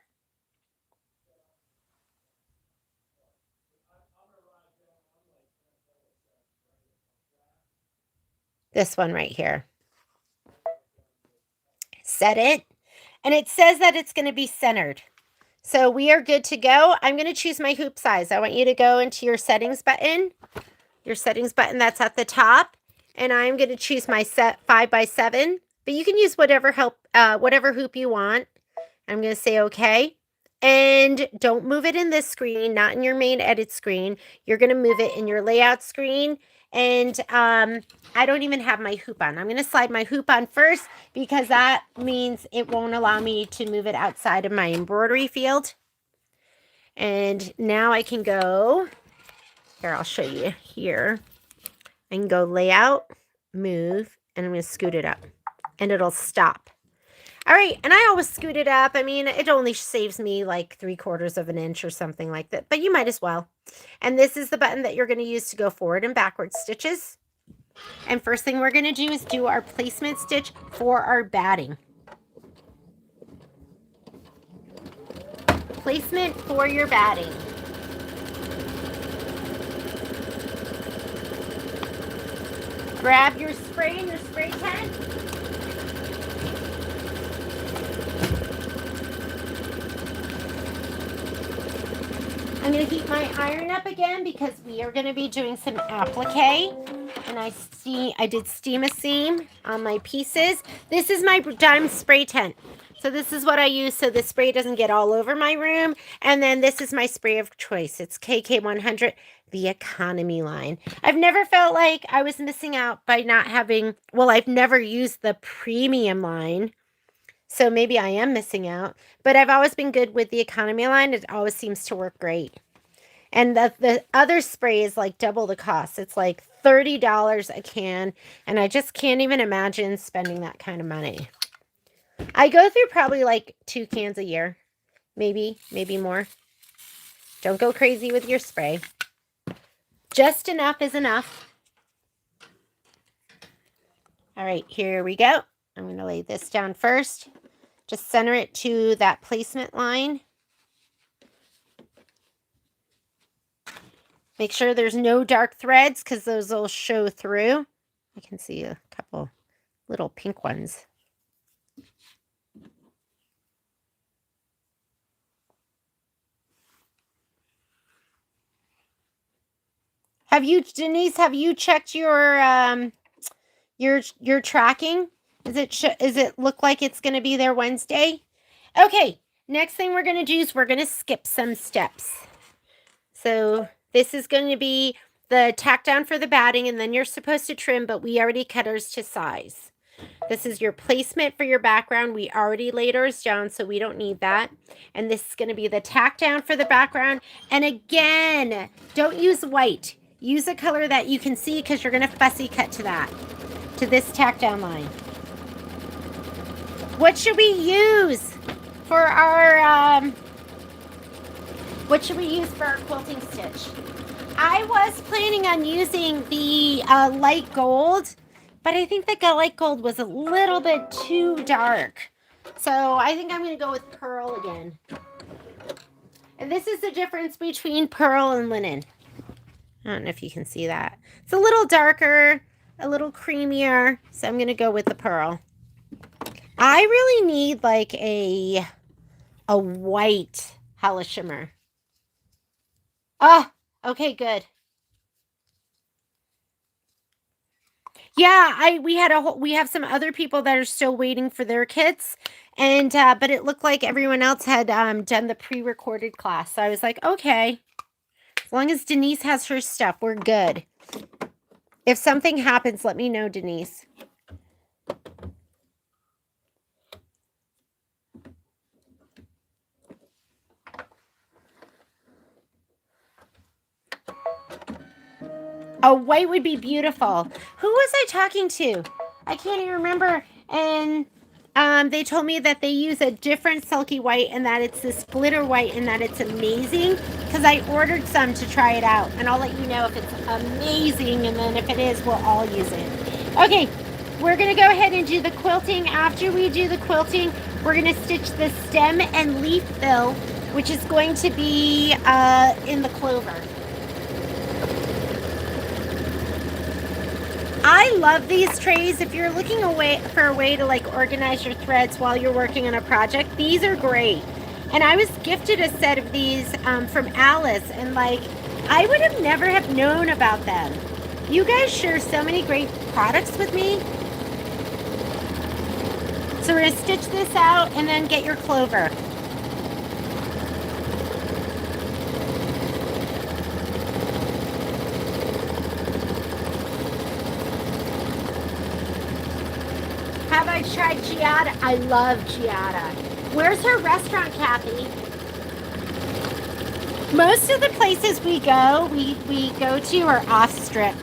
This one right here. Set it. And it says that it's going to be centered. So we are good to go. I'm going to choose my hoop size. I want you to go into your settings button. Your settings button that's at the top. And I'm going to choose my set 5x7. But you can use whatever hoop you want. I'm going to say okay. And don't move it in this screen, not in your main edit screen. You're going to move it in your layout screen. And I don't even have my hoop on. I'm going to slide my hoop on first because that means it won't allow me to move it outside of my embroidery field. And now I can go, here, I'll show you here. I can go layout, move, and I'm going to scoot it up. And it'll stop. All right, and I always scoot it up. I mean, it only saves me like 3/4 of an inch or something like that, but you might as well. And this is the button that you're going to use to go forward and backward stitches. And first thing we're going to do is do our placement stitch for our batting. Placement for your batting. Grab your spray and your spray tent. I'm going to heat my iron up again because we are going to be doing some applique. And I did steam a seam on my pieces. This is my dime spray tent. So this is what I use so the spray doesn't get all over my room. And then this is my spray of choice. It's KK100, the economy line. I've never felt like I was missing out by not having, well, I've never used the premium line. So maybe I am missing out. But I've always been good with the economy line. It always seems to work great. And the other spray is like double the cost. It's like $30 a can. And I just can't even imagine spending that kind of money. I go through probably like 2 cans a year. Maybe more. Don't go crazy with your spray. Just enough is enough. All right, here we go. I'm going to lay this down first. Just center it to that placement line. Make sure there's no dark threads because those will show through. I can see a couple little pink ones. Denise, have you checked your tracking? Is it look like it's going to be there Wednesday? Okay, next thing we're going to do is we're going to skip some steps. So this is going to be the tack down for the batting, and then you're supposed to trim, but we already cut ours to size. This is your placement for your background. We already laid ours down, so we don't need that. And this is going to be the tack down for the background. And again, don't use white. Use a color that you can see because you're going to fussy cut to that, to this tack down line. What should we use for our quilting stitch? I was planning on using the light gold, but I think the light gold was a little bit too dark. So I think I'm going to go with pearl again. And this is the difference between pearl and linen. I don't know if you can see that. It's a little darker, a little creamier, so I'm going to go with the pearl. I really need like a white Hella Shimmer. Oh, okay, good. Yeah, we have some other people that are still waiting for their kits, and but it looked like everyone else had done the pre-recorded class. So I was like, okay, as long as Denise has her stuff, we're good. If something happens, let me know, Denise. A white would be beautiful. Who was I talking to? I can't even remember. And they told me that they use a different silky white and that it's this glitter white and that it's amazing. Because I ordered some to try it out. And I'll let you know if it's amazing. And then if it is, we'll all use it. Okay, we're going to go ahead and do the quilting. After we do the quilting, we're going to stitch the stem and leaf fill, which is going to be in the clover. I love these trays. If you're looking for a way to like organize your threads while you're working on a project, these are great. And I was gifted a set of these from Alice, and like I would have never have known about them. You guys share so many great products with me. So we're gonna stitch this out and then get your clover. Have I tried Giada? I love Giada. Where's her restaurant, Kathy? Most of the places we go to are off strip.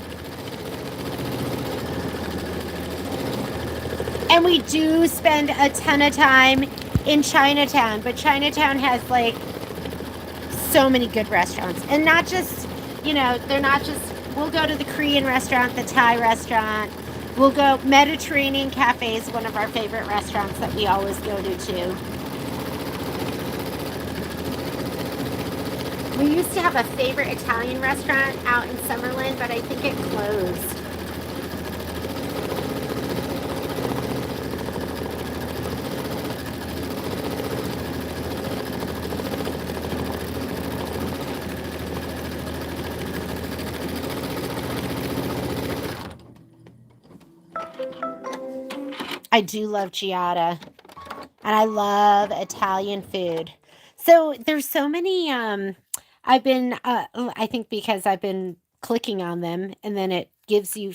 And we do spend a ton of time in Chinatown, but Chinatown has like so many good restaurants. And not just, they're not just, we'll go to the Korean restaurant, the Thai restaurant. We'll go, Mediterranean Cafe is one of our favorite restaurants that we always go to too. We used to have a favorite Italian restaurant out in Summerlin, but I think it closed. I do love Giada, and I love Italian food. So there's so many, I've been, I think because I've been clicking on them, and then it gives you,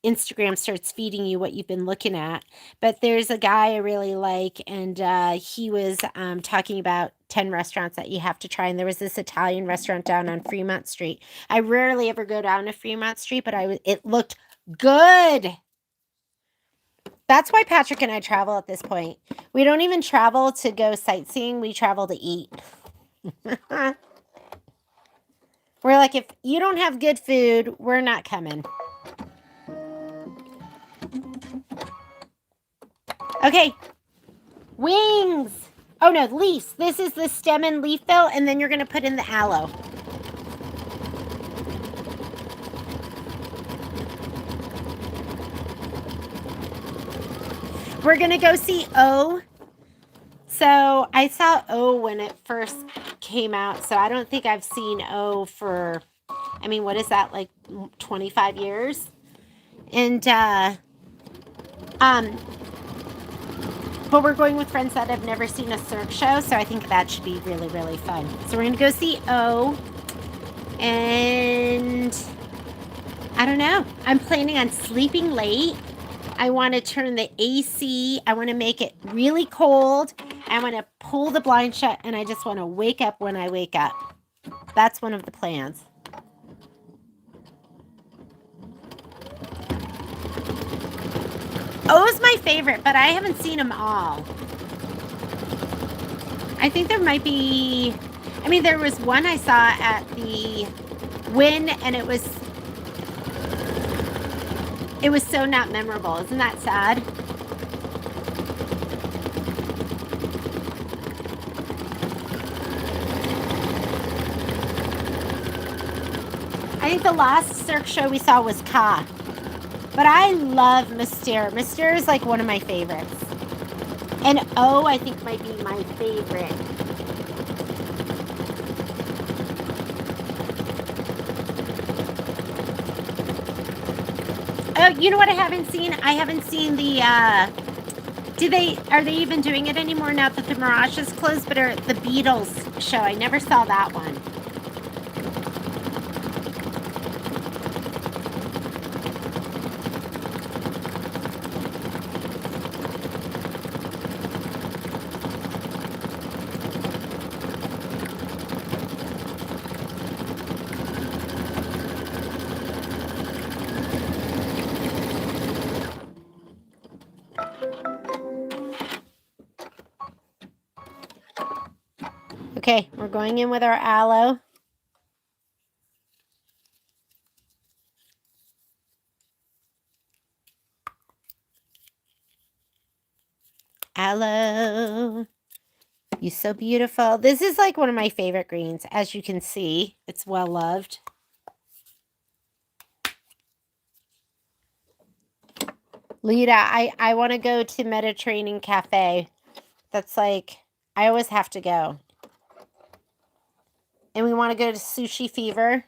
Instagram starts feeding you what you've been looking at. But there's a guy I really like, and he was talking about 10 restaurants that you have to try. And there was this Italian restaurant down on Fremont Street. I rarely ever go down to Fremont Street, but it looked good. That's why Patrick and I travel at this point. We don't even travel to go sightseeing. We travel to eat. We're like, if you don't have good food, we're not coming. Okay. Wings. Oh, no, leaves. This is the stem and leaf fill, and then you're going to put in the aloe. We're going to go see O. So I saw O when it first came out. So I don't think I've seen O for, I mean, what is that, like 25 years? And, but we're going with friends that have never seen a Cirque show. So I think that should be really, really fun. So we're going to go see O. And I don't know. I'm planning on sleeping late. I want to turn the AC. I want to make it really cold. I want to pull the blind shut, and I just want to wake up when I wake up. That's one of the plans. O's my favorite, but I haven't seen them all. I think there might be, I mean, there was one I saw at the Wynn, and it was so not memorable. Isn't that sad? I think the last Cirque show we saw was Ka. But I love Mystère. Mystère is like one of my favorites. And O, I think, might be my favorite. You know what I haven't seen? I haven't seen the, are they even doing it anymore now that the Mirage is closed? But are the Beatles show? I never saw that one. Okay, we're going in with our aloe. Aloe. You're so beautiful. This is like one of my favorite greens. As you can see, it's well loved. Lita, I want to go to Mediterranean Cafe. That's like, I always have to go. And we want to go to Sushi Fever.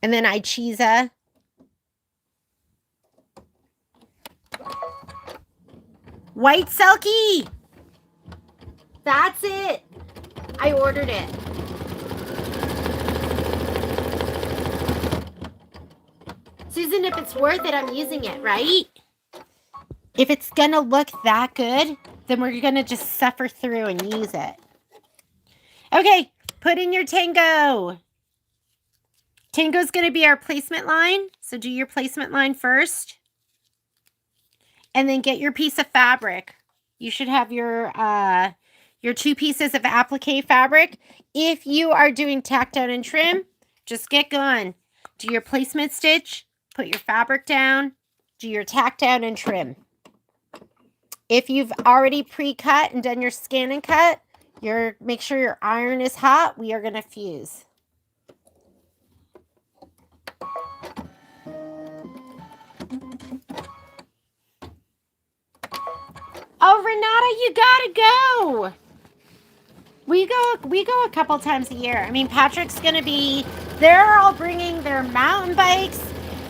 And then Ichiza. White Selkie! That's it! I ordered it. Susan, if it's worth it, I'm using it, right? If it's gonna look that good, then we're gonna just suffer through and use it. Okay, put in your tango. Tango's gonna be our placement line, so do your placement line first. And then get your piece of fabric. You should have your 2 pieces of applique fabric. If you are doing tack down and trim, just get going. Do your placement stitch, put your fabric down, do your tack down and trim. If you've already pre-cut and done your scan and cut, make sure your iron is hot. We are going to fuse. Oh, Renata, you gotta go. We go a couple times a year. I mean, Patrick's gonna be. They're all bringing their mountain bikes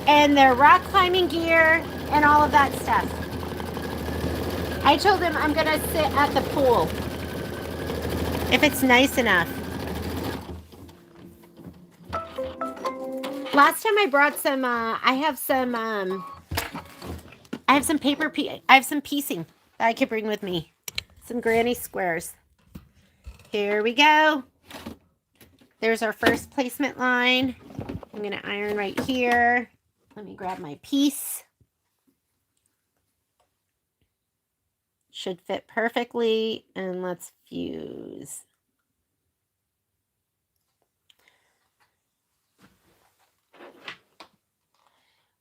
and their rock climbing gear and all of that stuff. I told him I'm gonna sit at the pool if it's nice enough. Last time I brought some. I have some paper. I have some piecing that I could bring with me. Some granny squares. Here we go. There's our first placement line. I'm going to iron right here. Let me grab my piece. Should fit perfectly. And let's fuse.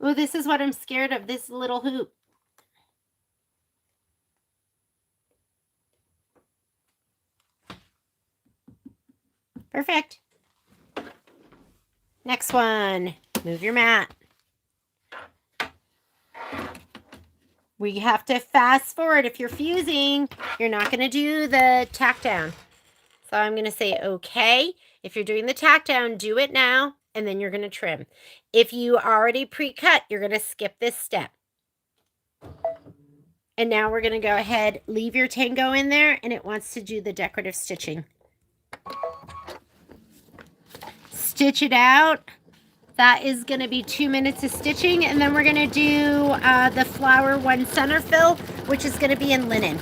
Oh, this is what I'm scared of, this little hoop. Perfect. Next one. Move your mat. We have to fast forward. If you're fusing, you're not going to do the tack down. So I'm going to say, okay. If you're doing the tack down, do it now, and then you're going to trim. If you already pre-cut, you're going to skip this step. And now we're going to go ahead, leave your tango in there, and it wants to do the decorative stitching. Stitch it out. That is going to be 2 minutes of stitching, and then we're going to do the flower 1 center fill, which is going to be in linen.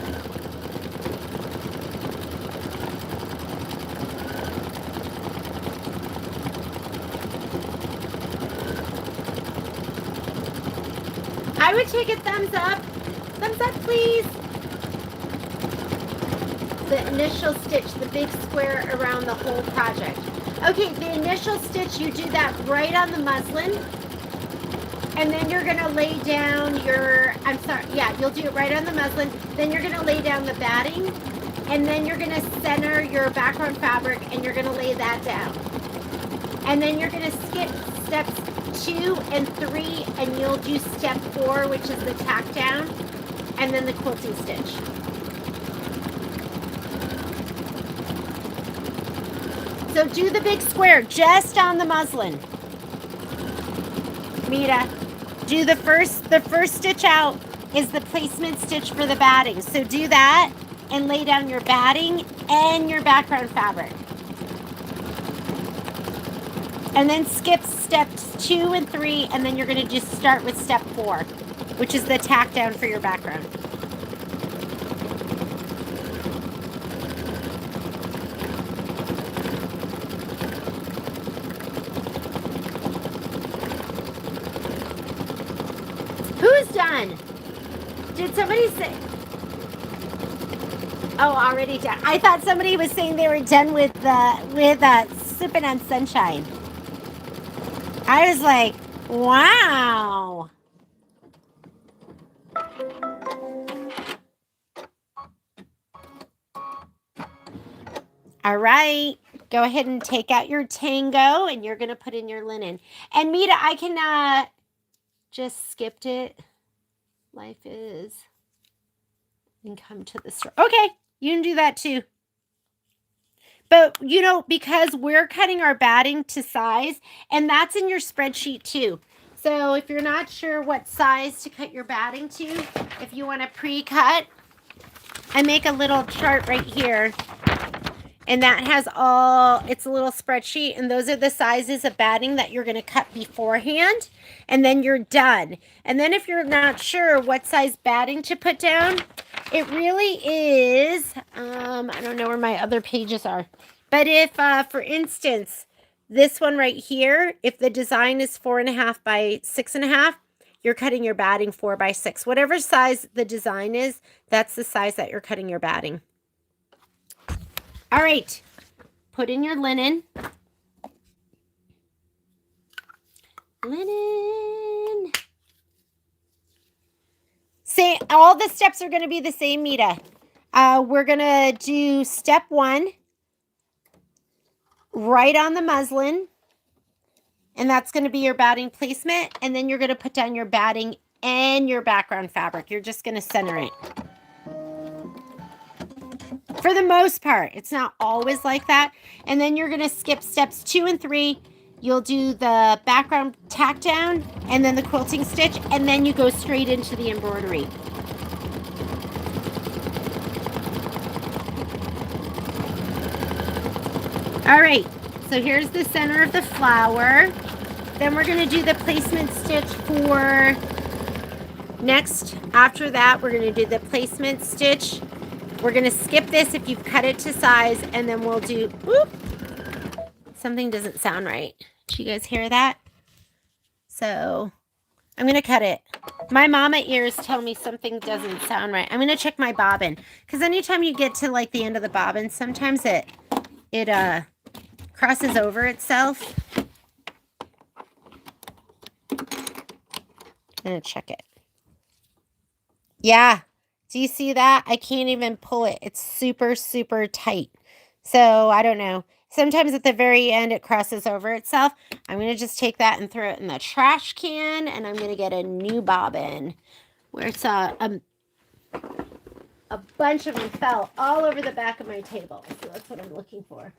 I would take a thumbs up. Thumbs up, please. The initial stitch, the big square around the whole project. Okay, the initial stitch, you do that right on the muslin. And then you're going to lay down your, you'll do it right on the muslin. Then you're going to lay down the batting. And then you're going to center your background fabric and you're going to lay that down. And then you're going to skip steps 2 and 3 and you'll do step 4, which is the tack down. And then the quilting stitch. So do the big square just on the muslin. Mita, do the first stitch out is the placement stitch for the batting. So do that and lay down your batting and your background fabric. And then skip steps 2 and 3, and then you're going to just start with step 4, which is the tack down for your background. Who's done? Did somebody say? Oh, already done. I thought somebody was saying they were done with Sippin on Sunshine. I was like, wow. All right. Go ahead and take out your tango, and you're going to put in your linen. And Mita, I can just skipped it. Life is. And come to the store. Okay. You can do that too. But, you know, because we're cutting our batting to size, and that's in your spreadsheet too. So if you're not sure what size to cut your batting to, if you want to pre-cut, I make a little chart right here. And that has it's a little spreadsheet, and those are the sizes of batting that you're going to cut beforehand, and then you're done. And then if you're not sure what size batting to put down, it really is, I don't know where my other pages are, but if, for instance, this one right here, if the design is 4.5 by 6.5, you're cutting your batting 4 by 6. Whatever size the design is, that's the size that you're cutting your batting. All right, put in your linen. Linen. Say all the steps are going to be the same, Mita. We're going to do step 1 right on the muslin, and that's going to be your batting placement, and then you're going to put down your batting and your background fabric. You're just going to center it. For the most part, it's not always like that. And then you're going to skip steps 2 and 3. You'll do the background tack down and then the quilting stitch, and then you go straight into the embroidery. All right, so here's the center of the flower. Then we're going to do the placement stitch for next. After that, we're going to do the placement stitch. We're going to skip this if you've cut it to size, and then we'll do, whoop, something doesn't sound right. Did you guys hear that? So I'm going to cut it. My mama ears tell me something doesn't sound right. I'm going to check my bobbin, because anytime you get to like the end of the bobbin, sometimes it crosses over itself. I'm going to check it. Yeah. Do you see that? I can't even pull it. It's super, super tight. So I don't know. Sometimes at the very end, it crosses over itself. I'm going to just take that and throw it in the trash can. And I'm going to get a new bobbin where it's a bunch of them fell all over the back of my table. So that's what I'm looking for.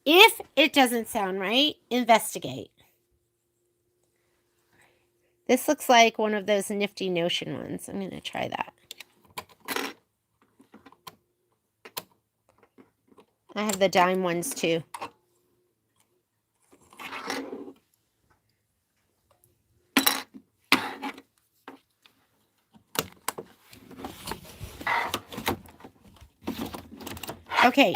If it doesn't sound right, investigate. This looks like one of those nifty Notion ones. I'm going to try that. I have the dime ones too. Okay,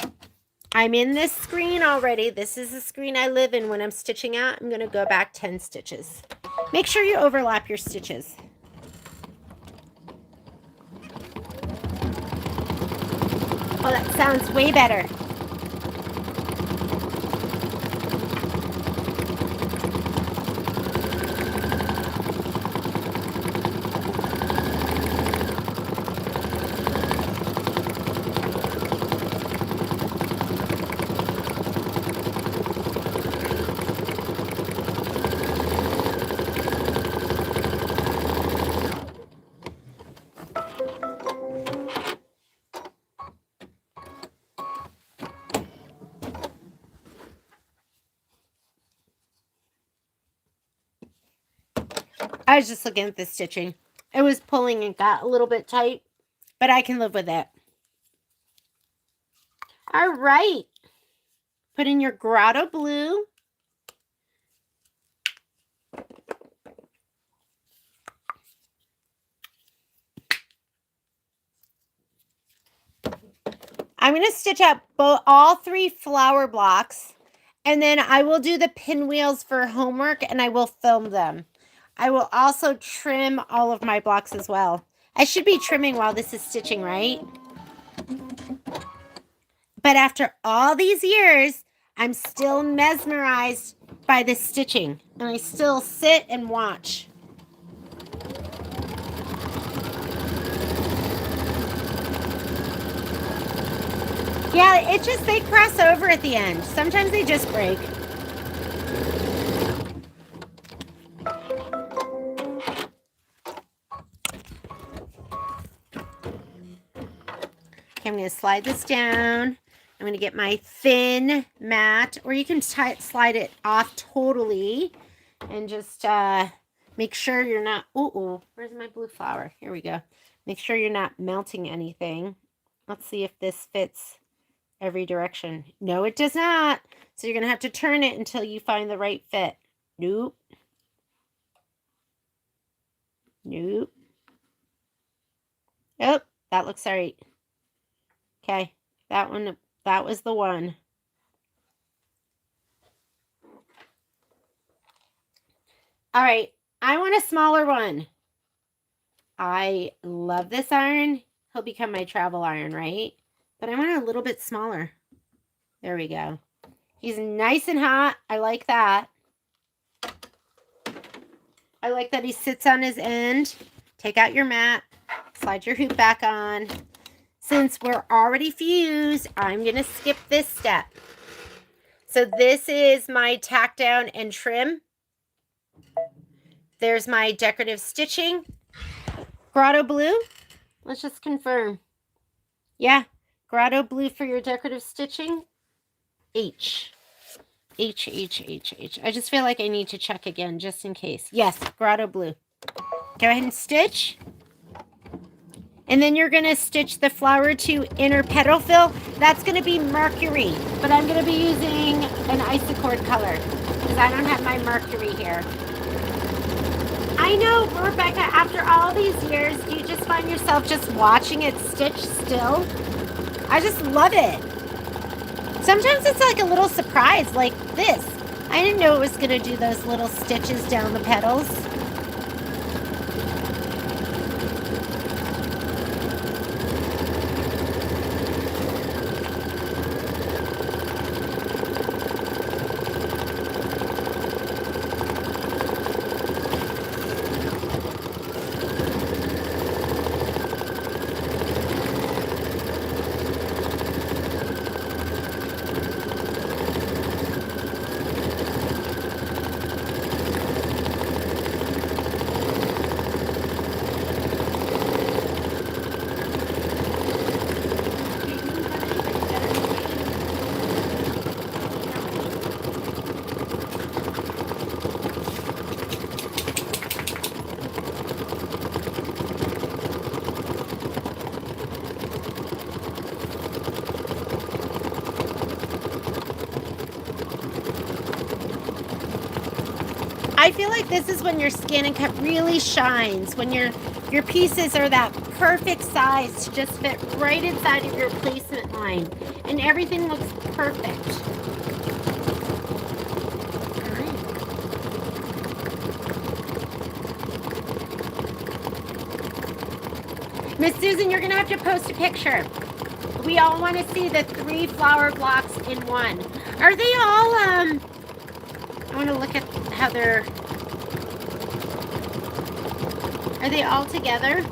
I'm in this screen already. This is the screen I live in when I'm stitching out. I'm going to go back 10 stitches. Make sure you overlap your stitches. Oh, that sounds way better. I was just looking at the stitching. It was pulling and got a little bit tight, but I can live with it. All right. Put in your grotto blue. I'm going to stitch up all 3 flower blocks, and then I will do the pinwheels for homework, and I will film them. I will also trim all of my blocks as well. I should be trimming while this is stitching, right? But after all these years, I'm still mesmerized by this stitching, and I still sit and watch. Yeah, it just, they cross over at the end. Sometimes they just break. Okay, I'm going to slide this down. I'm going to get my thin mat, or you can slide it off totally and just make sure you're not, where's my blue flower? Here we go. Make sure you're not melting anything. Let's see if this fits every direction. No, it does not. So you're going to have to turn it until you find the right fit. Nope. Nope. Oh, that looks all right. Okay, that one, that was the one. All right, I want a smaller one. I love this iron. He'll become my travel iron, right? But I want it a little bit smaller. There we go. He's nice and hot. I like that. I like that he sits on his end. Take out your mat. Slide your hoop back on. Since we're already fused, I'm going to skip this step. So this is my tack down and trim. There's my decorative stitching. Grotto blue. Let's just confirm. Yeah, grotto blue for your decorative stitching. H. H, H, H, H. I just feel like I need to check again just in case. Yes, grotto blue. Go ahead and stitch. And then you're going to stitch the flower to inner petal fill. That's going to be mercury, but I'm going to be using an isocord color because I don't have my mercury here. I know, Rebecca, after all these years, do you just find yourself just watching it stitch still? I just love it. Sometimes it's like a little surprise like this. I didn't know it was going to do those little stitches down the petals. I feel like this is when your scan and cut really shines, when your pieces are that perfect size to just fit right inside of your placement line, and everything looks perfect. Miss Susan, you're gonna have to post a picture. We all want to see the 3 flower blocks in one. Are they all, I want to look at how they're, are they all together?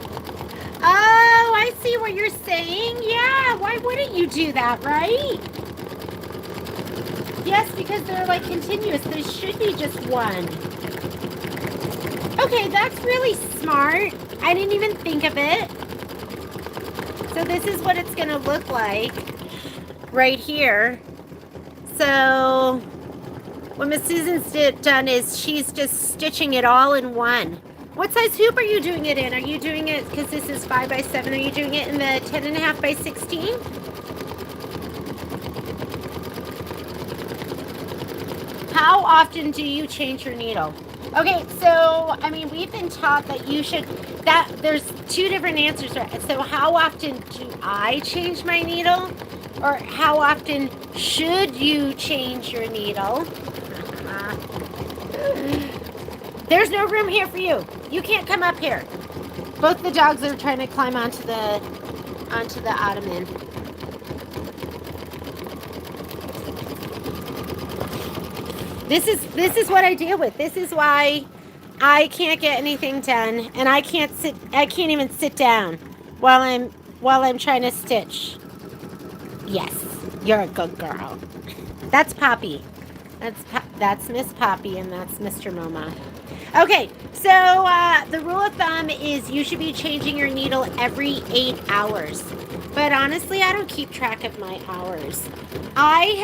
Oh, I see what you're saying. Yeah, why wouldn't you do that, right? Yes, because they're like continuous. There should be just one. Okay, that's really smart. I didn't even think of it. So this is what it's going to look like right here. So what Miss Susan's done is she's just stitching it all in one. What size hoop are you doing it in? Are you doing it, because this is 5 by 7, are you doing it in the 10.5 by 16? How often do you change your needle? Okay, so, I mean, we've been taught that you should, that there's two different answers. So how often do I change my needle? Or how often should you change your needle? There's no room here for you. You can't come up here. Both the dogs are trying to climb onto the ottoman. This is what I deal with. This is why I can't get anything done, and I can't even sit down while I'm trying to stitch. Yes, you're a good girl. That's Poppy. That's Miss Poppy, and that's Mr. Moma. Okay, so the rule of thumb is you should be changing your needle every 8 hours. But honestly, I don't keep track of my hours. I'm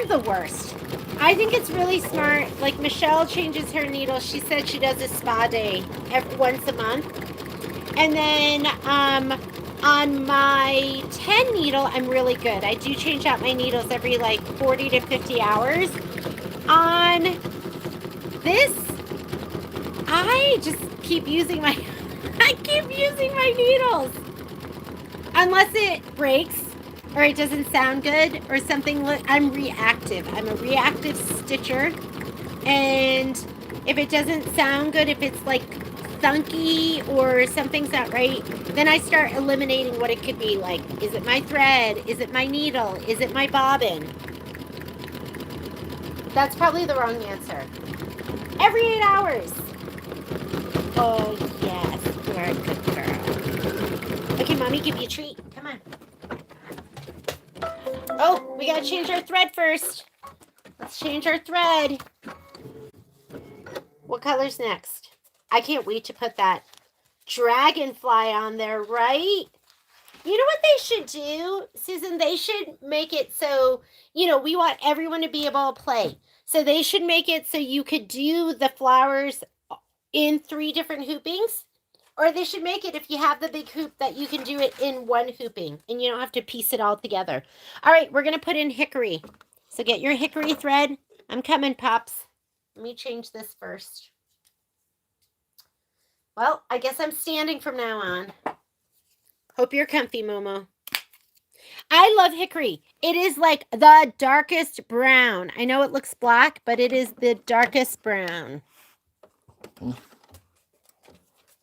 the worst. I think it's really smart. Like, Michelle changes her needle. She said she does a spa day once a month. And then on my 10 needle, I'm really good. I do change out my needles every like 40 to 50 hours. On this, I just keep using my needles. Unless it breaks or it doesn't sound good or something. I'm reactive. I'm a reactive stitcher. And if it doesn't sound good, if it's like thunky or something's not right, then I start eliminating what it could be. Like, is it my thread? Is it my needle? Is it my bobbin? That's probably the wrong answer. Every 8 hours. Oh, yes. You're a good girl. Okay, Mommy, give you a treat. Come on. Oh, we gotta change our thread first. Let's change our thread. What color's next? I can't wait to put that Dragonfly on there, right? You know what they should do, Susan? They should make it so, we want everyone to be able to play. So they should make it so you could do the flowers in 3 different hoopings. Or they should make it, if you have the big hoop, that you can do it in 1 hooping. And you don't have to piece it all together. All right, we're going to put in hickory. So get your hickory thread. I'm coming, Pops. Let me change this first. Well, I guess I'm standing from now on. Hope you're comfy, Momo. I love hickory. It is like the darkest brown. I know it looks black, but it is the darkest brown.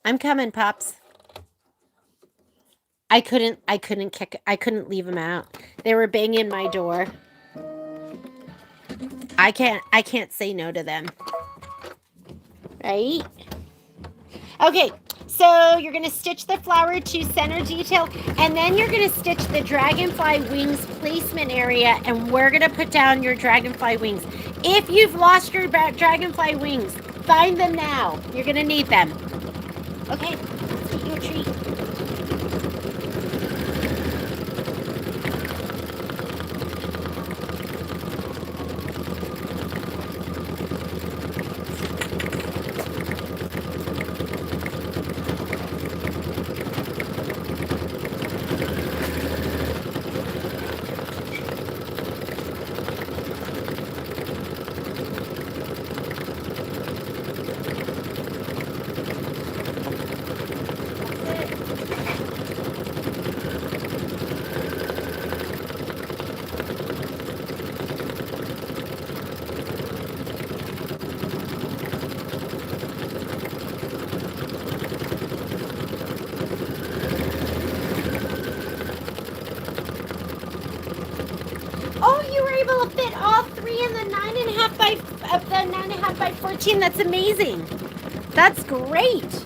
I'm coming, Pops. I couldn't leave them out. They were banging my door. I can't say no to them. Right? Okay, so you're going to stitch the flower to center detail, and then you're going to stitch the dragonfly wings placement area, and we're going to put down your dragonfly wings. If you've lost your dragonfly wings, find them now. You're going to need them. Okay, let's eat your treat. Able to fit all 3 in the 9.5 by 14. That's amazing. That's great.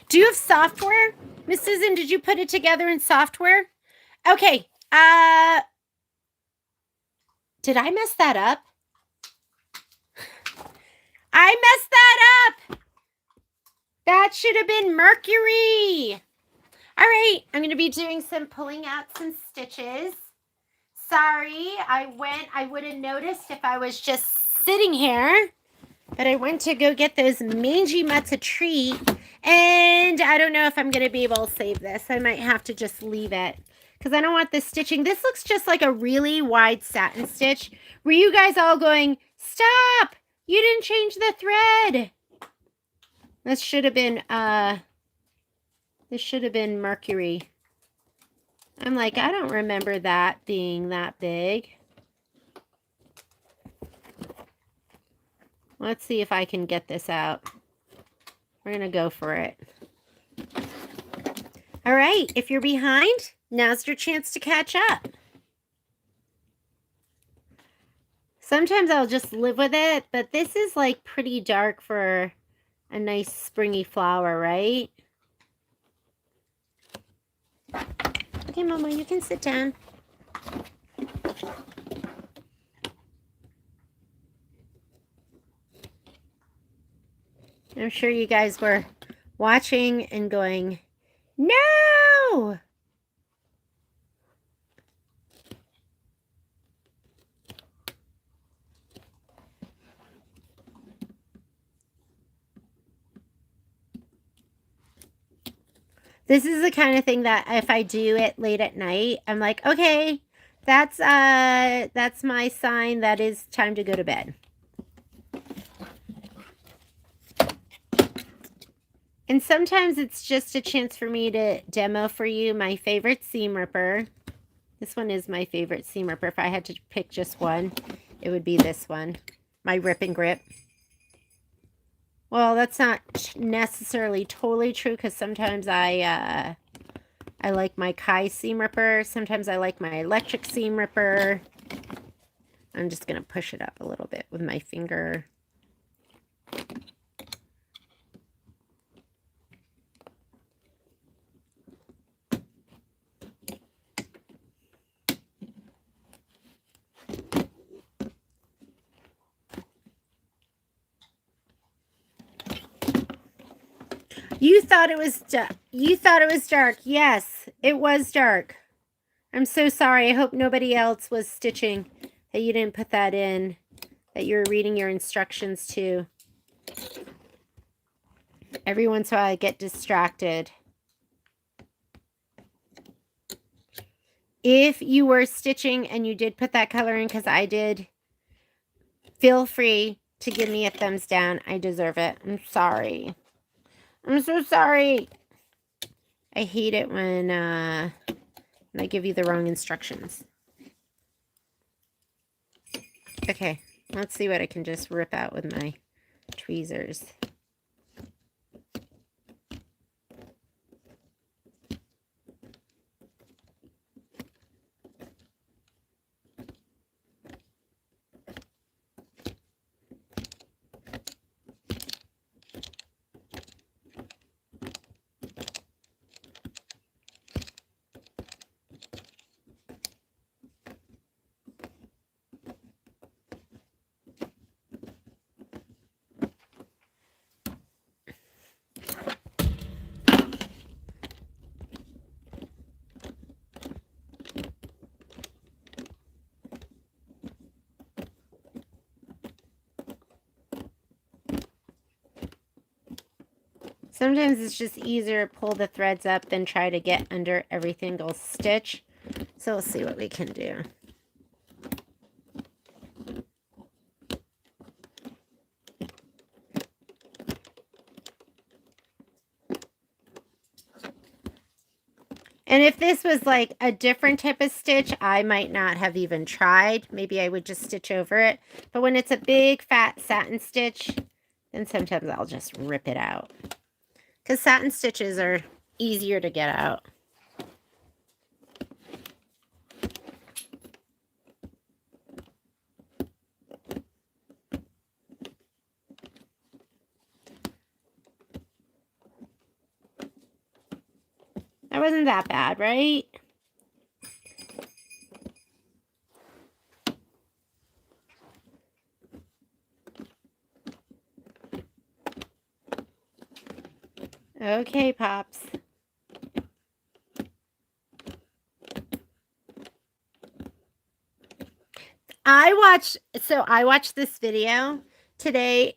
Do you have software? Miss Susan, did you put it together in software? Okay. Did I mess that up? I messed that up. That should have been Mercury. All right, I'm going to be doing some pulling out some stitches. Sorry, I would have noticed if I was just sitting here, but I went to go get those mangy mutts a treat, and I don't know if I'm going to be able to save this. I might have to just leave it because I don't want this stitching. This looks just like a really wide satin stitch. Were you guys all going, stop, you didn't change the thread? This should have been Mercury. I'm like, I don't remember that being that big. Let's see if I can get this out. We're going to go for it. All right, if you're behind, now's your chance to catch up. Sometimes I'll just live with it, but this is like pretty dark for a nice springy flower, right? Okay, Mama, you can sit down. I'm sure you guys were watching and going, no! This is the kind of thing that if I do it late at night, I'm like, okay, that's my sign that is time to go to bed. And sometimes it's just a chance for me to demo for you my favorite seam ripper. This one is my favorite seam ripper. If I had to pick just one, it would be this one, my Rip and Grip. Well, that's not necessarily totally true because sometimes I like my Kai seam ripper. Sometimes I like my electric seam ripper. I'm just going to push it up a little bit with my finger. You thought it was dark. Yes, it was dark. I'm so sorry. I hope nobody else was stitching, that you didn't put that in, that you were reading your instructions too. Every once in a while I get distracted. If you were stitching and you did put that color in, because I did, feel free to give me a thumbs down. I deserve it. I'm sorry. I'm so sorry. I hate it when I give you the wrong instructions. Okay, let's see what I can just rip out with my tweezers. Sometimes it's just easier to pull the threads up than try to get under every single stitch. So we'll see what we can do. And if this was like a different type of stitch, I might not have even tried. Maybe I would just stitch over it. But when it's a big fat satin stitch, then sometimes I'll just rip it out. Because satin stitches are easier to get out. That wasn't that bad, right? Okay, Pops. I watched this video today.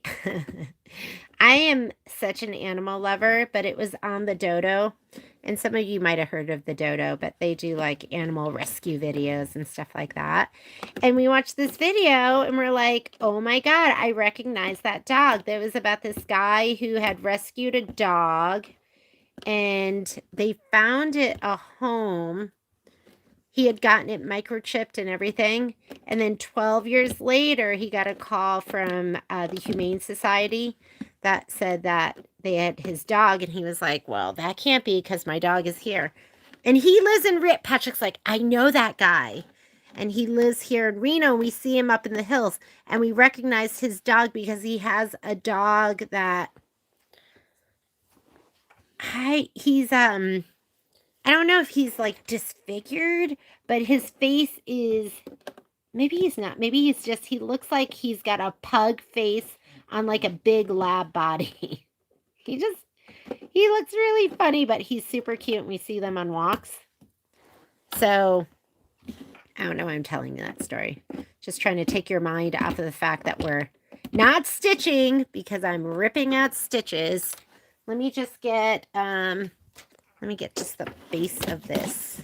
I am such an animal lover, but it was on the Dodo. And some of you might have heard of the Dodo, but they do like animal rescue videos and stuff like that. And we watched this video and we're like, oh my God, I recognize that dog. That was about this guy who had rescued a dog and they found it a home. He had gotten it microchipped and everything. And then 12 years later, he got a call from the Humane Society that said that they had his dog. And he was like, well, that can't be because my dog is here. And he lives in Rip. Patrick's like, I know that guy. And he lives here in Reno. We see him up in the hills. And we recognize his dog because he has a dog that... I don't know if he's like disfigured, but his face is, maybe he's not. Maybe he's just, he looks like he's got a pug face on like a big lab body. He looks really funny, but he's super cute and we see them on walks. So, I don't know why I'm telling you that story. Just trying to take your mind off of the fact that we're not stitching because I'm ripping out stitches. Let me just get, let me get just the base of this.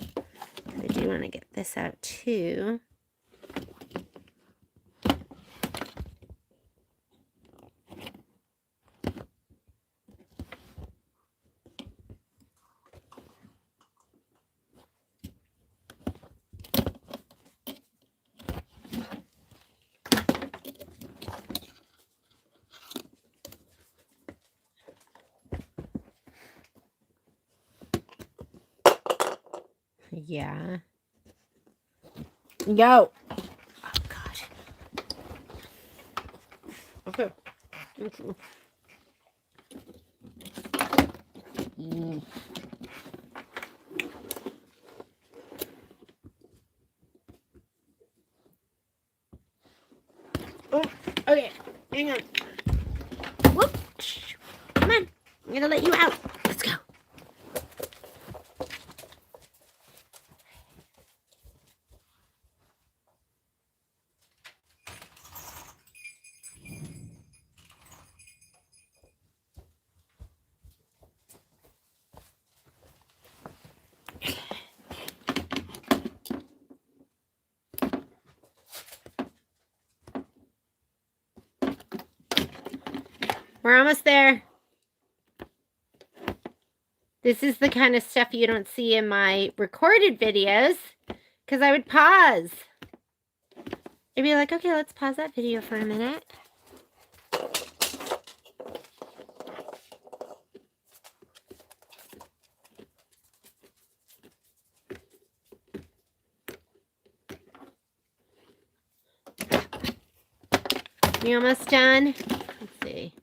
I do want to get this out too. Yeah. Yo. Oh, God. Okay. Mm. Oh, okay. Hang on. Whoop. Come on. I'm going to let you out. Let's go. We're almost there. This is the kind of stuff you don't see in my recorded videos because I would pause. I'd be like, okay, let's pause that video for a minute. You almost done? Let's see.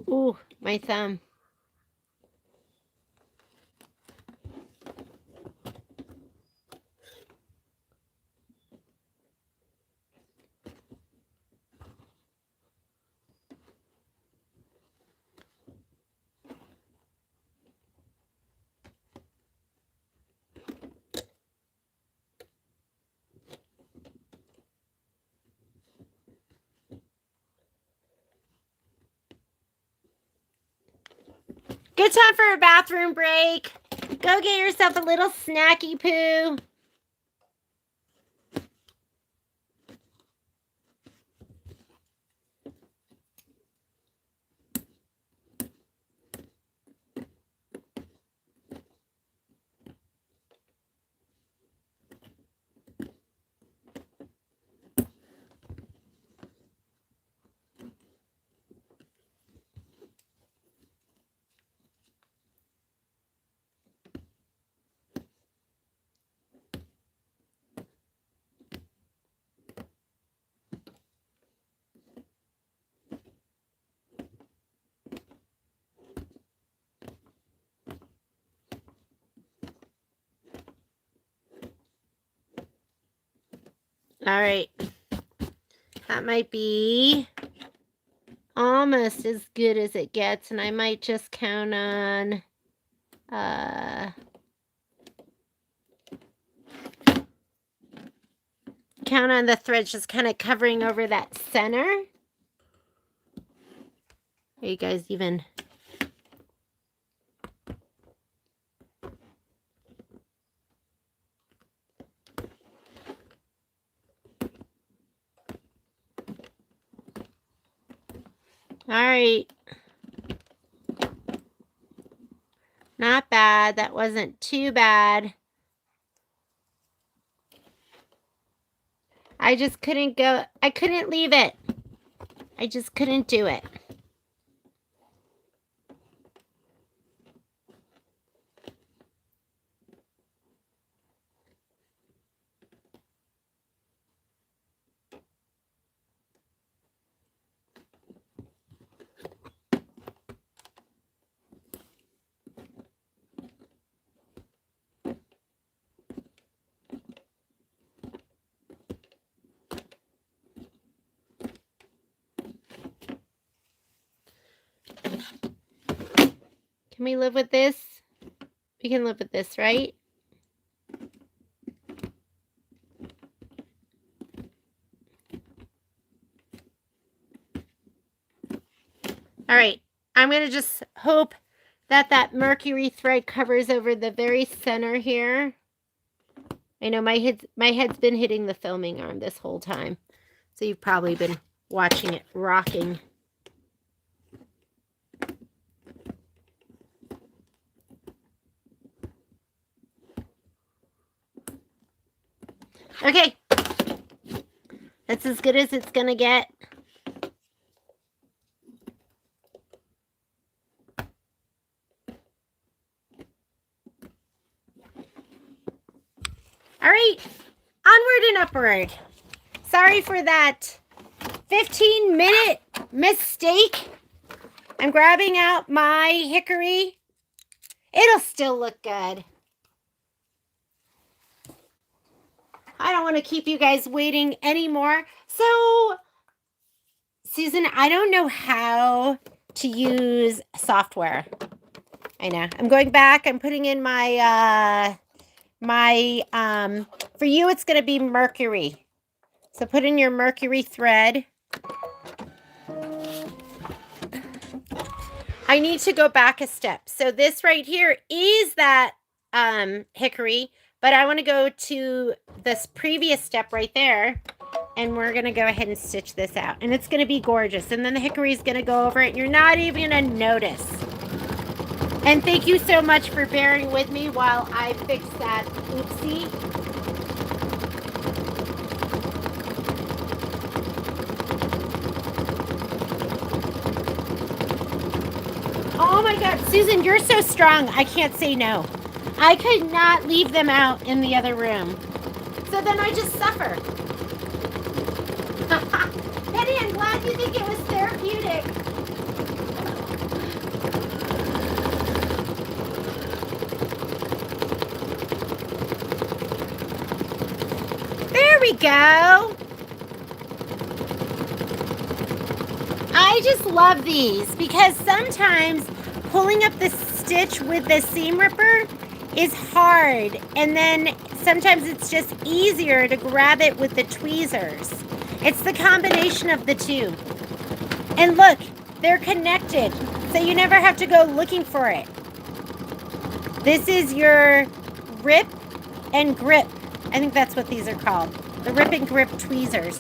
Ooh, my thumb. Good time for a bathroom break. Go get yourself a little snacky poo. All right. That might be almost as good as it gets, and I might just count on the threads just kind of covering over that center. Are you guys even? All right. Not bad. That wasn't too bad. I just couldn't go. I couldn't leave it. I just couldn't do it. Can we live with this? We can live with this, right? All right. I'm going to just hope that that mercury thread covers over the very center here. I know my head's been hitting the filming arm this whole time. So you've probably been watching it rocking. Okay. That's as good as it's going to get. All right. Onward and upward. Sorry for that 15-minute mistake. I'm grabbing out my hickory. It'll still look good. I don't want to keep you guys waiting anymore. So, Susan, I don't know how to use software. I know. I'm going back. I'm putting in my, for you, it's going to be mercury. So put in your mercury thread. I need to go back a step. So this right here is that hickory, but I want to go to this previous step right there, and we're going to go ahead and stitch this out. And it's going to be gorgeous. And then the hickory is going to go over it, and you're not even going to notice. And thank you so much for bearing with me while I fix that oopsie. Oh my God, Susan, you're so strong. I can't say no. I could not leave them out in the other room. So then I just suffer. Penny, I'm glad you think it was therapeutic. There we go. I just love these because sometimes pulling up the stitch with the seam ripper is hard, and then sometimes it's just easier to grab it with the tweezers. It's the combination of the two. And look, they're connected. so you never have to go looking for it. This is your rip and grip. I think that's what these are called. The rip and grip tweezers.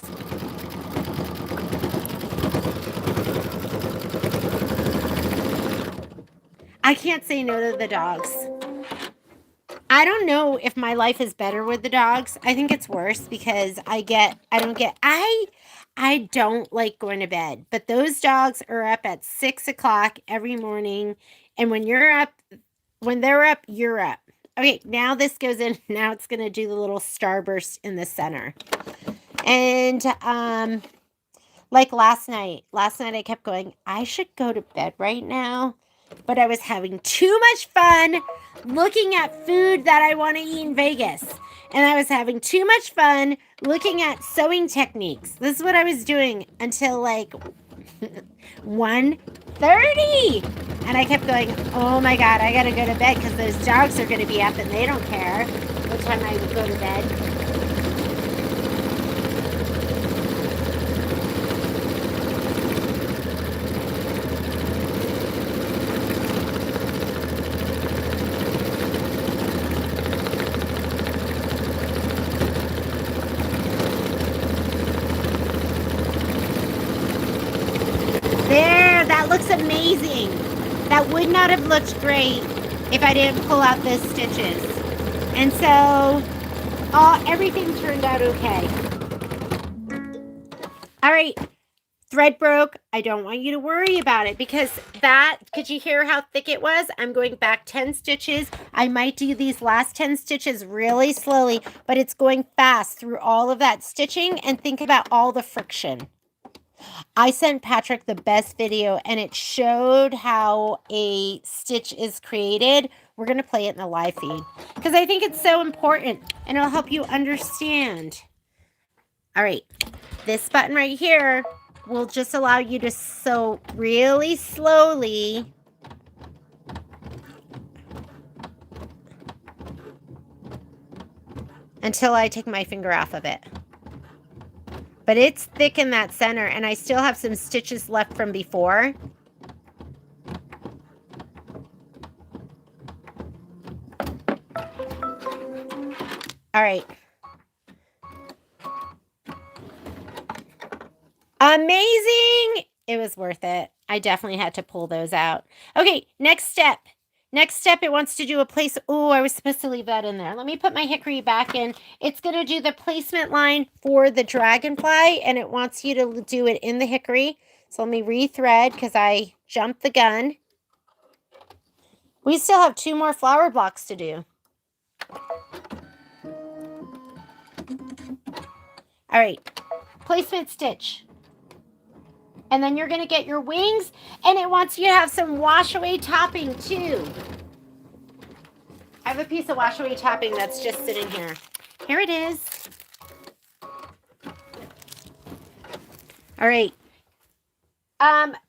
I can't say no to the dogs. I don't know if my life is better with the dogs. I think it's worse because I don't like going to bed, but those dogs are up at 6 o'clock every morning. And when they're up, you're up. Okay, now this goes in. Now it's going to do the little starburst in the center. And, like last night I kept going, I should go to bed right now. But I was having too much fun looking at food that I want to eat in Vegas. And I was having too much fun looking at sewing techniques. This is what I was doing until like 1:30. And I kept going, oh my God, I got to go to bed because those dogs are going to be up and they don't care what time I go to bed. There, that looks amazing. That would not have looked great if I didn't pull out the stitches. And so, everything turned out okay. All right, thread broke. I don't want you to worry about it because could you hear how thick it was? I'm going back 10 stitches. I might do these last 10 stitches really slowly, but it's going fast through all of that stitching, and think about all the friction. I sent Patrick the best video and it showed how a stitch is created. We're going to play it in the live feed because I think it's so important and it'll help you understand. All right, this button right here will just allow you to sew really slowly. Until I take my finger off of it. But it's thick in that center, and I still have some stitches left from before. All right. Amazing! It was worth it. I definitely had to pull those out. Okay, next step. Next step, it wants to do a place. Oh, I was supposed to leave that in there. Let me put my hickory back in. It's going to do the placement line for the Dragonfly, and it wants you to do it in the hickory. So let me rethread because I jumped the gun. We still have 2 more flower blocks to do. All right, placement stitch. And then you're going to get your wings, and it wants you to have some wash away topping too. I have a piece of wash away topping that's just sitting here. Here it is. All right.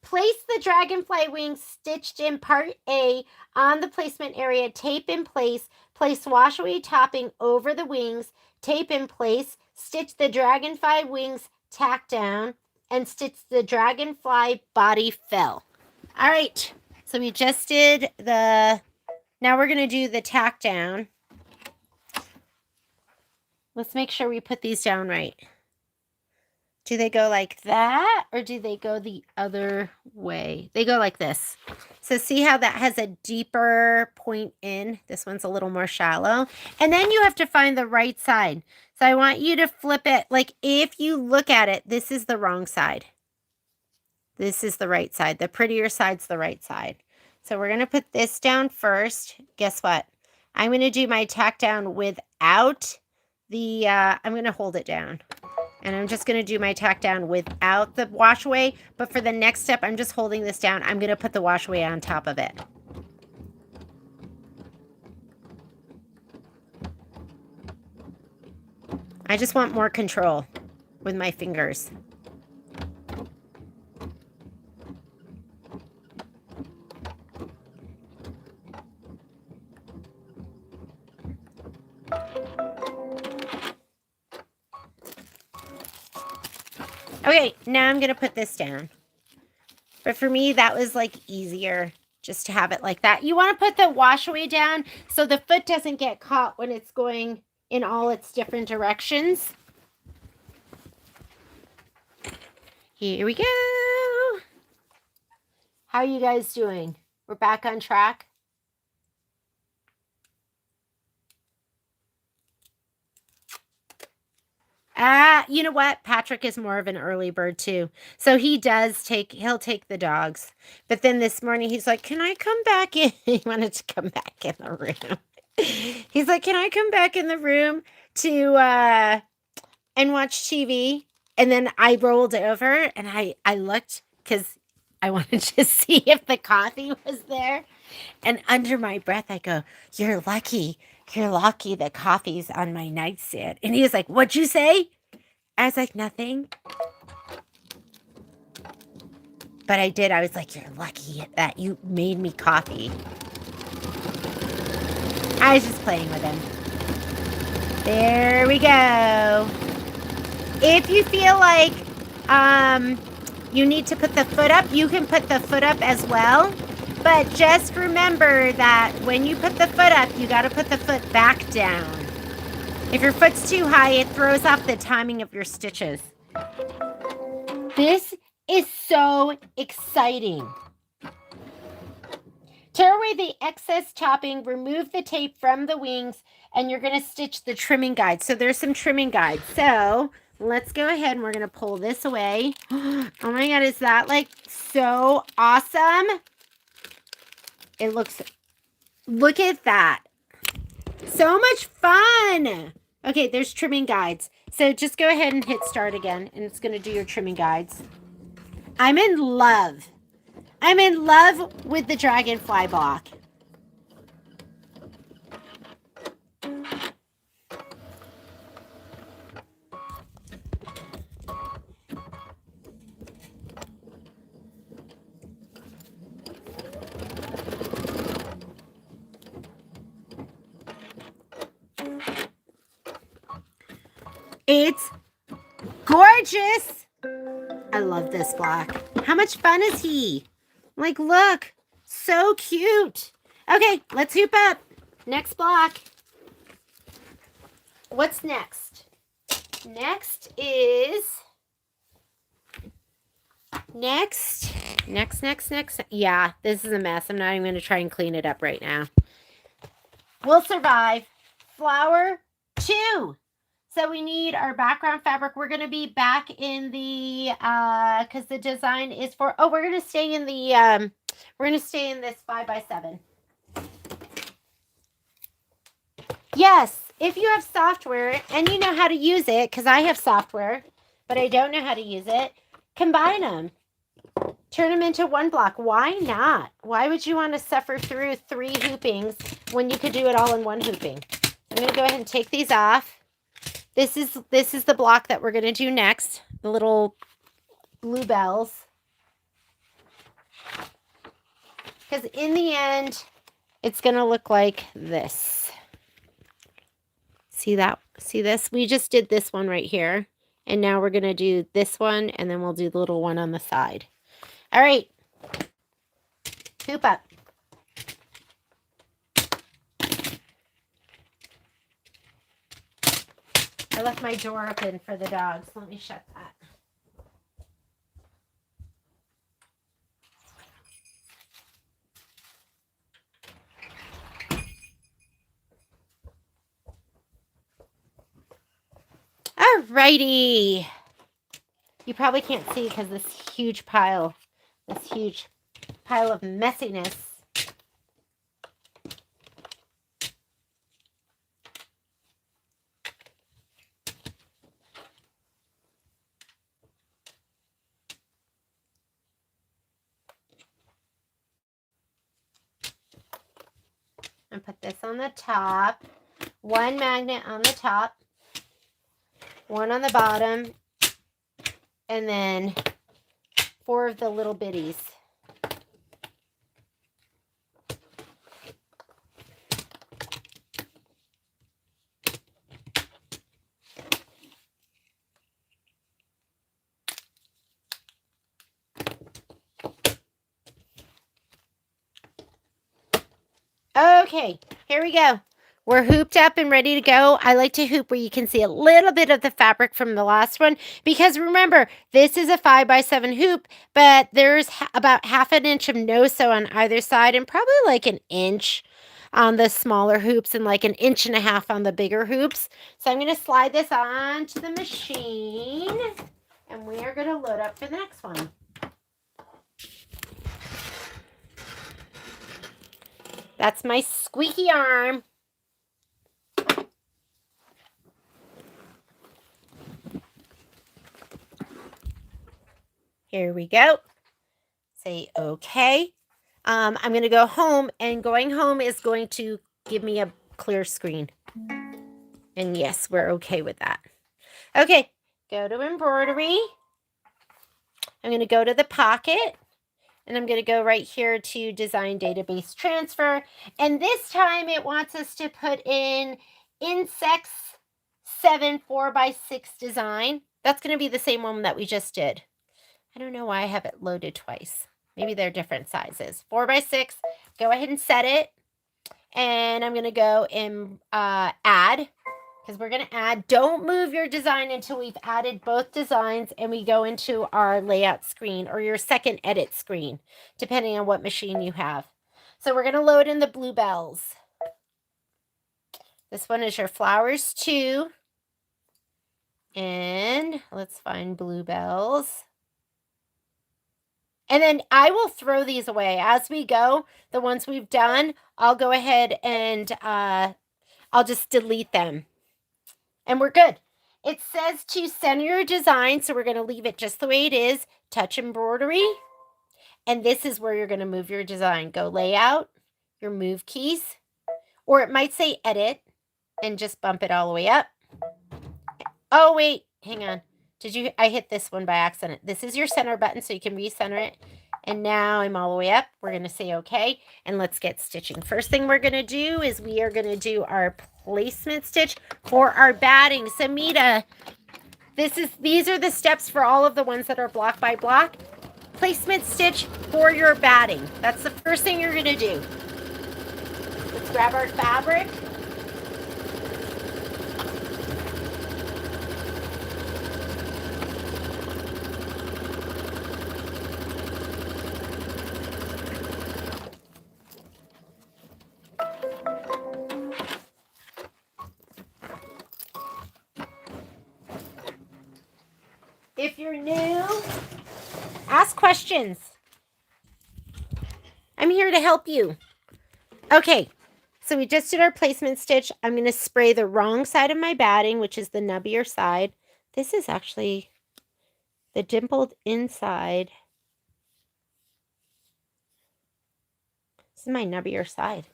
Place the Dragonfly wings stitched in part A on the placement area. Tape in place. Place wash away topping over the wings. Tape in place. Stitch the Dragonfly wings tack down. And stitch the Dragonfly body fill. All right, so we just did now we're going to do the tack down. Let's make sure we put these down right. Do they go like that, or do they go the other way? They go like this. So see how that has a deeper point in? This one's a little more shallow. And then you have to find the right side. So I want you to flip it. Like if you look at it, this is the wrong side. This is the right side. The prettier side's the right side. So we're going to put this down first. Guess what? I'm going to do my tack down without the, I'm going to hold it down. And I'm just going to do my tack down without the wash away. But for the next step, I'm just holding this down. I'm going to put the wash away on top of it. I just want more control with my fingers. Okay, now I'm going to put this down. But for me, that was like easier just to have it like that. You want to put the wash away down so the foot doesn't get caught when it's going in all its different directions. Here we go. How are you guys doing? We're back on track. You know what? Patrick is more of an early bird too. So he'll take the dogs. But then this morning he's like, can I come back in? He wanted to come back in the room. He's like, can I come back in the room to and watch TV? And then I rolled over and I looked because I wanted to see if the coffee was there. And under my breath, I go, you're lucky. You're lucky the coffee's on my nightstand. And he was like, what'd you say? I was like, nothing. But I did. I was like, you're lucky that you made me coffee. I was just playing with him. There we go. If you feel like you need to put the foot up, you can put the foot up as well. But just remember that when you put the foot up, you got to put the foot back down. If your foot's too high, it throws off the timing of your stitches. This is so exciting. Tear away the excess topping, remove the tape from the wings, and you're going to stitch the trimming guide. So there's some trimming guides. So let's go ahead and we're going to pull this away. Oh my God, is that like so awesome? It looks, look at that. So much fun. Okay, there's trimming guides. So just go ahead and hit start again, and it's going to do your trimming guides. I'm in love. I'm in love with the Dragonfly block. It's gorgeous. I love this block. How much fun is he? Like, look, so cute. Okay, let's hoop up. Next block. What's next? Next. Yeah, this is a mess. I'm not even going to try and clean it up right now. We'll survive. Flower 2. So we need our background fabric. We're going to be back in the, because the design is for, we're going to stay in the, we're going to stay in this 5x7. Yes, if you have software and you know how to use it, because I have software, but I don't know how to use it, combine them. Turn them into one block. Why not? Why would you want to suffer through 3 hoopings when you could do it all in 1 hooping? I'm going to go ahead and take these off. This is the block that we're going to do next. The little bluebells. Because in the end, it's going to look like this. See that? See this? We just did this one right here. And now we're going to do this one, and then we'll do the little one on the side. All right. Hoop up. I left my door open for the dogs. Let me shut that. Alrighty. You probably can't see because this huge pile of messiness. And put this on the top. 1 magnet on the top. 1 on the bottom. And then 4 of the little bitties. Okay, here we go. We're hooped up and ready to go. I like to hoop where you can see a little bit of the fabric from the last one, because remember, this is a 5x7 hoop, but there's about half an inch of no-sew on either side and probably like an inch on the smaller hoops and like an inch and a half on the bigger hoops. So I'm going to slide this onto the machine and we are going to load up for the next one. That's my squeaky arm. Here we go. Say okay. I'm going to go home, and going home is going to give me a clear screen. And yes, we're okay with that. Okay, go to embroidery. I'm going to go to the pocket, and I'm going to go right here to design database transfer. And this time it wants us to put in Insects 7 4x6 design. That's going to be the same one that we just did. I don't know why I have it loaded twice. Maybe they're different sizes. 4x6. Go ahead and set it. And I'm going to go and add, because we're going to add. Don't move your design until we've added both designs and we go into our layout screen or your second edit screen, depending on what machine you have. So we're going to load in the bluebells. This one is your flowers 2. And let's find bluebells. And then I will throw these away as we go. The ones we've done, I'll go ahead and I'll just delete them. And we're good. It says to center your design, so we're going to leave it just the way it is. Touch embroidery. And this is where you're going to move your design. Go layout, your move keys. Or it might say edit and just bump it all the way up. Oh, wait. Hang on. I hit this one by accident. This is your center button, so you can recenter it. And now I'm all the way up. We're going to say okay, and let's get stitching. First thing we're going to do is we are going to do our placement stitch for our batting. So Mita, these are the steps for all of the ones that are block by block. Placement stitch for your batting. That's the first thing you're going to do. Let's grab our fabric. If you're new, ask questions. I'm here to help you. Okay, so we just did our placement stitch. I'm going to spray the wrong side of my batting, which is the nubbier side. This is actually the dimpled inside. This is my nubbier side.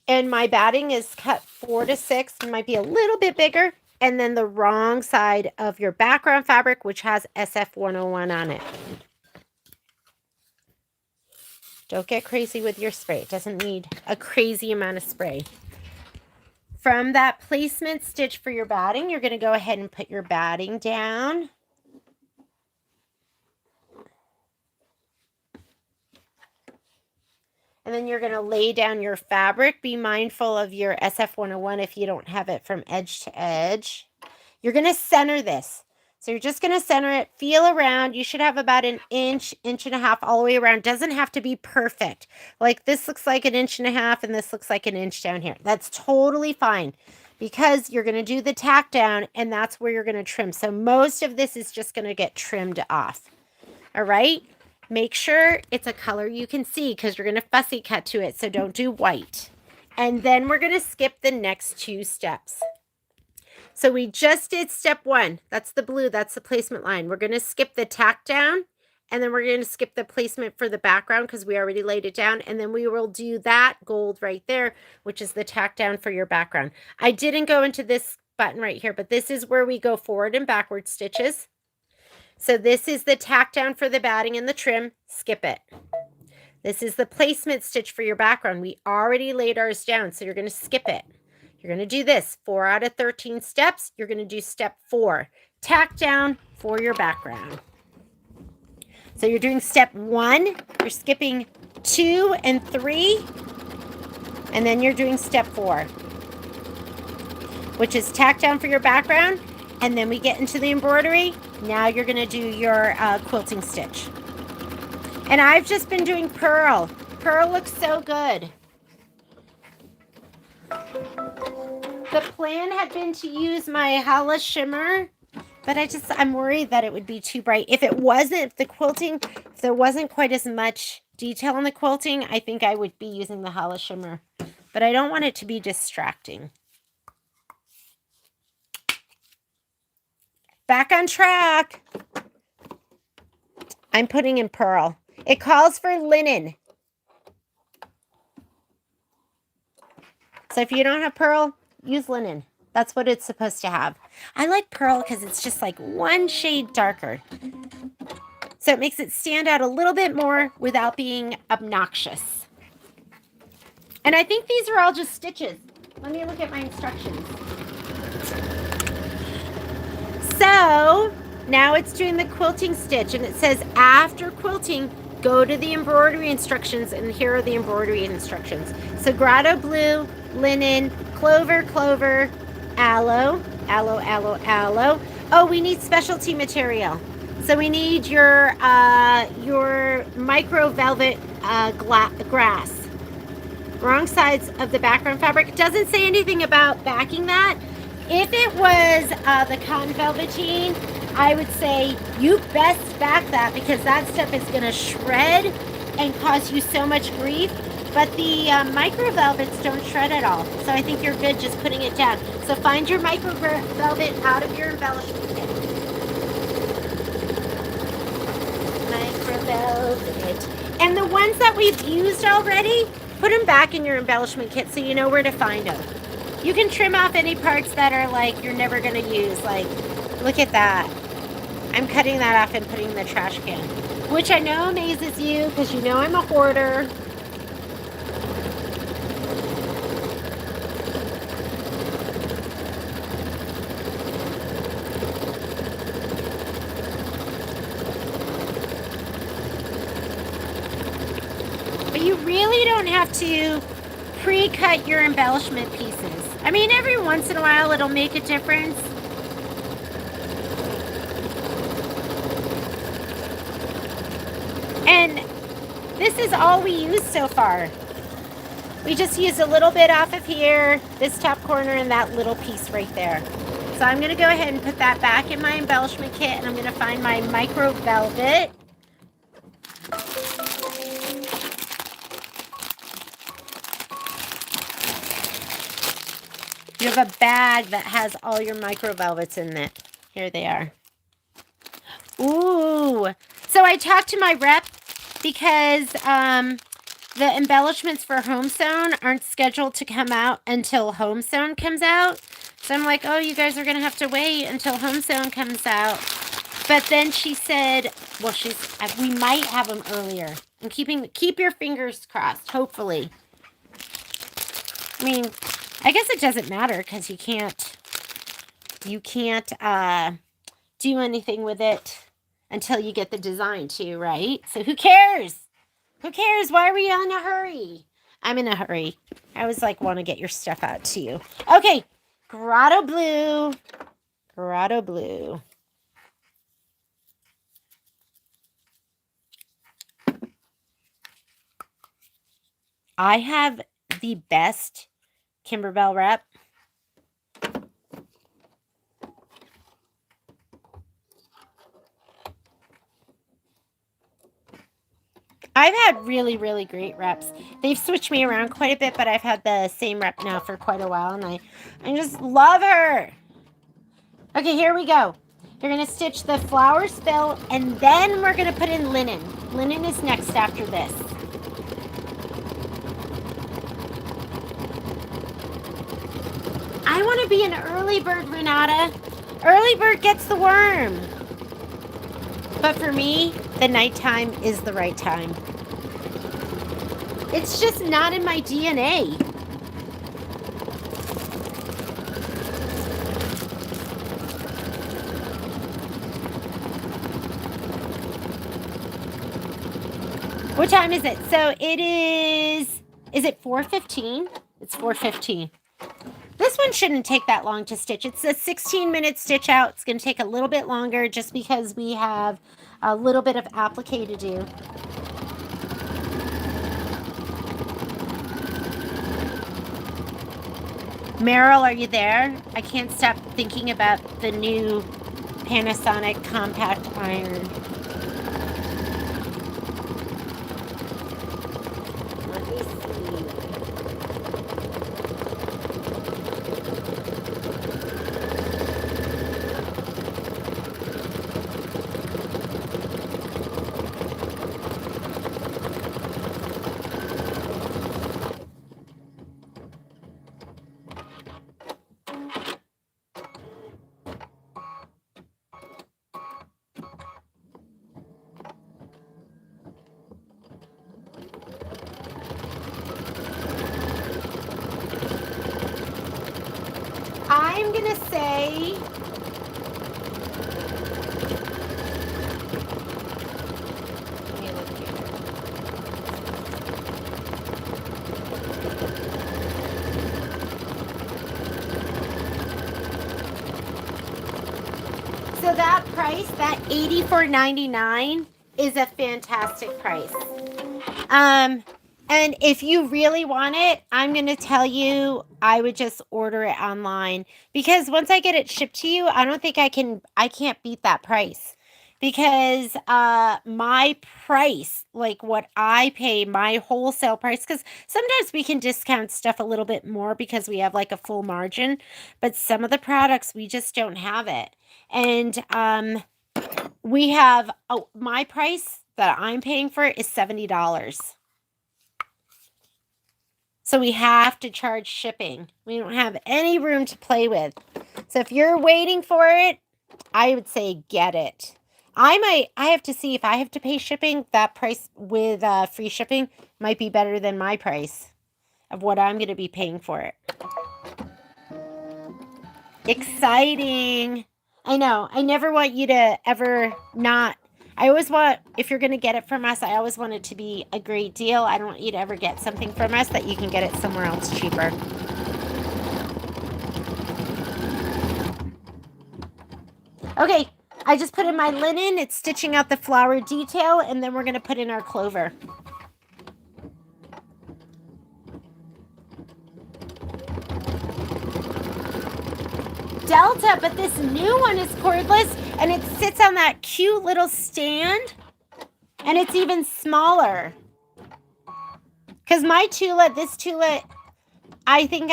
And my batting is cut 4 to 6. It might be a little bit bigger. And then the wrong side of your background fabric, which has SF101 on it. Don't get crazy with your spray. It doesn't need a crazy amount of spray. From that placement stitch for your batting, you're going to go ahead and put your batting down. And then you're going to lay down your fabric. Be mindful of your SF101 if you don't have it from edge to edge. You're going to center this. So you're just going to center it, feel around. You should have about an inch, inch and a half all the way around. Doesn't have to be perfect. Like this looks like an inch and a half and this looks like an inch down here. That's totally fine because you're going to do the tack down and that's where you're going to trim. So most of this is just going to get trimmed off. All right. Make sure it's a color you can see because you're going to fussy cut to it. So don't do white. And then we're going to skip the next 2 steps. So we just did step 1. That's the blue. That's the placement line. We're going to skip the tack down. And then we're going to skip the placement for the background because we already laid it down. And then we will do that gold right there, which is the tack down for your background. I didn't go into this button right here, but this is where we go forward and backward stitches. So this is the tack down for the batting and the trim. Skip it. This is the placement stitch for your background. We already laid ours down, so you're going to skip it. You're going to do this 4 out of 13 steps. You're going to do step 4, tack down for your background. So you're doing step 1. You're skipping 2 and 3, and then you're doing step 4, which is tack down for your background, and then we get into the embroidery. Now you're going to do your quilting stitch. And I've just been doing pearl. Pearl looks so good. The plan had been to use my Hala shimmer, but I'm worried that it would be too bright. If there wasn't quite as much detail in the quilting, I think I would be using the Hala shimmer. But I don't want it to be distracting. Back on track. I'm putting in pearl. It calls for linen. So if you don't have pearl, use linen. That's what it's supposed to have. I like pearl because it's just like one shade darker. So it makes it stand out a little bit more without being obnoxious. And I think these are all just stitches. Let me look at my instructions. So now it's doing the quilting stitch, and it says after quilting, go to the embroidery instructions, and here are the embroidery instructions. So grotto blue, linen, clover, clover, aloe, aloe, aloe, aloe. Oh, we need specialty material. So we need your micro velvet grass. Wrong sides of the background fabric. It doesn't say anything about backing that. If it was the cotton velveteen, I would say you best back that because that stuff is going to shred and cause you so much grief. But the micro velvets don't shred at all. So I think you're good just putting it down. So find your micro velvet out of your embellishment kit. Micro velvet. And the ones that we've used already, put them back in your embellishment kit so you know where to find them. You can trim off any parts that are like you're never going to use. Like, look at that. I'm cutting that off and putting in the trash can. Which I know amazes you because you know I'm a hoarder. But you really don't have to pre-cut your embellishment pieces. I mean, every once in a while it'll make a difference. And this is all we used so far. We just used a little bit off of here, this top corner, and that little piece right there. So I'm going to go ahead and put that back in my embellishment kit, and I'm going to find my micro velvet. You have a bag that has all your micro velvets in it. Here they are. Ooh. So I talked to my rep because the embellishments for Home Sewn aren't scheduled to come out until Home Sewn comes out. So I'm like, oh, you guys are going to have to wait until Home Sewn comes out. But then she said, well, we might have them earlier. And keep your fingers crossed, hopefully. I mean, I guess it doesn't matter because you can't do anything with it until you get the design too, right? So who cares? Who cares? Why are we in a hurry? I'm in a hurry. I always want to get your stuff out to you. Okay, grotto blue. Grotto blue. I have the best Kimberbell rep. I've had really, really great reps. They've switched me around quite a bit, but I've had the same rep now for quite a while, and I just love her. Okay, here we go. You're going to stitch the flower spill, and then we're going to put in linen. Linen is next after this. I want to be an early bird, Renata. Early bird gets the worm. But for me, the nighttime is the right time. It's just not in my DNA. What time is it? So it is it 4:15? It's 4:15. This one shouldn't take that long to stitch. It's a 16-minute stitch out. It's going to take a little bit longer just because we have a little bit of applique to do. Meryl, are you there? I can't stop thinking about the new Panasonic compact iron. Let me see. I'm going to say let me look here. So that price, that $84.99 is a fantastic price. And if you really want it, I'm going to tell you, I would just order it online, because once I get it shipped to you, I don't think I can't beat that price, because my price, like what I pay, my wholesale price, because sometimes we can discount stuff a little bit more because we have like a full margin, but some of the products we just don't have it. And we have, my price that I'm paying for it is $70. So we have to charge shipping. We don't have any room to play with. So if you're waiting for it, I would say get it. I have to see if I have to pay shipping. That price with free shipping might be better than my price of what I'm going to be paying for it. Exciting. I know. I never want you to ever not. I always want, if you're going to get it from us, I always want it to be a great deal. I don't want you to ever get something from us that you can get it somewhere else cheaper. Okay, I just put in my linen. It's stitching out the flower detail, and then we're going to put in our clover. Delta, but this new one is cordless, and it sits on that cute little stand, and it's even smaller. Because my Tula, this Tula, I think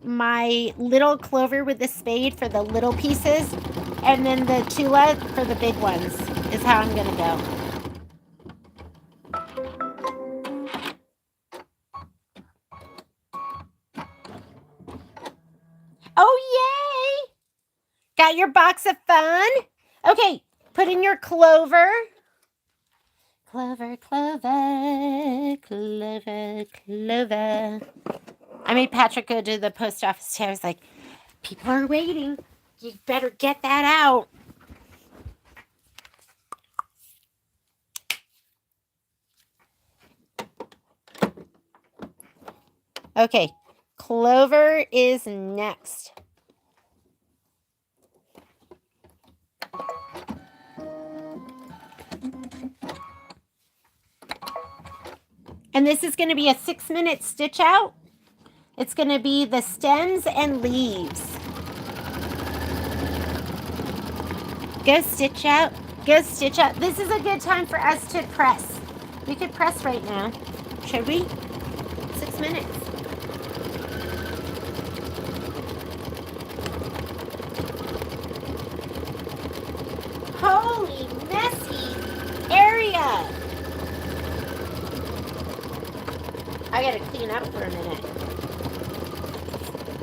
my little clover with the spade for the little pieces, and then the Tula for the big ones is how I'm going to go. Oh, yay! Got your box of fun? Okay, put in your clover. Clover, clover, clover, clover. I made Patrick go to the post office today. I was like, people are waiting. You better get that out. Okay, clover is next. And this is going to be a 6-minute stitch out. It's going to be the stems and leaves. Go stitch out. Go stitch out. This is a good time for us to press. We could press right now. Should we? 6 minutes. Holy messy area. I gotta clean up for a minute.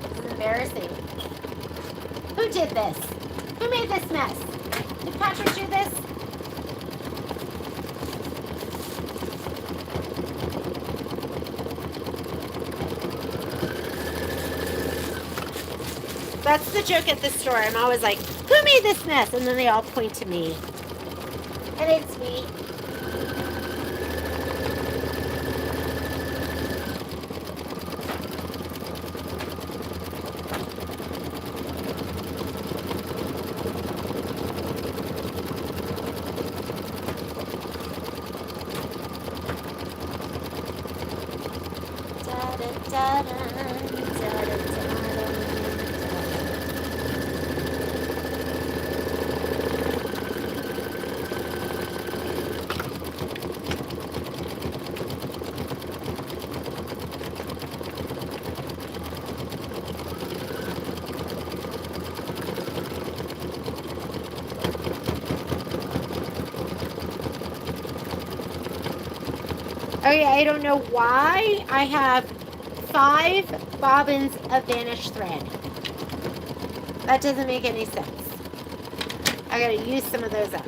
This is embarrassing. Who did this? Who made this mess? Did Patrick do this? That's the joke at the store. I'm always like, who made this mess? And then they all point to me. And it's me. Okay, I don't know why I have 5 bobbins of vanished thread. That doesn't make any sense. I gotta use some of those up.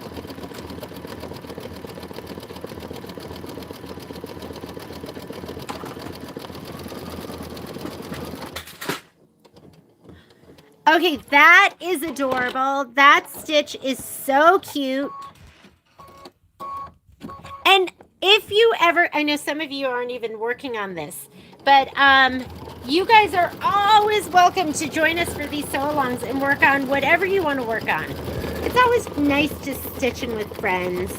Okay, that is adorable. That stitch is so cute. And if you ever, I know some of you aren't even working on this, but you guys are always welcome to join us for these sew-alongs and work on whatever you want to work on. It's always nice just stitching with friends.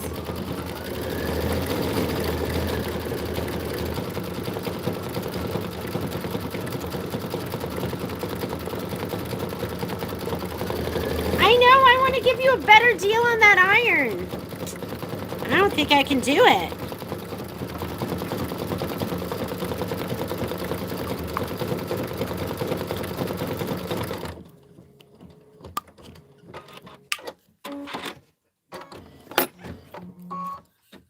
I know, I want to give you a better deal on that iron. I don't think I can do it.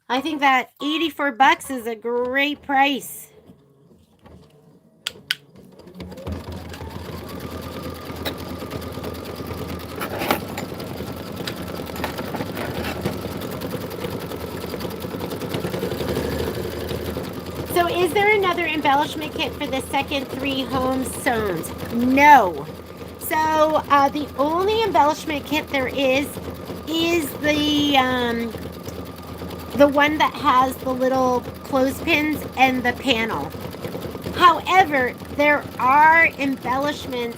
I think that 84 bucks is a great price. So is there another embellishment kit for the second 3 home sewn? No. So the only embellishment kit there is the one that has the little clothespins and the panel. However, there are embellishments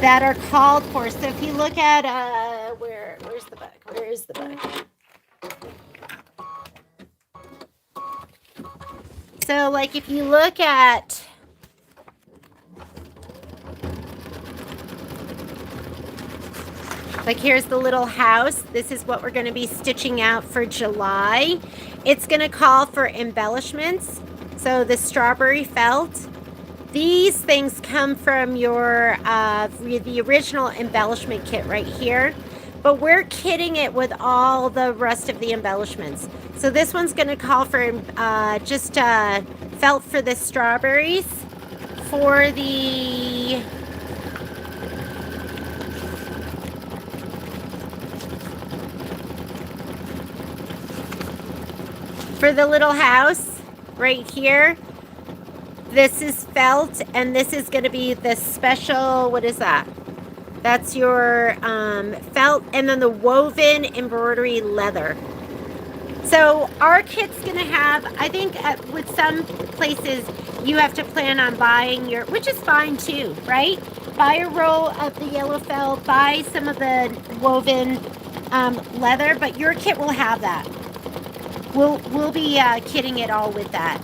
that are called for. So if you look at where's the book? Where is the book? So like if you look at like here's the little house. This is what we're going to be stitching out for July. It's going to call for embellishments. So the strawberry felt. These things come from your the original embellishment kit right here. But we're kitting it with all the rest of the embellishments. So this one's going to call for just felt for the strawberries. For the little house right here, this is felt, and this is going to be the special, what is that? That's your felt, and then the woven embroidery leather. So our kit's going to have, I think with some places you have to plan on buying your, which is fine too, right? Buy a roll of the yellow felt, buy some of the woven leather, but your kit will have that. We'll be kitting it all with that.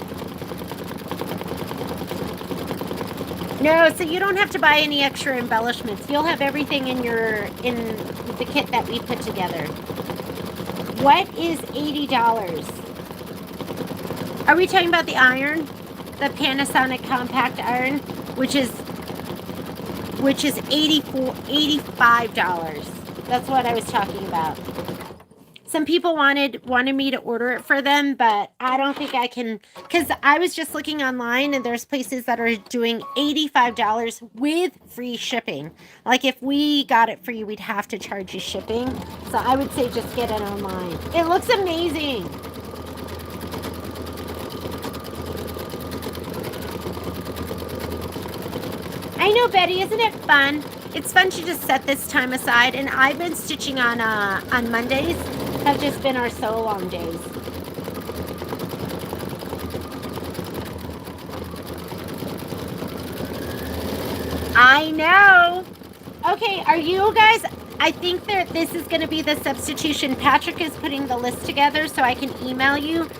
No, so you don't have to buy any extra embellishments. You'll have everything in the kit that we put together. What is $80? Are we talking about the iron? The Panasonic compact iron, which is $85. That's what I was talking about. Some people wanted me to order it for them, but I don't think I can, because I was just looking online and there's places that are doing $85 with free shipping. Like if we got it for you, we'd have to charge you shipping. So I would say just get it online. It looks amazing. I know, Betty, isn't it fun? It's fun to just set this time aside, and I've been stitching on Mondays. Have just been our sew-along days. I know. Okay, are you guys, I think that this is going to be the substitution. Patrick is putting the list together so I can email you.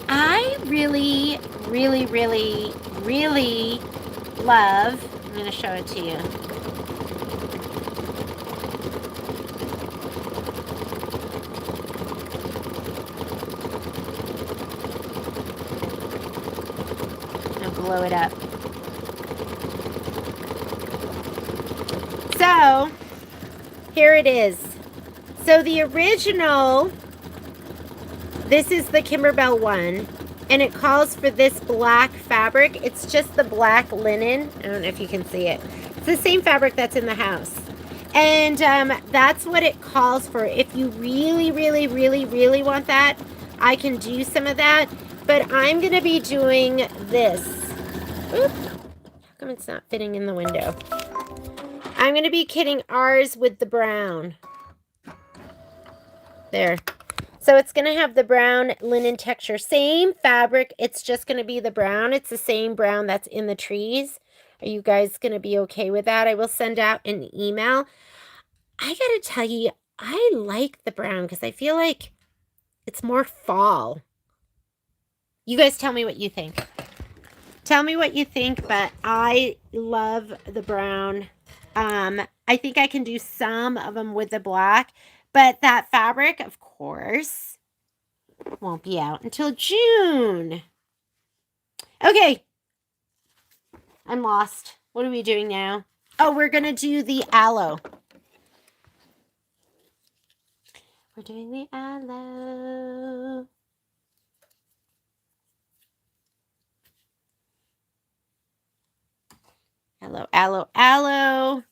I really, really, really, really love, I'm going to show it to you. I'm going to blow it up. So, here it is. So the original, this is the Kimberbell one, and it calls for this black fabric. It's just the black linen. I don't know if you can see it. It's the same fabric that's in the house. And that's what it calls for. If you really, really, really, really want that, I can do some of that. But I'm going to be doing this. Oop. How come it's not fitting in the window? I'm going to be kitting ours with the brown. There. So it's going to have the brown linen texture. Same fabric. It's just going to be the brown. It's the same brown that's in the trees. Are you guys going to be okay with that? I will send out an email. I got to tell you, I like the brown because I feel like it's more fall. You guys tell me what you think. Tell me what you think, but I love the brown. I think I can do some of them with the black, but that fabric, of course, won't be out until June. Okay. I'm lost. What are we doing now? Oh, we're going to do the aloe. We're doing the aloe. Aloe, aloe, aloe.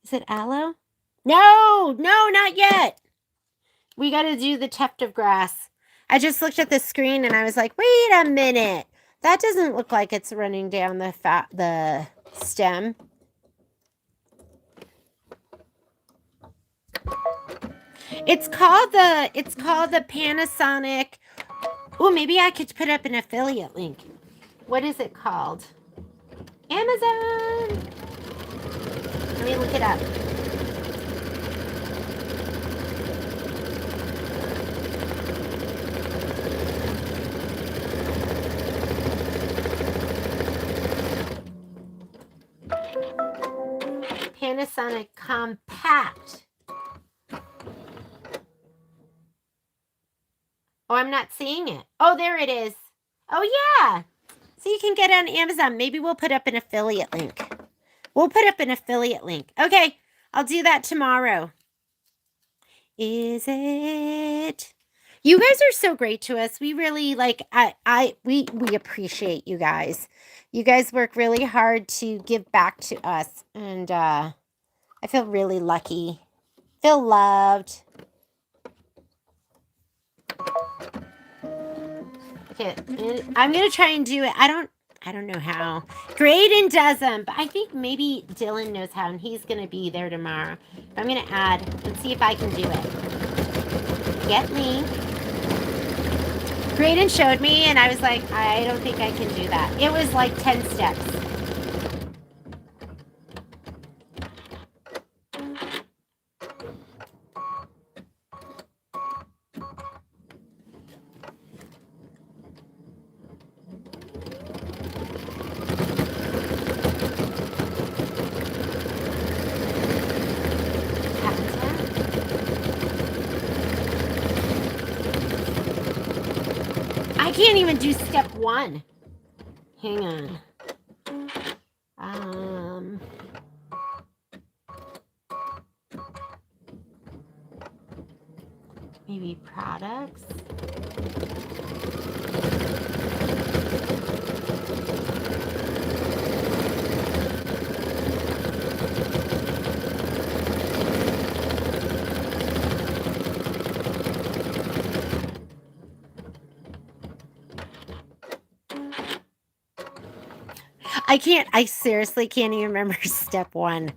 Is it aloe? No, not yet. We got to do the tuft of grass. I just looked at the screen and I was like, wait a minute. That doesn't look like it's running down the stem. It's called the Panasonic. Oh, maybe I could put up an affiliate link. What is it called? Amazon. Let me look it up. Panasonic Compact. Oh, I'm not seeing it. Oh, there it is. Oh, yeah. So you can get it on Amazon. Maybe we'll put up an affiliate link. Okay, I'll do that tomorrow. Is it? You guys are so great to us. We really we appreciate you guys. You guys work really hard to give back to us. And I feel really lucky. Feel loved. Okay, I'm gonna try and do it. I don't know how. Graydon does them, but I think maybe Dylan knows how, and he's gonna be there tomorrow. I'm gonna add and see if I can do it. Get link. Graydon showed me, and I was like, I don't think I can do that. It was like 10 steps. I can't even do step 1. Hang on. Maybe products. I seriously can't even remember step 1.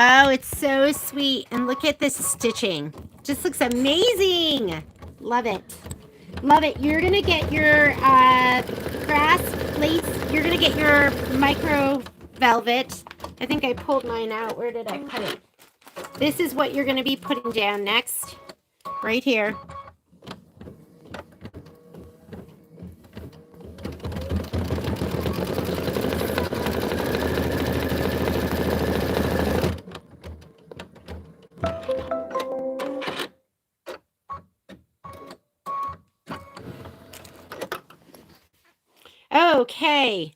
Oh, it's so sweet. And look at this stitching. Just looks amazing. Love it. Love it. You're going to get your grass lace. You're going to get your micro velvet. I think I pulled mine out. Where did I put it? This is what you're going to be putting down next. Right here. Okay.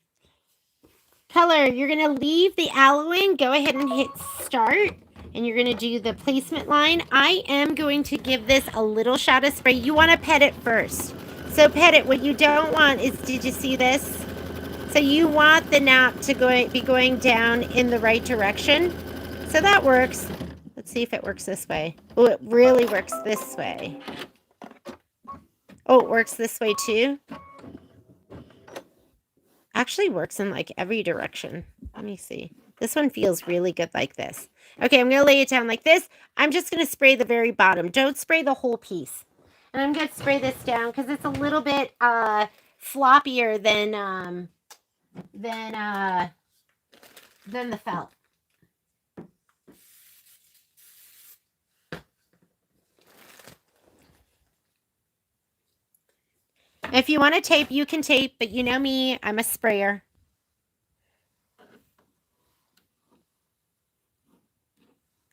Color, you're going to leave the alloying. Go ahead and hit start. And you're going to do the placement line. I am going to give this a little shot of spray. You want to pet it first. So pet it. What you don't want is, did you see this? So you want the nap to be going down in the right direction. So that works. Let's see if it works this way. Oh, it really works this way. Oh, it works this way too. Actually works in like every direction. Let me see. This one feels really good like this. Okay, I'm going to lay it down like this. I'm just going to spray the very bottom. Don't spray the whole piece. And I'm going to spray this down because it's a little bit floppier than the felt. If you want to tape, you can tape, but you know me, I'm a sprayer.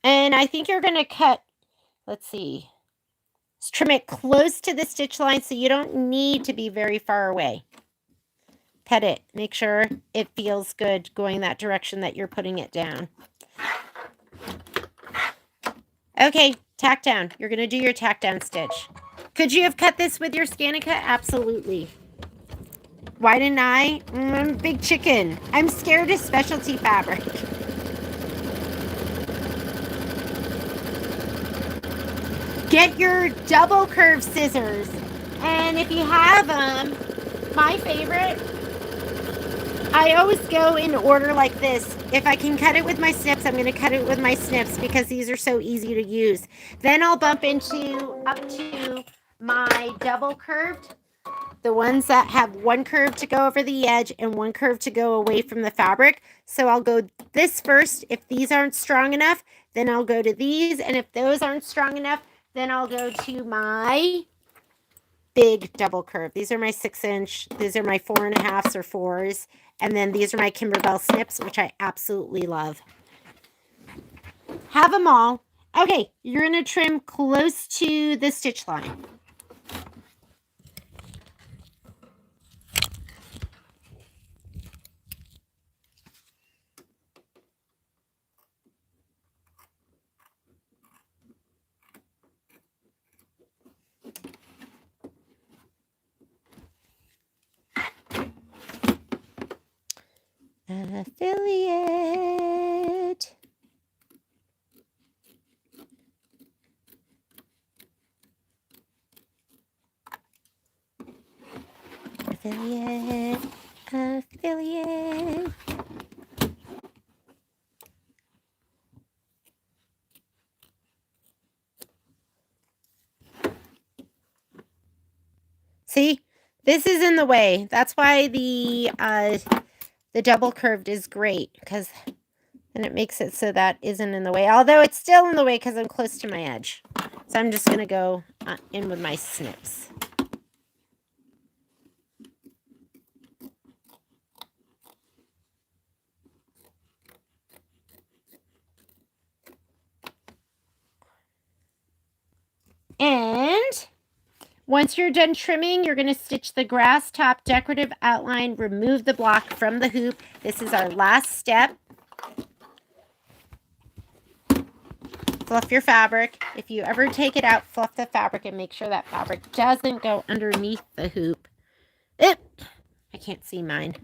And I think you're going to cut, let's see, let's trim it close to the stitch line so you don't need to be very far away. Pet it. Make sure it feels good going that direction that you're putting it down. Okay, tack down. You're going to do your tack down stitch. Could you have cut this with your Scanica? Absolutely. Why didn't I? I'm a big chicken. I'm scared of specialty fabric. Get your double curve scissors. And if you have them, my favorite, I always go in order like this. If I can cut it with my snips, I'm going to cut it with my snips because these are so easy to use. Then I'll bump up to my double curved, the ones that have one curve to go over the edge and one curve to go away from the fabric. So I'll go this first. If these aren't strong enough, then I'll go to these. And if those aren't strong enough, then I'll go to my big double curve. These are my 6-inch. These are my 4.5s or 4s. And then these are my Kimberbell snips, which I absolutely love. Have them all. Okay, you're going to trim close to the stitch line. Affiliate. Affiliate. Affiliate. See, this is in the way. That's why the double curved is great, because then it makes it so that isn't in the way. Although it's still in the way because I'm close to my edge. So I'm just going to go in with my snips. And once you're done trimming, you're going to stitch the grass top decorative outline, remove the block from the hoop. This is our last step. Fluff your fabric. If you ever take it out, fluff the fabric and make sure that fabric doesn't go underneath the hoop. I can't see mine.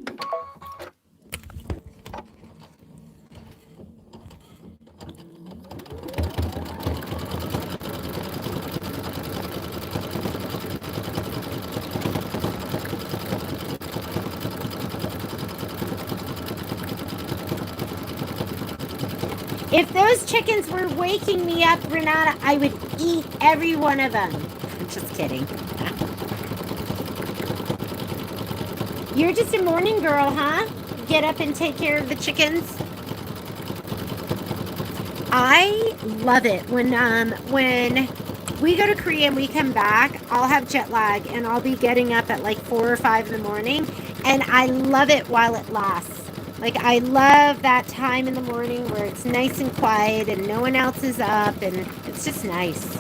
If those chickens were waking me up, Renata, I would eat every one of them. I'm just kidding. You're just a morning girl, huh? Get up and take care of the chickens. I love it when we go to Korea and we come back, I'll have jet lag and I'll be getting up at like 4 or 5 in the morning, and I love it while it lasts. Like, I love that time in the morning where it's nice and quiet and no one else is up, and it's just nice.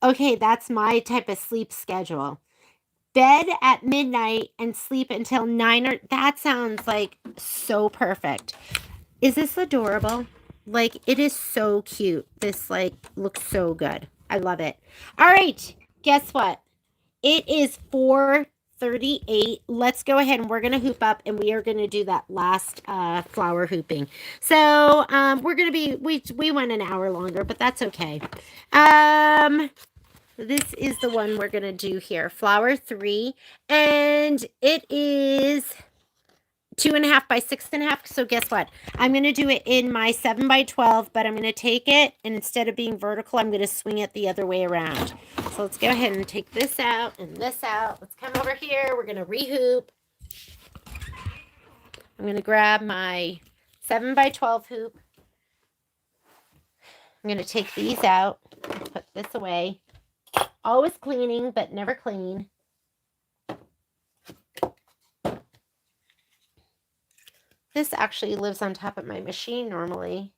Okay, that's my type of sleep schedule. Bed at midnight and sleep until 9 or that sounds like so perfect. Is this adorable? Like, it is so cute. This like looks so good. I love it. All right, guess what? It is 4:38. Let's go ahead and we're going to hoop up and we are going to do that last flower hooping. So we're going to be, we went an hour longer, but that's okay. This is the one we're going to do here. Flower 3. And it is 2.5 by 6.5. So guess what? I'm going to do it in my 7 by 12, but I'm going to take it, and instead of being vertical, I'm going to swing it the other way around. So let's go ahead and take this out and this out. Let's come over here. We're going to rehoop. I'm going to grab my 7 by 12 hoop. I'm going to take these out, put this away. Always cleaning, but never clean. This actually lives on top of my machine normally.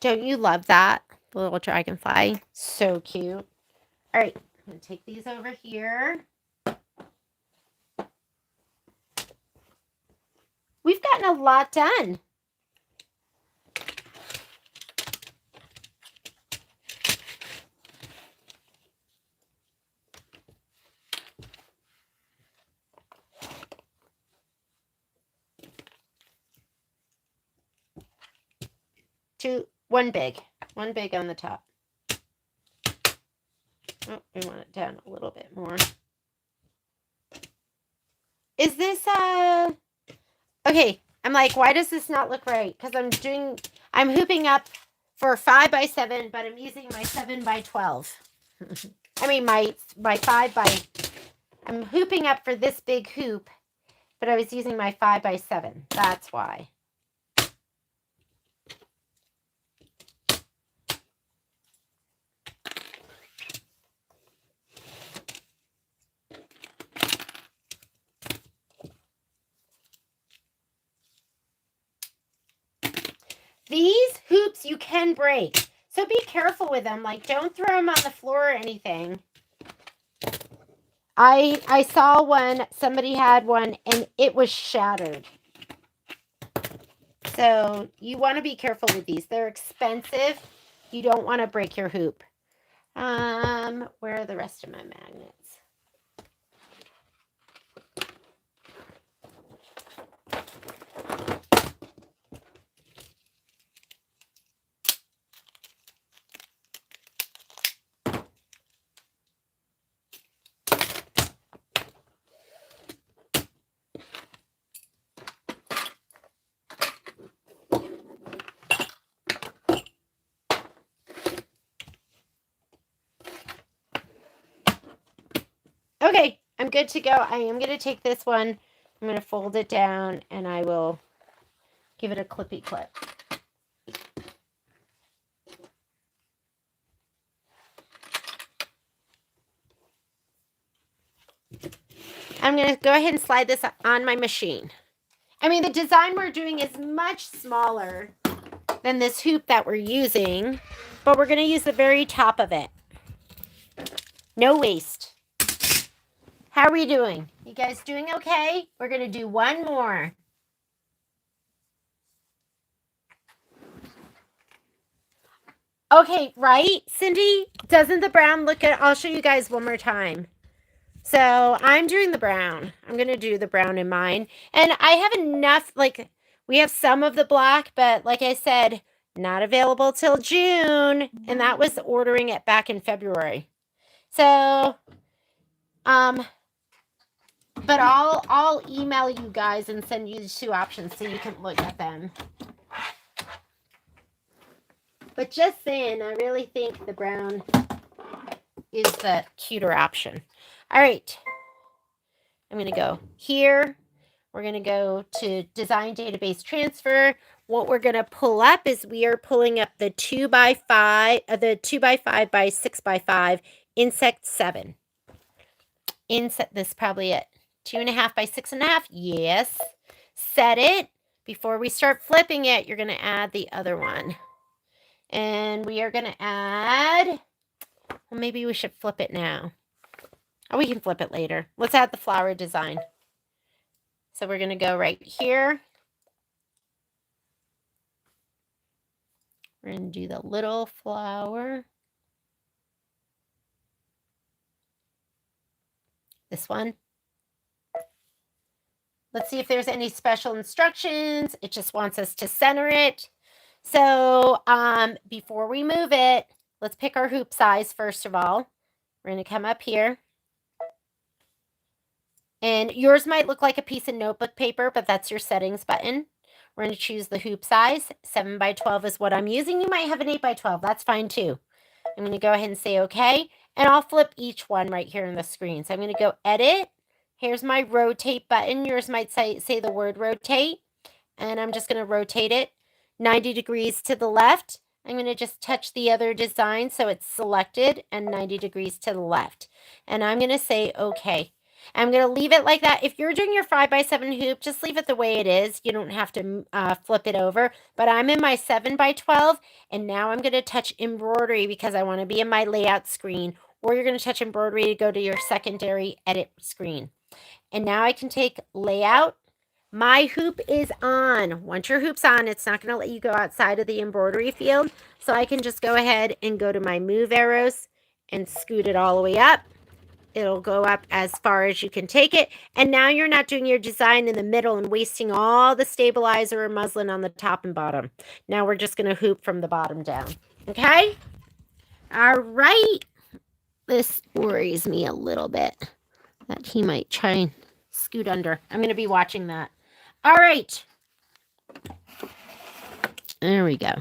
Don't you love that? The little dragonfly. So cute. All right, I'm going to take these over here. We've gotten a lot done. One big on the top. Oh, we want it down a little bit more. Is this okay? I'm like, why does this not look right? Because I'm hooping up for 5 by 7, but I'm using my 7 by 12. I mean my 5 by. I'm hooping up for this big hoop, but I was using my 5 by 7. That's why. These hoops you can break, so be careful with them. Like, don't throw them on the floor or anything. I saw one, somebody had one, and it was shattered. So you want to be careful with these. They're expensive. You don't want to break your hoop. Where are the rest of my magnets? Okay, I'm good to go. I am going to take this one. I'm going to fold it down, and I will give it a clippy clip. I'm going to go ahead and slide this on my machine. I mean, the design we're doing is much smaller than this hoop that we're using, but we're going to use the very top of it. No waste. How are we doing? You guys doing okay? We're going to do one more. Okay, right, Cindy? Doesn't the brown look good? I'll show you guys one more time. So I'm doing the brown. I'm going to do the brown in mine. And I have enough, like, we have some of the black, but like I said, not available till June. And that was ordering it back in February. So, but I'll email you guys and send you the 2 options so you can look at them. But just saying, I really think the brown is the cuter option. All right. I'm going to go here. We're going to go to design database transfer. What we're going to pull up is we are pulling up the 2x5, the 2x5 by 6x5 insect 7. Insect, this is probably it. 2.5 by 6.5. Yes. Set it. Before we start flipping it, you're going to add the other one. And we are going to add, well, maybe we should flip it now. Oh, we can flip it later. Let's add the flower design. So we're going to go right here. We're going to do the little flower. This one. Let's see if there's any special instructions. It just wants us to center it. So before we move it, let's pick our hoop size first of all. We're going to come up here. And yours might look like a piece of notebook paper, but that's your settings button. We're going to choose the hoop size. 7 by 12 is what I'm using. You might have an 8 by 12. That's fine too. I'm going to go ahead and say okay. And I'll flip each one right here on the screen. So I'm going to go edit. Here's my rotate button. Yours might say the word rotate. And I'm just going to rotate it 90 degrees to the left. I'm going to just touch the other design so it's selected and 90 degrees to the left. And I'm going to say okay. I'm going to leave it like that. If you're doing your 5x7 hoop, just leave it the way it is. You don't have to flip it over. But I'm in my 7 by 12, and now I'm going to touch embroidery because I want to be in my layout screen. Or you're going to touch embroidery to go to your secondary edit screen. And now I can take layout. My hoop is on. Once your hoop's on, it's not going to let you go outside of the embroidery field. So I can just go ahead and go to my move arrows and scoot it all the way up. It'll go up as far as you can take it. And now you're not doing your design in the middle and wasting all the stabilizer or muslin on the top and bottom. Now we're just going to hoop from the bottom down. Okay? All right. This worries me a little bit that he might try and scoot under. I'm going to be watching that. All right. There we go.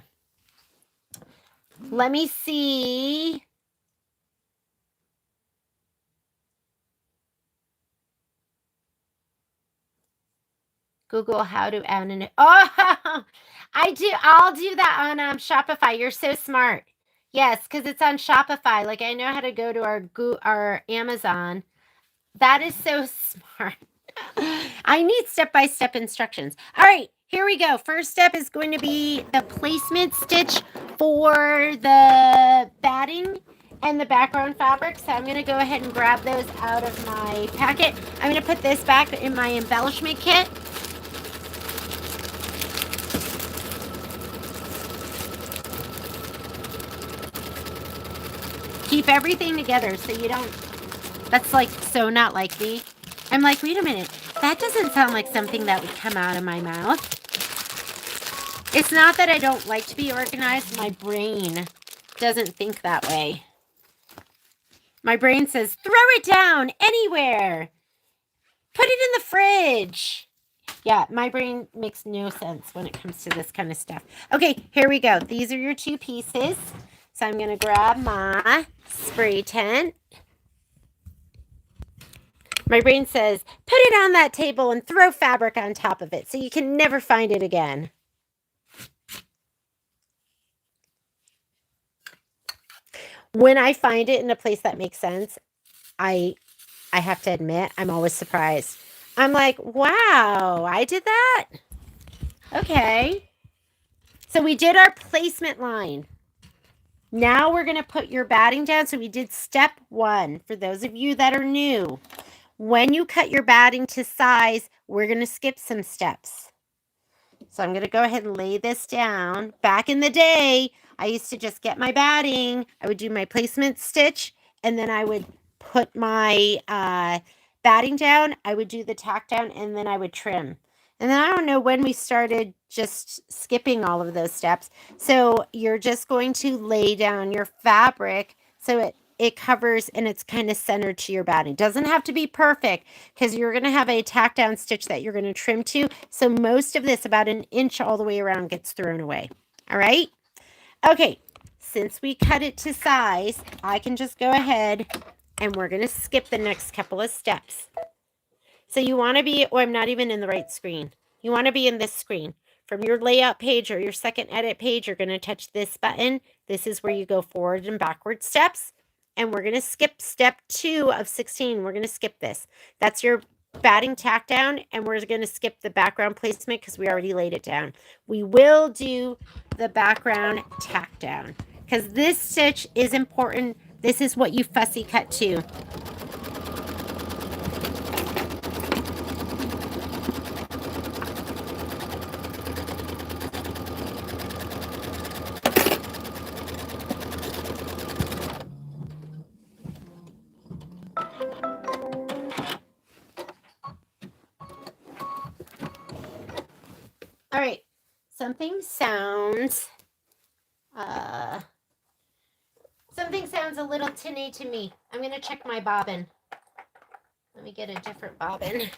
Let me see. Google how to add an... Oh, I do. I'll do that on Shopify. You're so smart. Yes, because it's on Shopify. Like, I know how to go to our Amazon. That is so smart. I need step-by-step instructions. All right, here we go. First step is going to be the placement stitch for the batting and the background fabric. So I'm going to go ahead and grab those out of my packet. I'm going to put this back in my embellishment kit. Keep everything together so you don't... That's like so not like me. I'm like, wait a minute. That doesn't sound like something that would come out of my mouth. It's not that I don't like to be organized. My brain doesn't think that way. My brain says, throw it down anywhere. Put it in the fridge. Yeah, my brain makes no sense when it comes to this kind of stuff. Okay, here we go. These are your 2 pieces. So I'm going to grab my spray tent. My brain says, put it on that table and throw fabric on top of it so you can never find it again. When I find it in a place that makes sense, I have to admit, I'm always surprised. I'm like, wow, I did that? Okay. So we did our placement line. Now we're going to put your batting down. So we did step 1. For those of you that are new, when you cut your batting to size, we're going to skip some steps. So I'm going to go ahead and lay this down. Back in the day, I used to just get my batting. I would do my placement stitch, and then I would put my batting down. I would do the tack down, and then I would trim. And then I don't know when we started just skipping all of those steps. So you're just going to lay down your fabric so it covers and it's kind of centered to your batting. Doesn't have to be perfect because you're going to have a tack down stitch that you're going to trim to. So most of this, about an inch all the way around, gets thrown away. All right. Okay. Since we cut it to size, I can just go ahead and we're going to skip the next couple of steps. So you want to be, oh, I'm not even in the right screen. You want to be in this screen. From your layout page or your second edit page, you're going to touch this button. This is where you go forward and backward steps. And we're going to skip step 2 of 16. We're going to skip this. That's your batting tack down. And we're going to skip the background placement because we already laid it down. We will do the background tack down because this stitch is important. This is what you fussy cut to. All right, something sounds a little tinny to me. I'm going to check my bobbin. Let me get a different bobbin.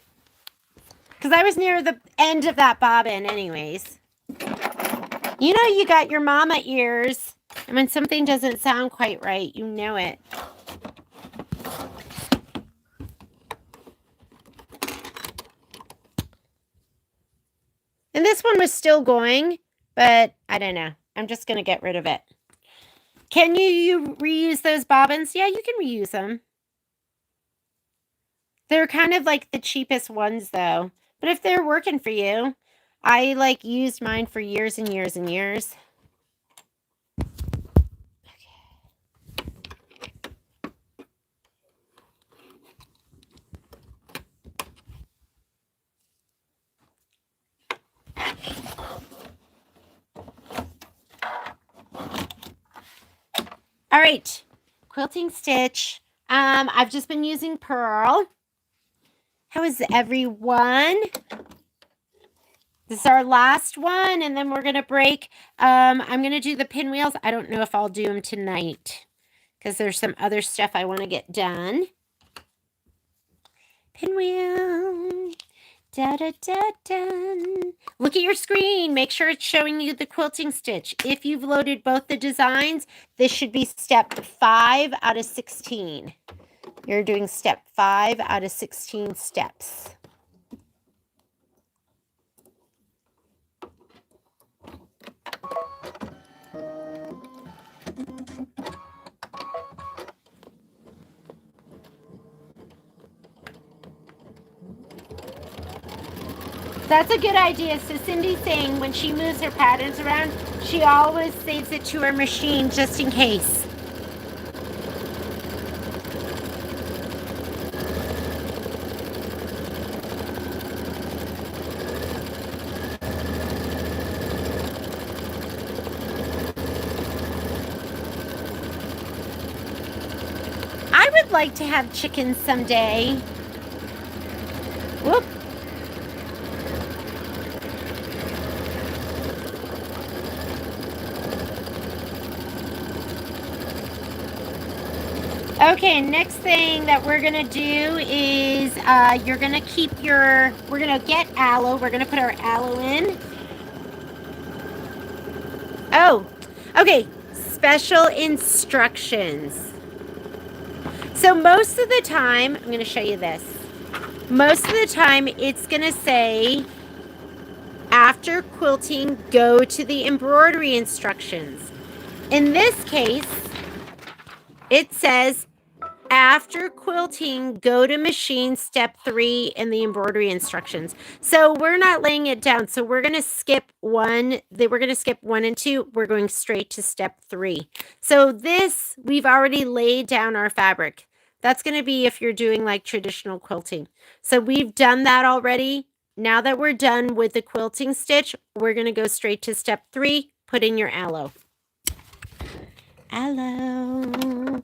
Because I was near the end of that bobbin anyways. You know you got your mama ears. And when something doesn't sound quite right, you know it. And this one was still going, but I don't know. I'm just going to get rid of it. Can you reuse those bobbins? Yeah, you can reuse them. They're kind of like the cheapest ones though. But if they're working for you, I like used mine for years and years and years. All right, quilting stitch. I've just been using pearl. How is everyone? This is our last one, and then we're going to break. I'm going to do the pinwheels. I don't know if I'll do them tonight because there's some other stuff I want to get done. Pinwheel. Da, da, da, da. Look at your screen. Make sure it's showing you the quilting stitch. If you've loaded both the designs, this should be step 5 out of 16. You're doing step 5 out of 16 steps. That's a good idea. So Cindy's saying when she moves her patterns around, she always saves it to her machine just in case. I would like to have chickens someday. Whoop. Okay, next thing that we're going to do is you're going to keep your, we're going to get aloe. We're going to put our aloe in. Oh, okay, special instructions. So most of the time, I'm going to show you this. Most of the time, it's going to say, after quilting, go to the embroidery instructions. In this case, it says, after quilting, go to machine step 3 in the embroidery instructions. So we're not laying it down. So we're going to skip 1. We're going to skip 1 and 2. We're going straight to step 3. So this, we've already laid down our fabric. That's going to be if you're doing like traditional quilting. So we've done that already. Now that we're done with the quilting stitch, we're going to go straight to step 3. Put in your aloe. Aloe.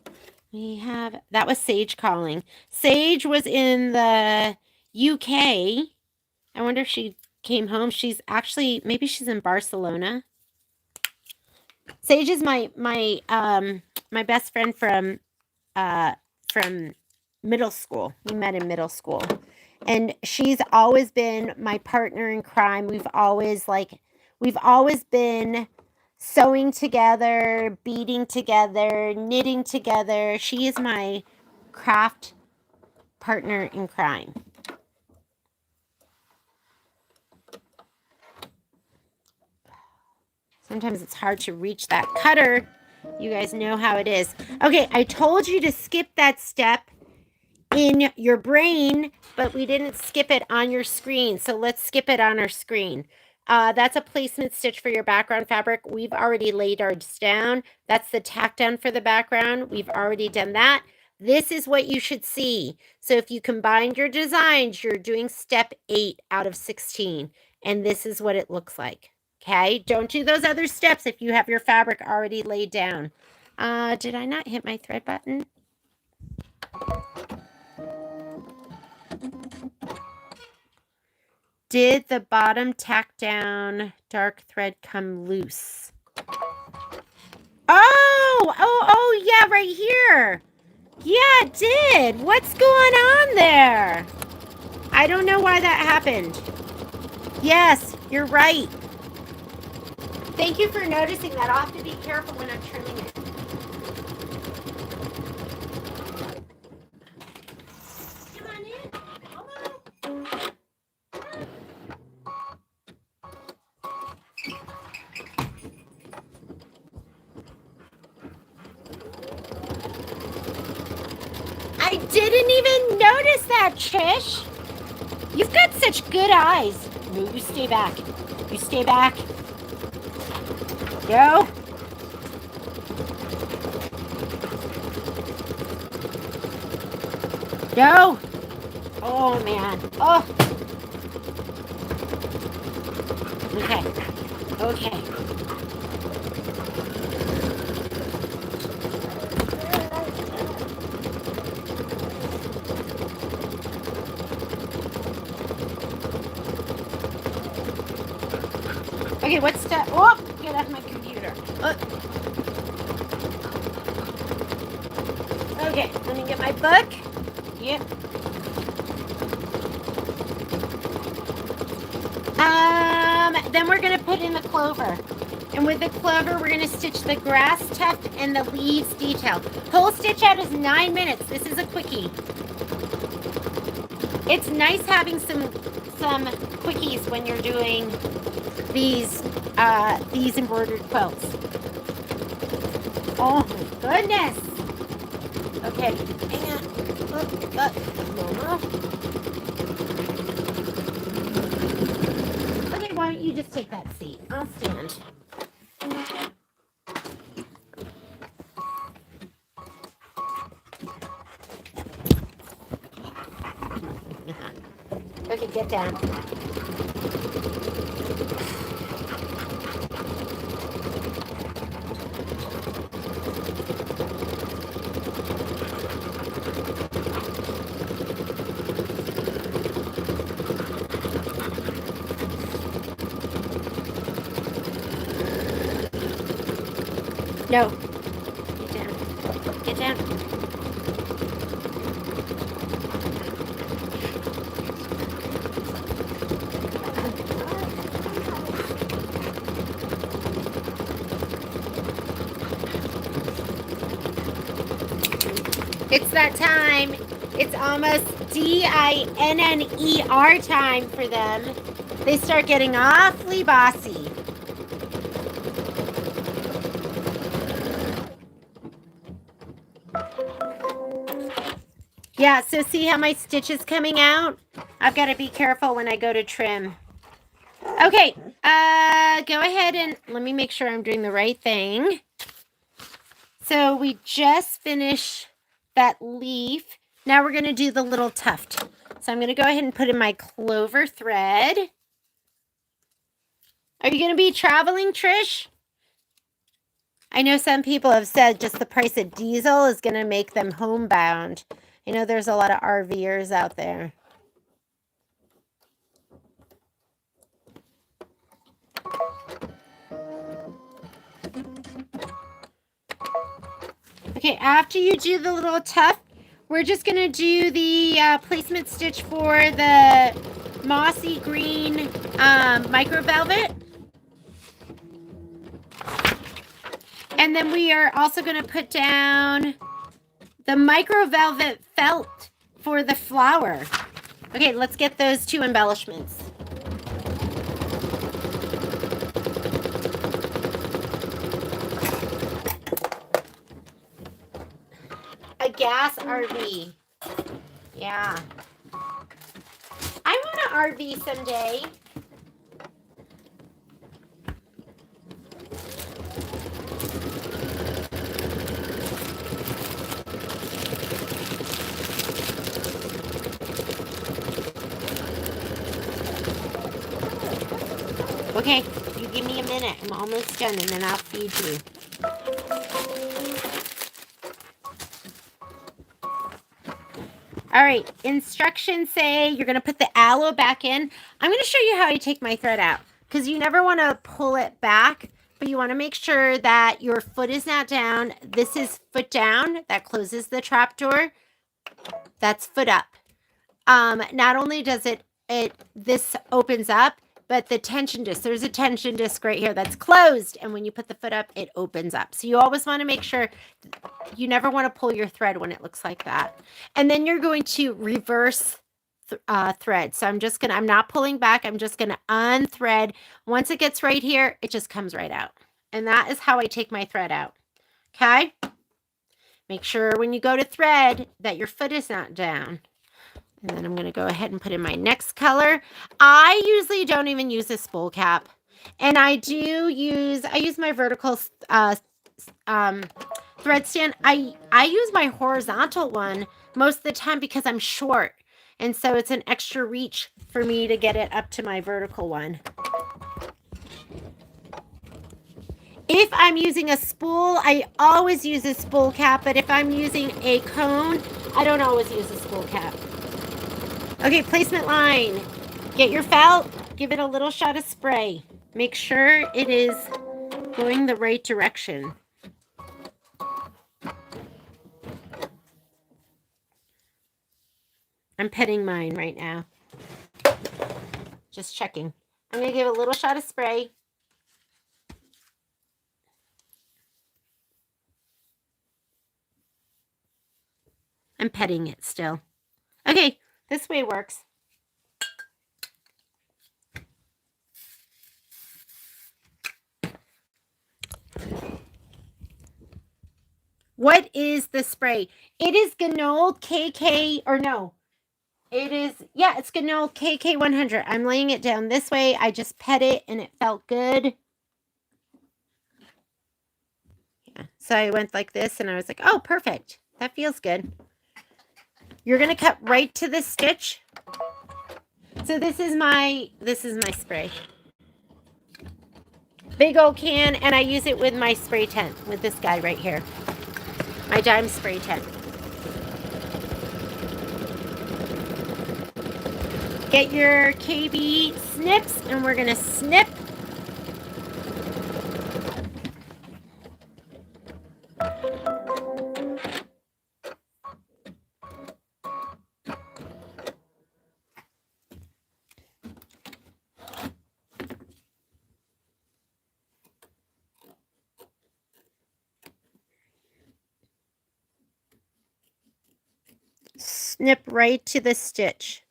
We have, that was Sage calling. Sage was in the UK. I wonder if she came home. She's actually, maybe she's in Barcelona. Sage is my best friend from middle school. We met in middle school. And she's always been my partner in crime. We've always been sewing together, beading together, knitting together. She is my craft partner in crime. Sometimes it's hard to reach that cutter. You guys know how it is. Okay, I told you to skip that step in your brain, but we didn't skip it on your screen. So let's skip it on our screen. That's a placement stitch for your background fabric. We've already laid ours down. That's the tack down for the background. We've already done that. This is what you should see. So if you combine your designs, you're doing step 8 out of 16. And this is what it looks like. Okay, don't do those other steps if you have your fabric already laid down. Did I not hit my thread button? Did the bottom tack down dark thread come loose? Oh, yeah, right here. Yeah, it did. What's going on there? I don't know why that happened. Yes, you're right. Thank you for noticing that. I'll have to be careful when I'm trimming it. Come on in. Come on. I didn't even notice that, Trish. You've got such good eyes. No, you stay back. You stay back. Go. Go. Oh, man. Oh. Okay. Okay. Okay, what's step? Oh, get off my computer. Okay, let me get my book. Yep. Then we're gonna put in the clover. And with the clover, we're gonna stitch the grass tuft and the leaves detail. Whole stitch out is 9 minutes. This is a quickie. It's nice having some quickies when you're doing these embroidered quilts. Oh my goodness. Okay, hang on. Okay, why don't you just take that seat? I'll stand. Okay, get down. No. Get down. Get down. It's that time. It's almost DINNER time for them. They start getting awfully bossy. Yeah, so see how my stitch is coming out? I've got to be careful when I go to trim. Okay, go ahead and let me make sure I'm doing the right thing. So we just finished that leaf. Now we're going to do the little tuft. So I'm going to go ahead and put in my clover thread. Are you going to be traveling, Trish? I know some people have said just the price of diesel is going to make them homebound. I know there's a lot of RVers out there. Okay, after you do the little tuft, we're just going to do the placement stitch for the mossy green micro velvet. And then we are also going to put down the micro velvet felt for the flower. Okay, let's get those two embellishments. A gas RV. Yeah. I want an RV someday. Okay, you give me a minute. I'm almost done, and then I'll feed you. All right, instructions say you're going to put the aloe back in. I'm going to show you how I take my thread out, because you never want to pull it back, but you want to make sure that your foot is not down. This is foot down. That closes the trapdoor. That's foot up. Not only does this opens up, but the tension disc, there's a tension disc right here that's closed. And when you put the foot up, it opens up. So you always want to make sure you never want to pull your thread when it looks like that. And then you're going to reverse thread. So I'm not pulling back. I'm just going to unthread. Once it gets right here, it just comes right out. And that is how I take my thread out. Okay. Make sure when you go to thread that your foot is not down. And then I'm going to go ahead and put in my next color. I usually don't even use a spool cap. And I use my vertical thread stand. I use my horizontal one most of the time because I'm short. And so it's an extra reach for me to get it up to my vertical one. If I'm using a spool, I always use a spool cap. But if I'm using a cone, I don't always use a spool cap. Okay, placement line. Get your felt, give it a little shot of spray. Make sure it is going the right direction. I'm petting mine right now. Just checking. I'm going to give a little shot of spray. I'm petting it still. Okay, this way works. What is the spray? It is Ganol KK, or no. It is, yeah, it's Ganol KK100. I'm laying it down this way. I just pet it and it felt good. Yeah, so I went like this and I was like, oh, perfect. That feels good. You're going to cut right to the stitch. So this is my spray. Big old can, and I use it with my spray tent, with this guy right here. My dime spray tent. Get your KB snips, and we're going to snip. Snip right to the stitch.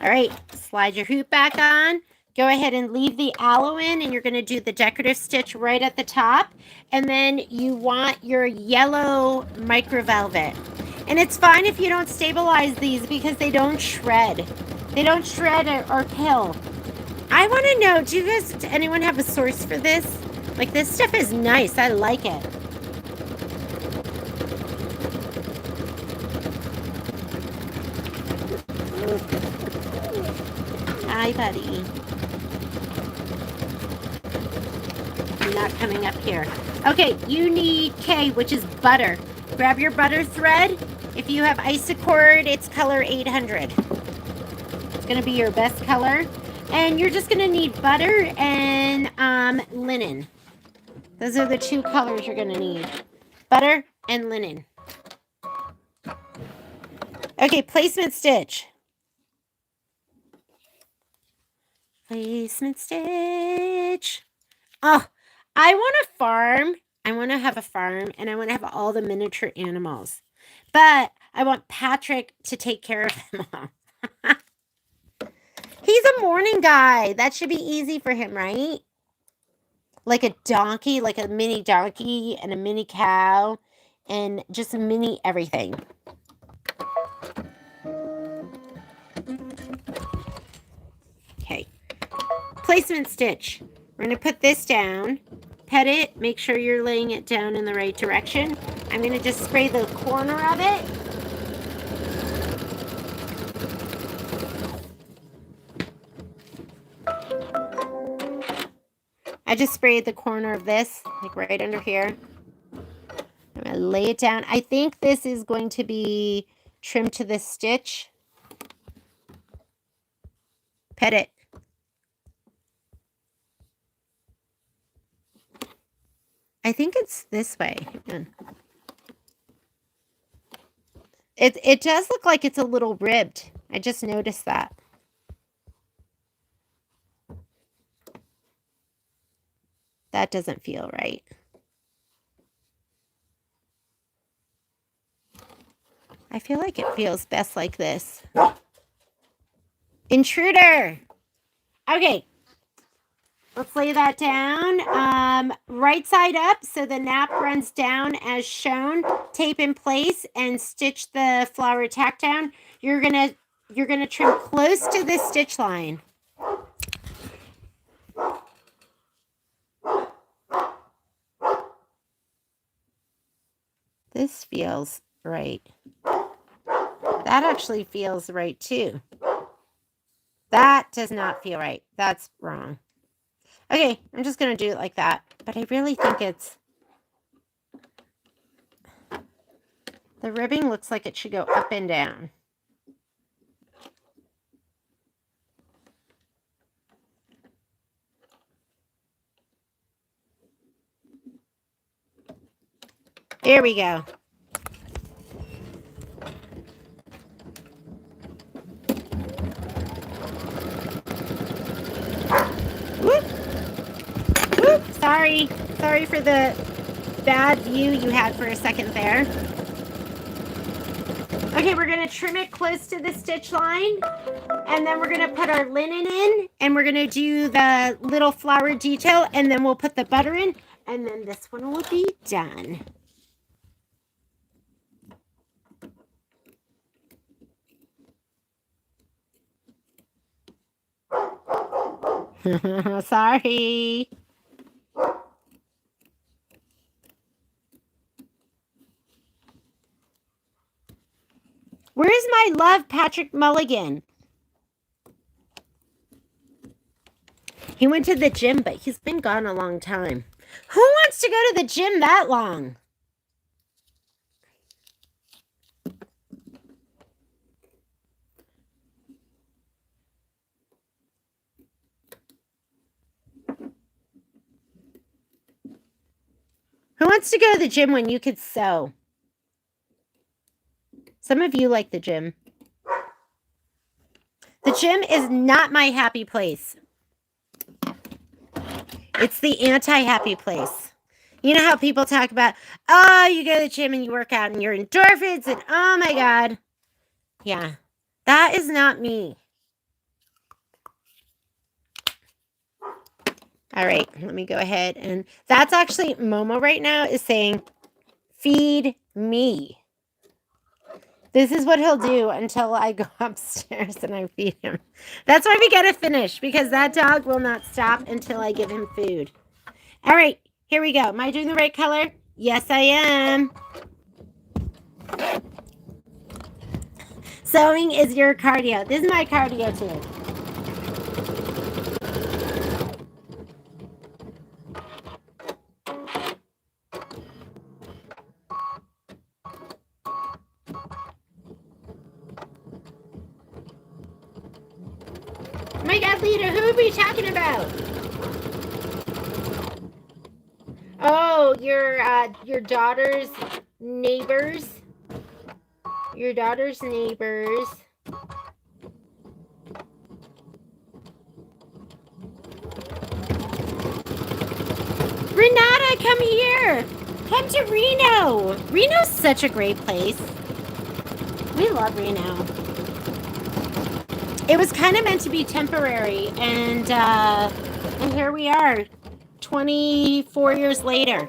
All right, slide your hoop back on. Go ahead and leave the aloe in, and you're going to do the decorative stitch right at the top. And then you want your yellow micro velvet. And it's fine if you don't stabilize these because they don't shred. They don't shred or pill. I want to know, does anyone have a source for this? Like, this stuff is nice. I like it. Hi, buddy. You're not coming up here. Okay, you need K, which is butter. Grab your butter thread. If you have Isacord, it's color 800. It's going to be your best color. And you're just going to need butter and linen. Those are the two colors you're going to need. Butter and linen. Okay, placement stitch. Placement stitch. Oh, I want a farm. I want to have a farm, and I want to have all the miniature animals. But I want Patrick to take care of them all. He's a morning guy. That should be easy for him, right? Like a donkey, like a mini donkey and a mini cow and just mini everything. Okay. Placement stitch. We're going to put this down, pet it, make sure you're laying it down in the right direction. I'm going to just spray the corner of it. I just sprayed the corner of this, like right under here. I'm going to lay it down. I think this is going to be trimmed to this stitch. Pet it. I think it's this way. It does look like it's a little ribbed. I just noticed that. That doesn't feel right. I feel like it feels best like this. Intruder! Okay. Let's lay that down. Right side up so the nap runs down as shown. Tape in place and stitch the flower tack down. You're gonna trim close to this stitch line. This feels right. That actually feels right too. That does not feel right. That's wrong. Okay, I'm just going to do it like that. But I really think it's... The ribbing looks like it should go up and down. There we go. Whoop. Whoop. Sorry for the bad view you had for a second there. Okay, we're going to trim it close to the stitch line. And then we're going to put our linen in. And we're going to do the little flower detail. And then we'll put the butter in. And then this one will be done. Sorry. Where's my love, Patrick Mulligan? He went to the gym, but he's been gone a long time. Who wants to go to the gym that long? Who wants to go to the gym when you could sew? Some of you like the gym. The gym is not my happy place. It's the anti-happy place. You know how people talk about, oh, you go to the gym and you work out and your endorphins and oh my God. Yeah, that is not me. All right, let me go ahead. And that's actually Momo right now is saying, feed me. This is what he'll do until I go upstairs and I feed him. That's why we got to finish, because that dog will not stop until I give him food. All right, here we go. Am I doing the right color? Yes, I am. Sewing is your cardio. This is my cardio too. Oh my God, Lita, who are we talking about? Oh, your daughter's neighbors. Your daughter's neighbors. Renata, come here. Come to Reno. Reno's such a great place. We love Reno. It was kind of meant to be temporary, and here we are, 24 years later.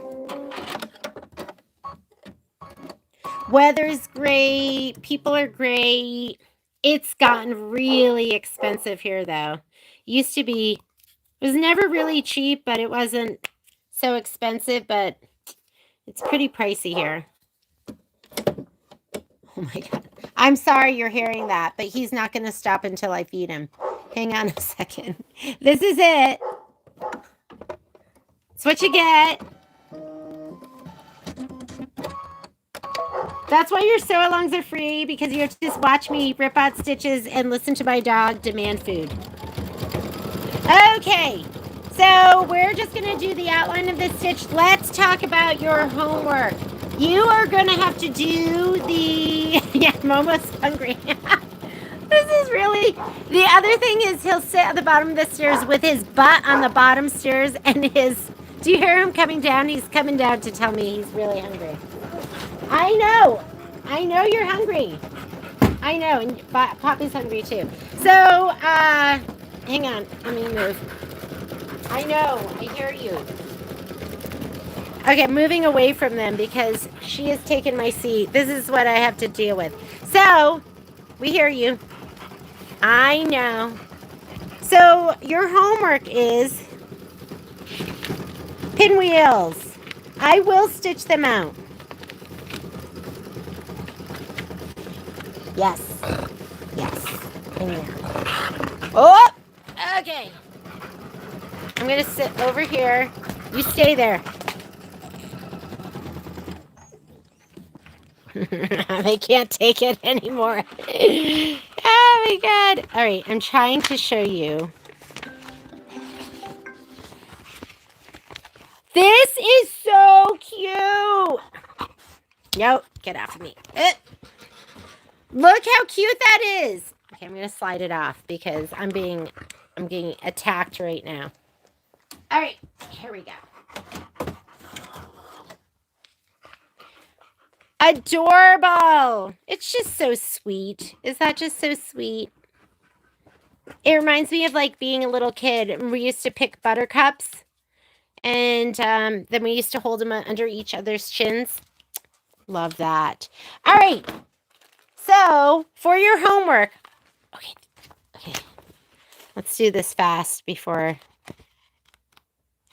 Weather's great. People are great. It's gotten really expensive here, though. Used to be, it was never really cheap, but it wasn't so expensive, but it's pretty pricey here. Oh my God. I'm sorry you're hearing that, but he's not going to stop until I feed him. Hang on a second. This is it. It's what you get. That's why your sew-alongs are free, because you have to just watch me rip out stitches and listen to my dog demand food. Okay, so we're just going to do the outline of this stitch. Let's talk about your homework. You are going to have to do the... Yeah, I'm almost hungry. This is really... The other thing is he'll sit at the bottom of the stairs with his butt on the bottom stairs and his... Do you hear him coming down? He's coming down to tell me he's really hungry. I know. I know you're hungry. I know. And Poppy's hungry too. So, hang on. Let me move. I know. I hear you. Okay, moving away from them because she has taken my seat. This is what I have to deal with. So, we hear you. I know. So, your homework is pinwheels. I will stitch them out. Yes. Yes. In there. Oh! Okay. I'm going to sit over here. You stay there. They can't take it anymore. Oh my God. All right. I'm trying to show you. This is so cute. Nope. Get off of me. Look how cute that is. Okay, I'm going to slide it off because I'm being attacked right now. All right, here we go. Adorable. It's just so sweet. Is that just so sweet? It reminds me of like being a little kid. We used to pick buttercups, and then we used to hold them under each other's chins. Love that. All right. So, for your homework, okay, let's do this fast before,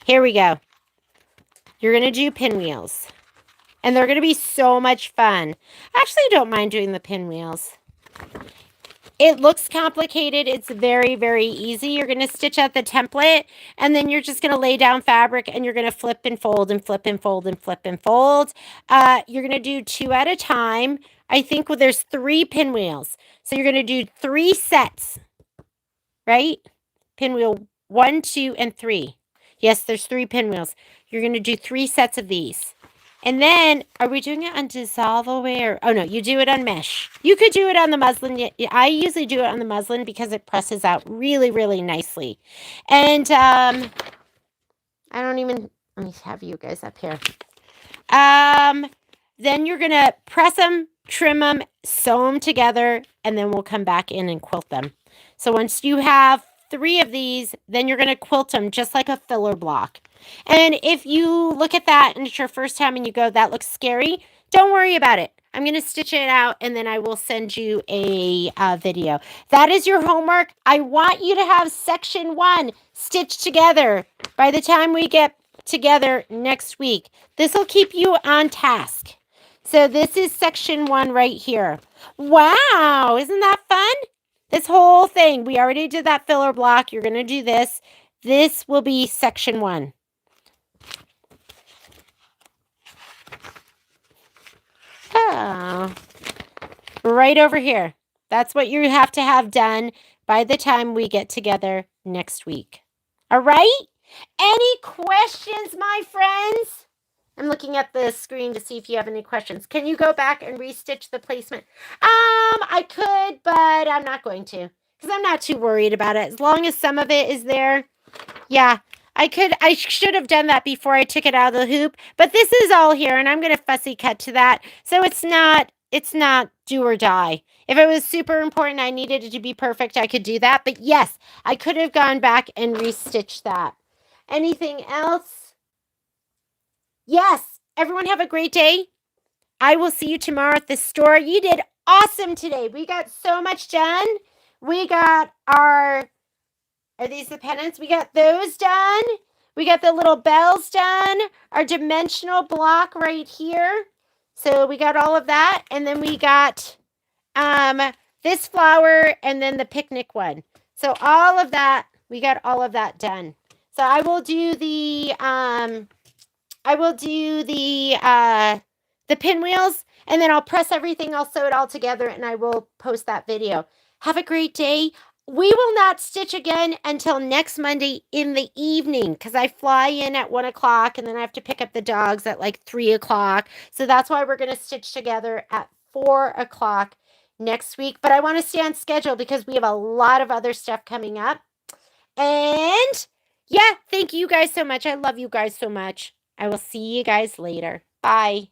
here we go. You're going to do pinwheels, and they're going to be so much fun. I actually don't mind doing the pinwheels. It looks complicated. It's very, very easy. You're going to stitch out the template, and then you're just going to lay down fabric, and you're going to flip and fold and flip and fold and flip and fold. You're going to do 2 at a time. I think there's 3 pinwheels. So you're going to do 3 sets, right? Pinwheel 1, 2, and 3. Yes, there's 3 pinwheels. You're going to do 3 sets of these. And then, are we doing it on dissolve away? Or, oh no, you do it on mesh. You could do it on the muslin. I usually do it on the muslin because it presses out really, really nicely. And I don't even, let me have you guys up here. Then you're going to press them, trim them, sew them together, and then we'll come back in and quilt them. So once you have 3 of these, then you're going to quilt them just like a filler block. And if you look at that and it's your first time and you go, that looks scary, don't worry about it. I'm going to stitch it out and then I will send you a video. That is your homework. I want you to have section 1 stitched together by the time we get together next week. This will keep you on task. So this is section 1 right here. Wow, isn't that fun? This whole thing, we already did that filler block. You're going to do this. This will be section 1. Oh, right over here. That's what you have to have done by the time we get together next week. All right? Any questions, my friends? I'm looking at the screen to see if you have any questions. Can you go back and restitch the placement? I could, but I'm not going to because I'm not too worried about it. As long as some of it is there. Yeah, I could. I should have done that before I took it out of the hoop, but this is all here and I'm going to fussy cut to that. So it's not do or die. If it was super important, I needed it to be perfect, I could do that. But yes, I could have gone back and restitched that. Anything else? Yes, everyone have a great day. I will see you tomorrow at the store. You did awesome today. We got so much done. We got are these the pennants? We got those done. We got the little bells done. Our dimensional block right here. So we got all of that. And then we got this flower and then the picnic one. So all of that, we got all of that done. So I will do the pinwheels, and then I'll press everything, I'll sew it all together, and I will post that video. Have a great day. We will not stitch again until next Monday in the evening because I fly in at 1 o'clock and then I have to pick up the dogs at like 3 o'clock. So that's why we're going to stitch together at 4 o'clock next week. But I want to stay on schedule because we have a lot of other stuff coming up. And yeah, thank you guys so much. I love you guys so much. I will see you guys later. Bye.